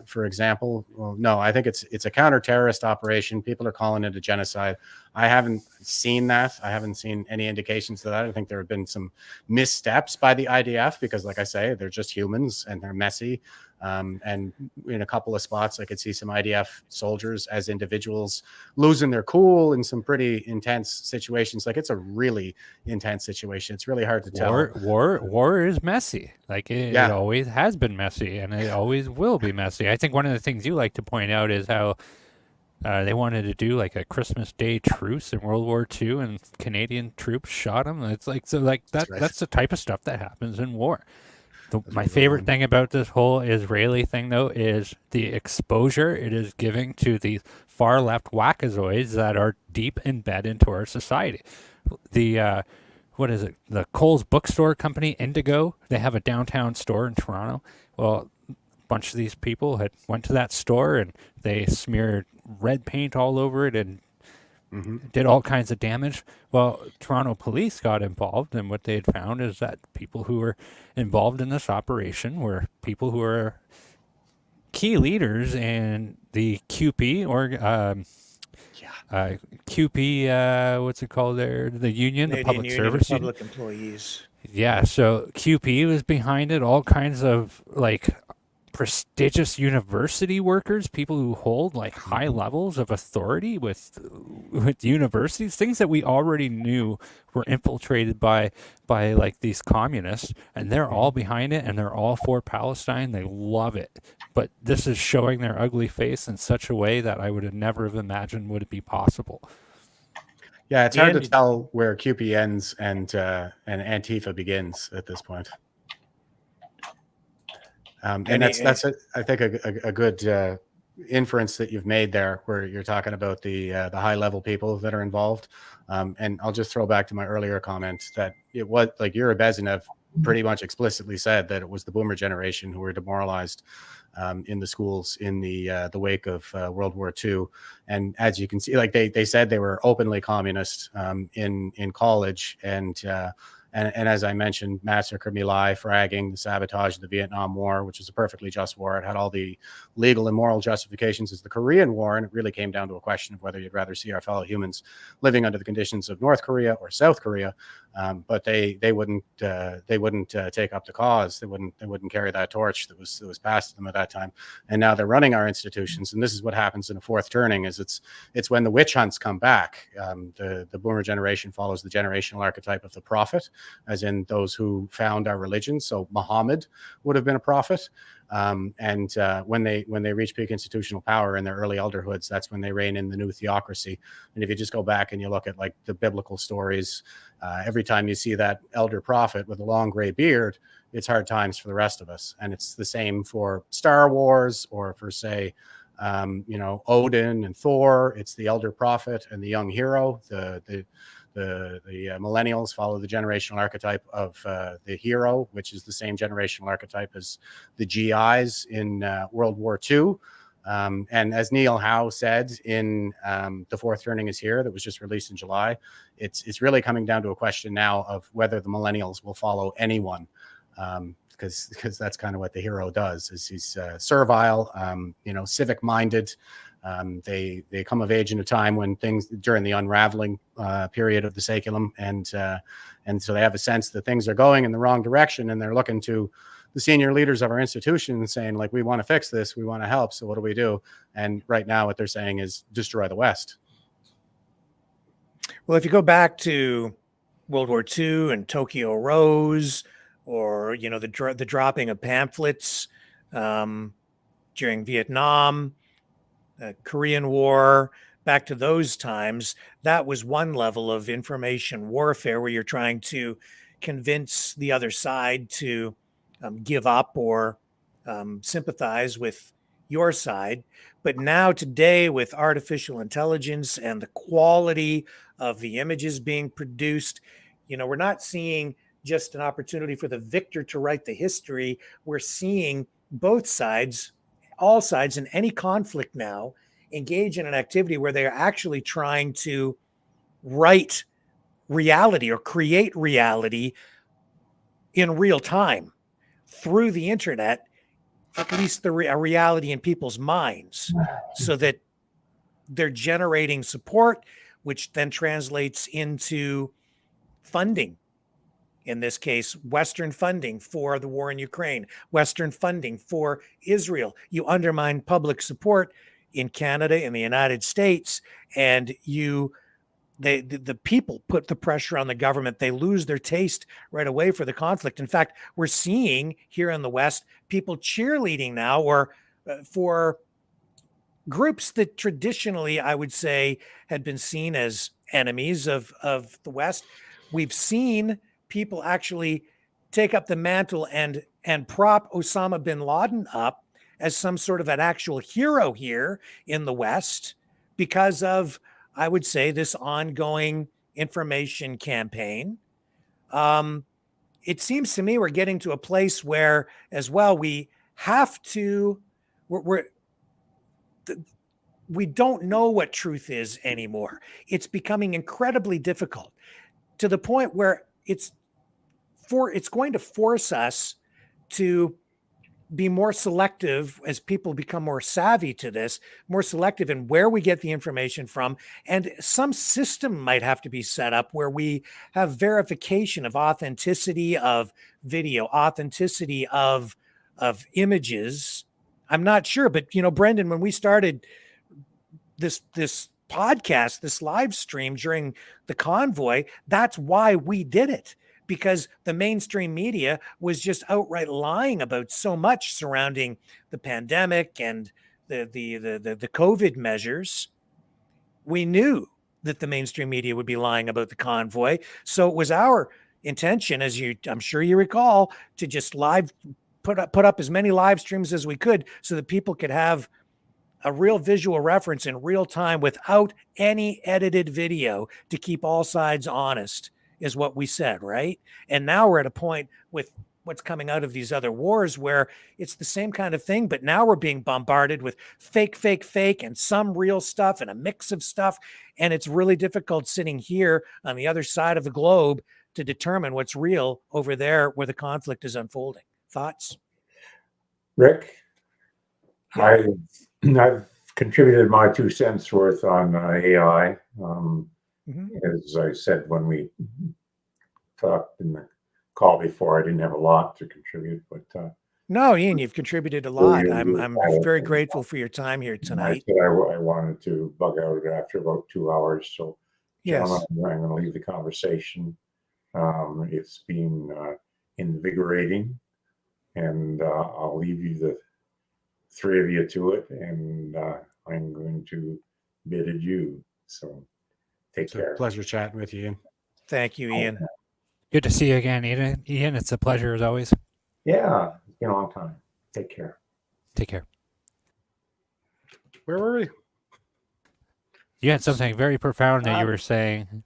for example. Well, no, I think it's a counter-terrorist operation. People are calling it a genocide. I haven't seen that. I haven't seen any indications of that. I think there have been some missteps by the IDF because, like I say, they're just humans and they're messy. And in a couple of spots, I could see some IDF soldiers as individuals losing their cool in some pretty intense situations. Like, it's a really intense situation. It's really hard to tell. War is messy. Like it always has been messy, and it always will be messy. I think one of the things you like to point out is how they wanted to do like a Christmas Day truce in World War II, and Canadian troops shot them. It's like that. right. That's the type of stuff that happens in war. My favorite thing about this whole Israeli thing, though, is the exposure it is giving to the far left wackazoids that are deep embedded into our society. The what is it? The Kohl's bookstore company, Indigo. They have a downtown store in Toronto. Well, a bunch of these people had went to that store and they smeared red paint all over it and did all kinds of damage. Well, Toronto police got involved, and what they had found is that people who were involved in this operation were people who are key leaders in the QP or QP. What's it called there? The union, the Public Service Union. Public Employees. Yeah, so QP was behind it. All kinds of like prestigious university workers, people who hold like high levels of authority with universities, things that we already knew were infiltrated by like these communists, and they're all behind it, and they're all for Palestine. They love it, but this is showing their ugly face in such a way that I would have never have imagined would it be possible. Yeah, it's hard to tell where QP ends and Antifa begins at this point. And that's I think a good inference that you've made there, where you're talking about the high level people that are involved. And I'll just throw back to my earlier comment that it was like Yuri Bezmenov pretty much explicitly said that it was the boomer generation who were demoralized in the schools in the wake of World War II. And as you can see, like they said they were openly communist in college, and as I mentioned, massacre, My Lai, fragging, the sabotage of the Vietnam War, which was a perfectly just war. It had all the legal and moral justifications as the Korean War, and it really came down to a question of whether you'd rather see our fellow humans living under the conditions of North Korea or South Korea. But they wouldn't take up the cause. They wouldn't carry that torch that was passed to them at that time. And now they're running our institutions, and this is what happens in a fourth turning: is it's when the witch hunts come back. The boomer generation follows the generational archetype of the prophet, as in those who found our religion. So Muhammad would have been a prophet. And when they reach peak institutional power in their early elderhoods, that's when they reign in the new theocracy. And if you just go back and you look at like the biblical stories, every time you see that elder prophet with a long gray beard, it's hard times for the rest of us. And it's the same for Star Wars, or for, say, Odin and Thor. It's the elder prophet and the young hero. The millennials follow the generational archetype of the hero, which is the same generational archetype as the GIs in World War II. And as Neil Howe said in The Fourth Turning Is Here, that was just released in July, it's really coming down to a question now of whether the millennials will follow anyone, because that's kind of what the hero does. Is he's servile, civic minded. They come of age in a time when things during the unraveling period of the saeculum, and so they have a sense that things are going in the wrong direction, and they're looking to the senior leaders of our institution and saying, like, we want to fix this, we want to help. So what do we do? And right now, what they're saying is destroy the West. Well, if you go back to World War II and Tokyo Rose, or the dropping of pamphlets during Vietnam, Korean War, back to those times, that was one level of information warfare where you're trying to convince the other side to give up or sympathize with your side. But now today, with artificial intelligence and the quality of the images being produced, we're not seeing just an opportunity for the victor to write the history. We're seeing both sides, all sides in any conflict now, engage in an activity where they're actually trying to write reality or create reality in real time through the internet at least a reality in people's minds, so that they're generating support, which then translates into funding. In this case, Western funding for the war in Ukraine, Western funding for Israel. You undermine public support in Canada, in the United States, and the people put the pressure on the government. They lose their taste right away for the conflict. In fact, we're seeing here in the West people cheerleading now, or for groups that traditionally, I would say, had been seen as enemies of the West. We've seen people actually take up the mantle and prop Osama bin Laden up as some sort of an actual hero here in the West because of, I would say, this ongoing information campaign. It seems to me we're getting to a place where, as well, we have to, we don't know what truth is anymore. It's becoming incredibly difficult to the point where it's going to force us to be more selective as people become more savvy to this, more selective in where we get the information from. And some system might have to be set up where we have verification of authenticity of video, authenticity of images. I'm not sure, but Brendan, when we started this podcast, this live stream during the convoy, that's why we did it. Because the mainstream media was just outright lying about so much surrounding the pandemic and the COVID measures. We knew that the mainstream media would be lying about the convoy. So it was our intention, I'm sure you recall, to just put up as many live streams as we could so that people could have a real visual reference in real time without any edited video to keep all sides honest, is what we said, right? And now we're at a point with what's coming out of these other wars where it's the same kind of thing, but now we're being bombarded with fake, and some real stuff and a mix of stuff. And it's really difficult sitting here on the other side of the globe to determine what's real over there where the conflict is unfolding. Thoughts? Rick, I've contributed my 2 cents worth on AI. As I said when we talked in the call before, I didn't have a lot to contribute, but no, Ian, you've contributed a lot. I'm very grateful for your time here tonight. I said I wanted to bug out after about 2 hours, so gentlemen, I'm going to leave the conversation. It's been invigorating, and I'll leave you, the 3 of you, to it, and I'm going to bid adieu. So take care. Pleasure chatting with you, Ian. Thank you, Ian. Good to see you again, Ian. It's a pleasure as always. Yeah, it's been a long time. Take care. Take care. Where were we? You had something very profound that you were saying.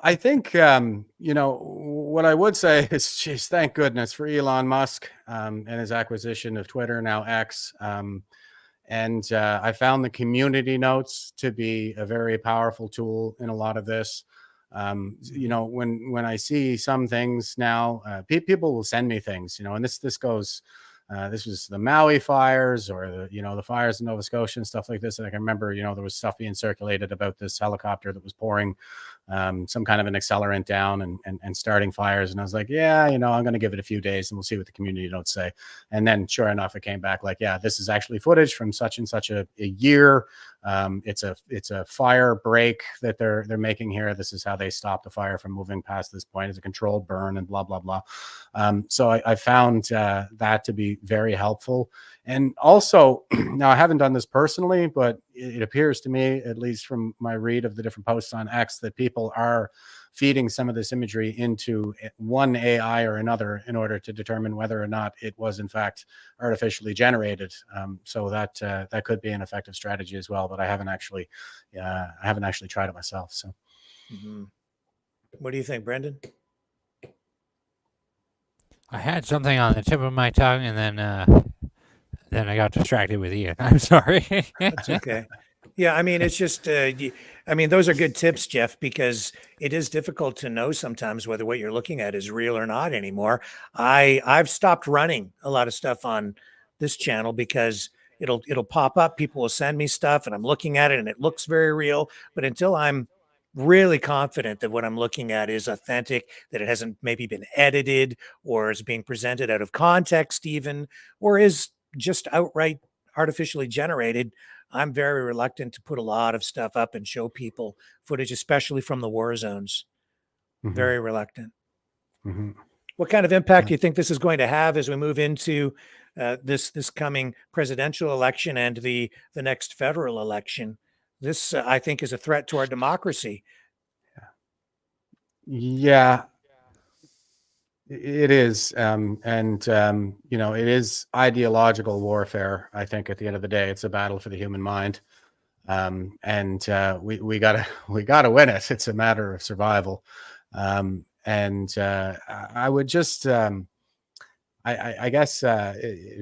I think, what I would say is, geez, thank goodness for Elon Musk and his acquisition of Twitter, now X. And I found the community notes to be a very powerful tool in a lot of this. When I see some things now, people will send me things, and this goes, this was the Maui fires, or the fires in Nova Scotia and stuff like this. And I can remember, there was stuff being circulated about this helicopter that was pouring some kind of an accelerant down and starting fires. And I was like, yeah, I'm going to give it a few days and we'll see what the community notes say. And then sure enough, it came back like, yeah, this is actually footage from such and such a year. It's a fire break that they're making here. This is how they stop the fire from moving past this point. It's a controlled burn and blah, blah, blah. So I found that to be very helpful. And also, now I haven't done this personally, but it appears to me, at least from my read of the different posts on X, that people are feeding some of this imagery into one AI or another in order to determine whether or not it was in fact artificially generated. So that could be an effective strategy as well, but I haven't actually tried it myself. So, What do you think, Brendan? I had something on the tip of my tongue, and then I got distracted with Ian. I'm sorry. That's okay. Yeah, I mean, it's just, I mean, those are good tips, Jeff, because it is difficult to know sometimes whether what you're looking at is real or not anymore. I've stopped running a lot of stuff on this channel because it'll pop up. People will send me stuff, and I'm looking at it, and it looks very real. But until I'm really confident that what I'm looking at is authentic, that it hasn't maybe been edited or is being presented out of context, even, or is just outright artificially generated, I'm very reluctant to put a lot of stuff up and show people footage, especially from the war zones. Mhm. Very reluctant. Mhm. What kind of impact do you think this is going to have as we move into this coming presidential election and the next federal election? This, I think, is a threat to our democracy. Yeah, it is. You know, it is ideological warfare. I think at the end of the day, it's a battle for the human mind. We gotta we gotta win it. It's a matter of survival. I would just I guess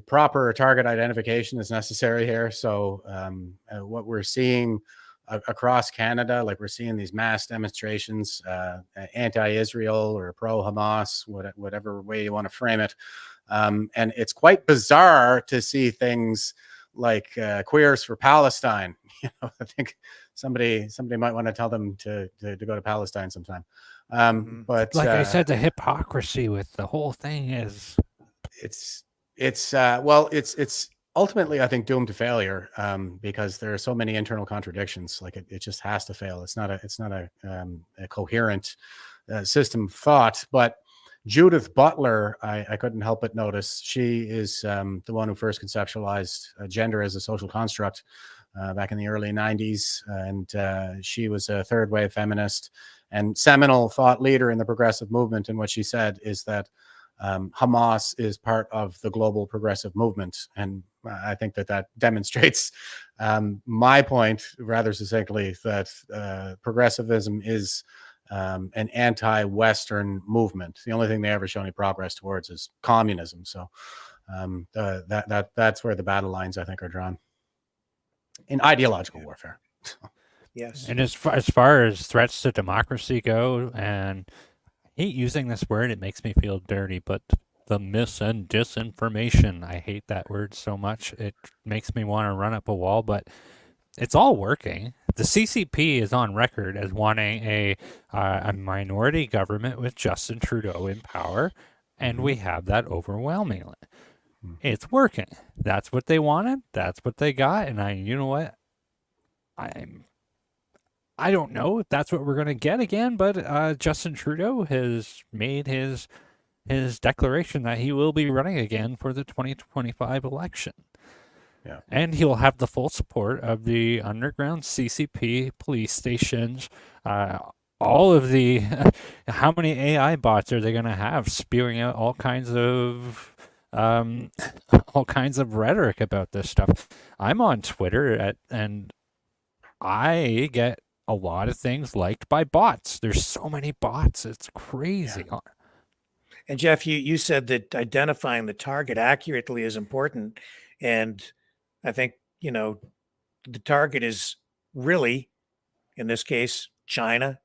proper target identification is necessary here. So what we're seeing across Canada, like we're seeing these mass demonstrations, anti-Israel or pro-Hamas, whatever way you want to frame it, and it's quite bizarre to see things like Queers for Palestine. You know, I think somebody might want to tell them to go to Palestine sometime. But Like I said, the hypocrisy with the whole thing is it's ultimately, I think, doomed to failure, because there are so many internal contradictions. Like it just has to fail. It's not a coherent system of thought. But Judith Butler, I couldn't help but notice, she is the one who first conceptualized gender as a social construct back in the early 90s. And she was a third wave feminist and seminal thought leader in the progressive movement. And what she said is that Hamas is part of the global progressive movement. And I think that demonstrates my point rather succinctly, that progressivism is an anti-Western movement. The only thing they ever show any progress towards is communism. So that's where the battle lines, I think, are drawn in ideological warfare. Yes. And as far as threats to democracy go, and I hate using this word, it makes me feel dirty, but the mis and disinformation, I hate that word so much. It makes me want to run up a wall, but it's all working. The CCP is on record as wanting a minority government with Justin Trudeau in power, and we have that overwhelmingly. It's working. That's what they wanted. That's what they got. And you know what? I don't know if that's what we're going to get again, but Justin Trudeau has made his declaration that he will be running again for the 2025 election. Yeah. And he will have the full support of the underground CCP police stations, all of the how many AI bots are they going to have spewing out all kinds of rhetoric about this stuff. I'm on Twitter and I get a lot of things liked by bots. There's so many bots. It's crazy. Yeah. And Jeff, you said that identifying the target accurately is important. And I think, you know, the target is really, in this case, China,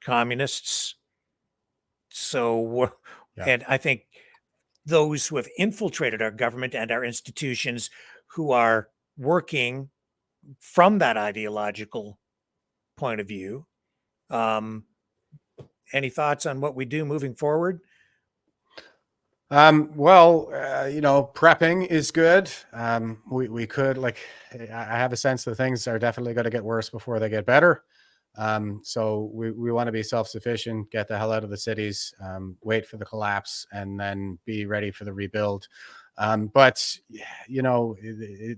communists. So, and I think those who have infiltrated our government and our institutions, who are working from that ideological point of view. Any thoughts on what we do moving forward? You know, prepping is good. We could, like, I have a sense that things are definitely going to get worse before they get better. So we want to be self-sufficient, get the hell out of the cities, wait for the collapse, and then be ready for the rebuild. But, you know,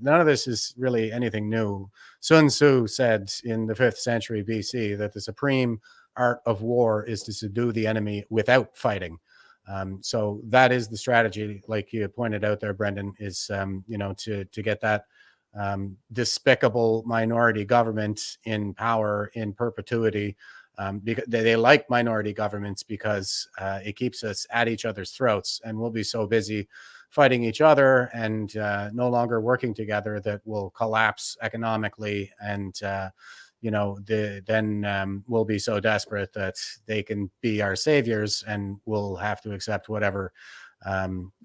none of this is really anything new. Sun Tzu said in the 5th century BC that the supreme art of war is to subdue the enemy without fighting. So that is the strategy, like you pointed out there, Brendan, is, you know, to get that despicable minority government in power in perpetuity. Because they like minority governments because it keeps us at each other's throats, and we'll be so busy fighting each other and no longer working together that will collapse economically, and then we'll be so desperate that they can be our saviors, and we'll have to accept whatever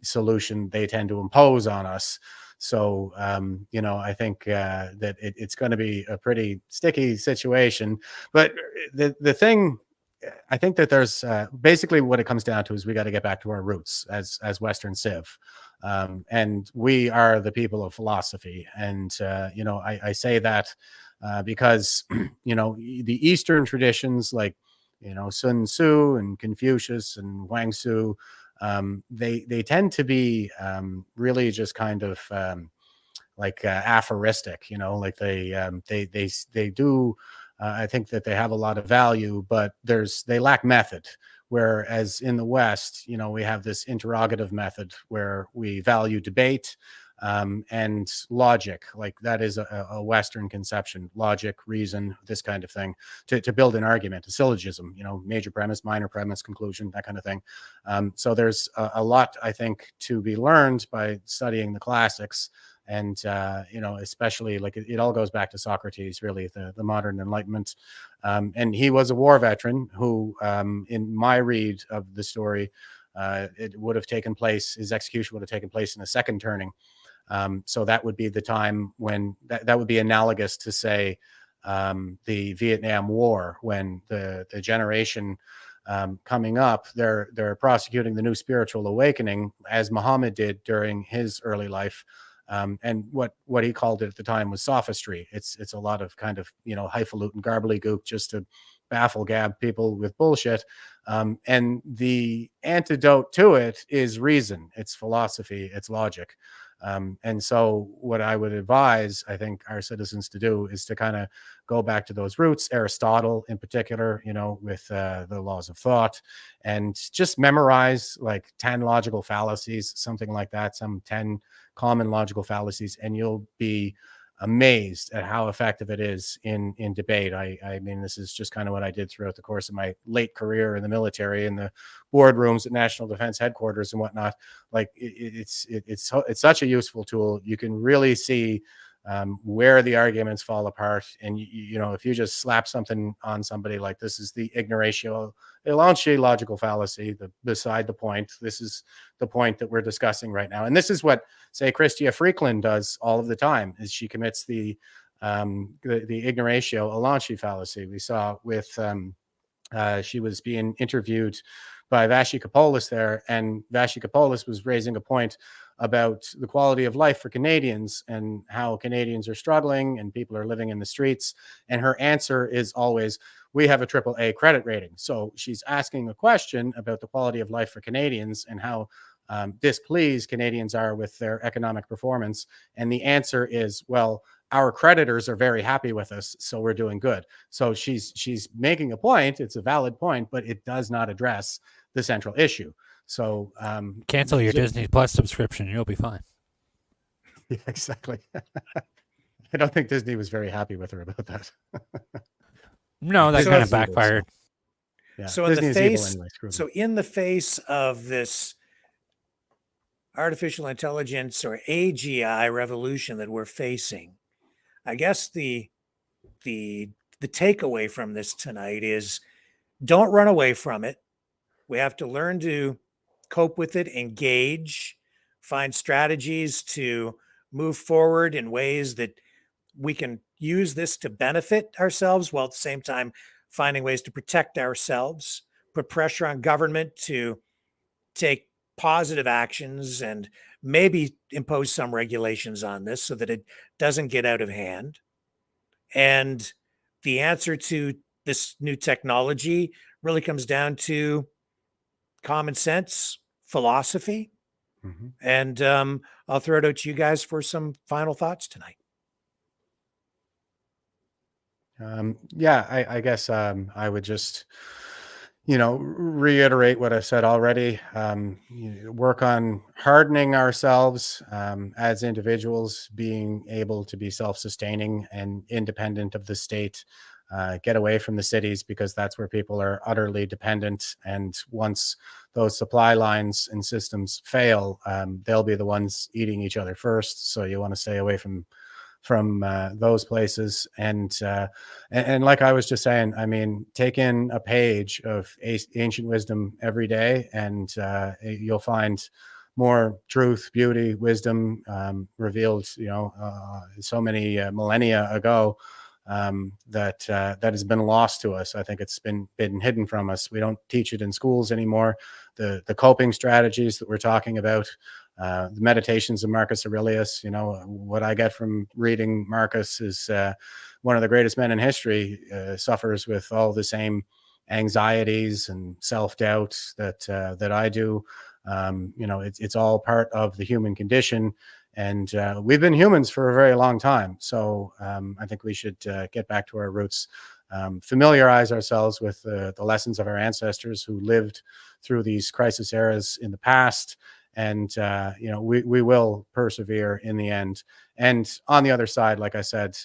solution they tend to impose on us. So, I think that it's going to be a pretty sticky situation. But the thing, I think that there's basically what it comes down to is we got to get back to our roots as Western Civ. And we are the people of philosophy. And, I say that because, the Eastern traditions like, Sun Tzu and Confucius and Wang Tzu, they tend to be really just kind of aphoristic, like they do. I think that they have a lot of value, but they lack method. Whereas in the West, we have this interrogative method where we value debate and logic. Like that is a Western conception: logic, reason, this kind of thing, to build an argument, a syllogism. Major premise, minor premise, conclusion, that kind of thing. So there's a lot, I think, to be learned by studying the classics. And, especially like it all goes back to Socrates, really, the modern Enlightenment. And he was a war veteran who, in my read of the story, it would have taken place, his execution would have taken place in a second turning. So that would be the time when that would be analogous to, say, the Vietnam War, when the generation coming up, they're prosecuting the new spiritual awakening, as Muhammad did during his early life. And what he called it at the time was sophistry. It's a lot of kind of, highfalutin gobbledygook just to baffle gab people with bullshit. And the antidote to it is reason. It's philosophy. It's logic. And so what I would advise, I think, our citizens to do is to kind of go back to those roots, Aristotle in particular, with the laws of thought, and just memorize like 10 logical fallacies, something like that, some 10 common logical fallacies, and you'll be amazed at how effective it is in debate. I mean, this is just kind of what I did throughout the course of my late career in the military, in the boardrooms at National Defense Headquarters and whatnot. Like it's such a useful tool. You can really see where the arguments fall apart. And, if you just slap something on somebody like this is the ignoratio elenchi logical fallacy, beside the point, this is the point that we're discussing right now. And this is what, say, Chrystia Freeland does all of the time, is she commits the ignoratio elenchi fallacy. We saw with, she was being interviewed by Vashi there, and Vashi was raising a point about the quality of life for Canadians and how Canadians are struggling and people are living in the streets. And her answer is always, we have a AAA credit rating. So she's asking a question about the quality of life for Canadians and how displeased Canadians are with their economic performance. And the answer is, well, our creditors are very happy with us, so we're doing good. So she's making a point. It's a valid point, but it does not address the central issue. So cancel your Disney Plus subscription, you'll be fine. Yeah, exactly. I don't think Disney was very happy with her about that. No, that kind of backfired. Yeah. So in the face of this artificial intelligence or AGI revolution that we're facing, I guess the takeaway from this tonight is, don't run away from it. We have to learn to cope with it, engage, find strategies to move forward in ways that we can use this to benefit ourselves, while at the same time finding ways to protect ourselves, put pressure on government to take positive actions and maybe impose some regulations on this so that it doesn't get out of hand. And the answer to this new technology really comes down to common sense, philosophy. Mm-hmm. And I'll throw it out to you guys for some final thoughts tonight. I guess I would just, reiterate what I said already. Work on hardening ourselves as individuals, being able to be self-sustaining and independent of the state. get away from the cities, because that's where people are utterly dependent. And once those supply lines and systems fail, they'll be the ones eating each other first. So you want to stay away from those places. And like I was just saying, I mean, take in a page of ancient wisdom every day, and you'll find more truth, beauty, wisdom revealed, so many millennia ago, that has been lost to us. I think it's been hidden from us. We don't teach it in schools anymore. The coping strategies that we're talking about, the meditations of Marcus Aurelius, what I get from reading Marcus is one of the greatest men in history suffers with all the same anxieties and self-doubt that I do. It's all part of the human condition, and we've been humans for a very long time. So I think we should get back to our roots, familiarize ourselves with the lessons of our ancestors who lived through these crisis eras in the past, and we will persevere in the end. And on the other side, like I said,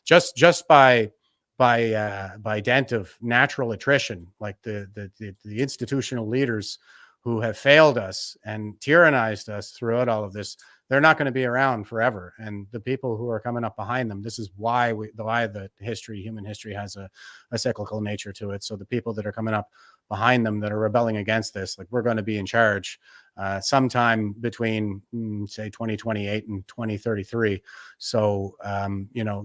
just by dint of natural attrition, like the institutional leaders who have failed us and tyrannized us throughout all of this, they're not going to be around forever. And the people who are coming up behind them, this is why the human history has a cyclical nature to it. So the people that are coming up behind them that are rebelling against this, like, we're going to be in charge sometime between say 2028 and 2033. So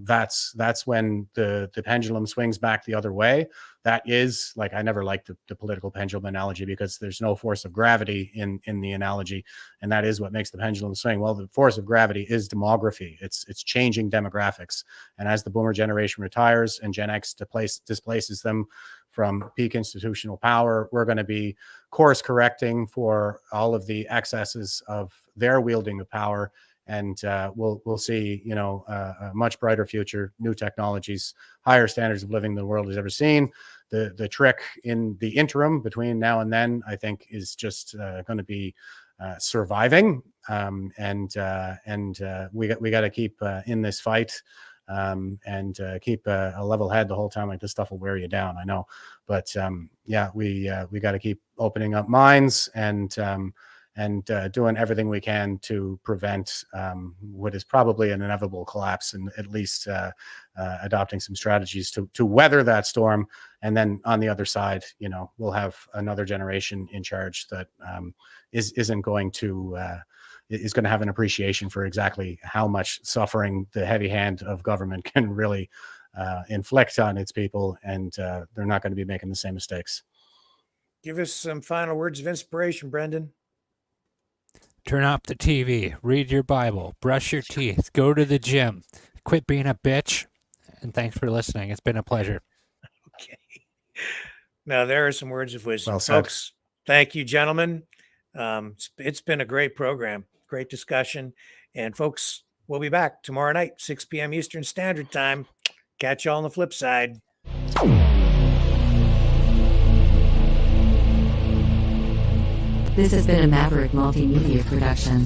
that's when the pendulum swings back the other way. That is, like, I never liked the political pendulum analogy, because there's no force of gravity in the analogy, and that is what makes the pendulum swing. Well, the force of gravity is demography. It's changing demographics, and as the boomer generation retires and Gen X displaces them from peak institutional power, we're going to be course correcting for all of the excesses of their wielding of power. And we'll see, a much brighter future, new technologies, higher standards of living than the world has ever seen. The trick in the interim between now and then, I think, is just going to be surviving. And we got to keep in this fight. And keep a level head the whole time. Like, this stuff will wear you down, I know, but we got to keep opening up minds and doing everything we can to prevent what is probably an inevitable collapse, and at least adopting some strategies to weather that storm. And then on the other side, we'll have another generation in charge that isn't going to is going to have an appreciation for exactly how much suffering the heavy hand of government can really inflict on its people, and they're not going to be making the same mistakes. Give us some final words of inspiration, Brendan. Turn off the TV, read your Bible, brush your teeth, go to the gym, quit being a bitch, and thanks for listening. It's been a pleasure. Okay. Now, there are some words of wisdom. Well said. Folks, thank you, gentlemen. It's been a great program, great discussion. And folks, we'll be back tomorrow night, 6 p.m. Eastern Standard Time. Catch y'all on the flip side. This has been a Maverick Multimedia production.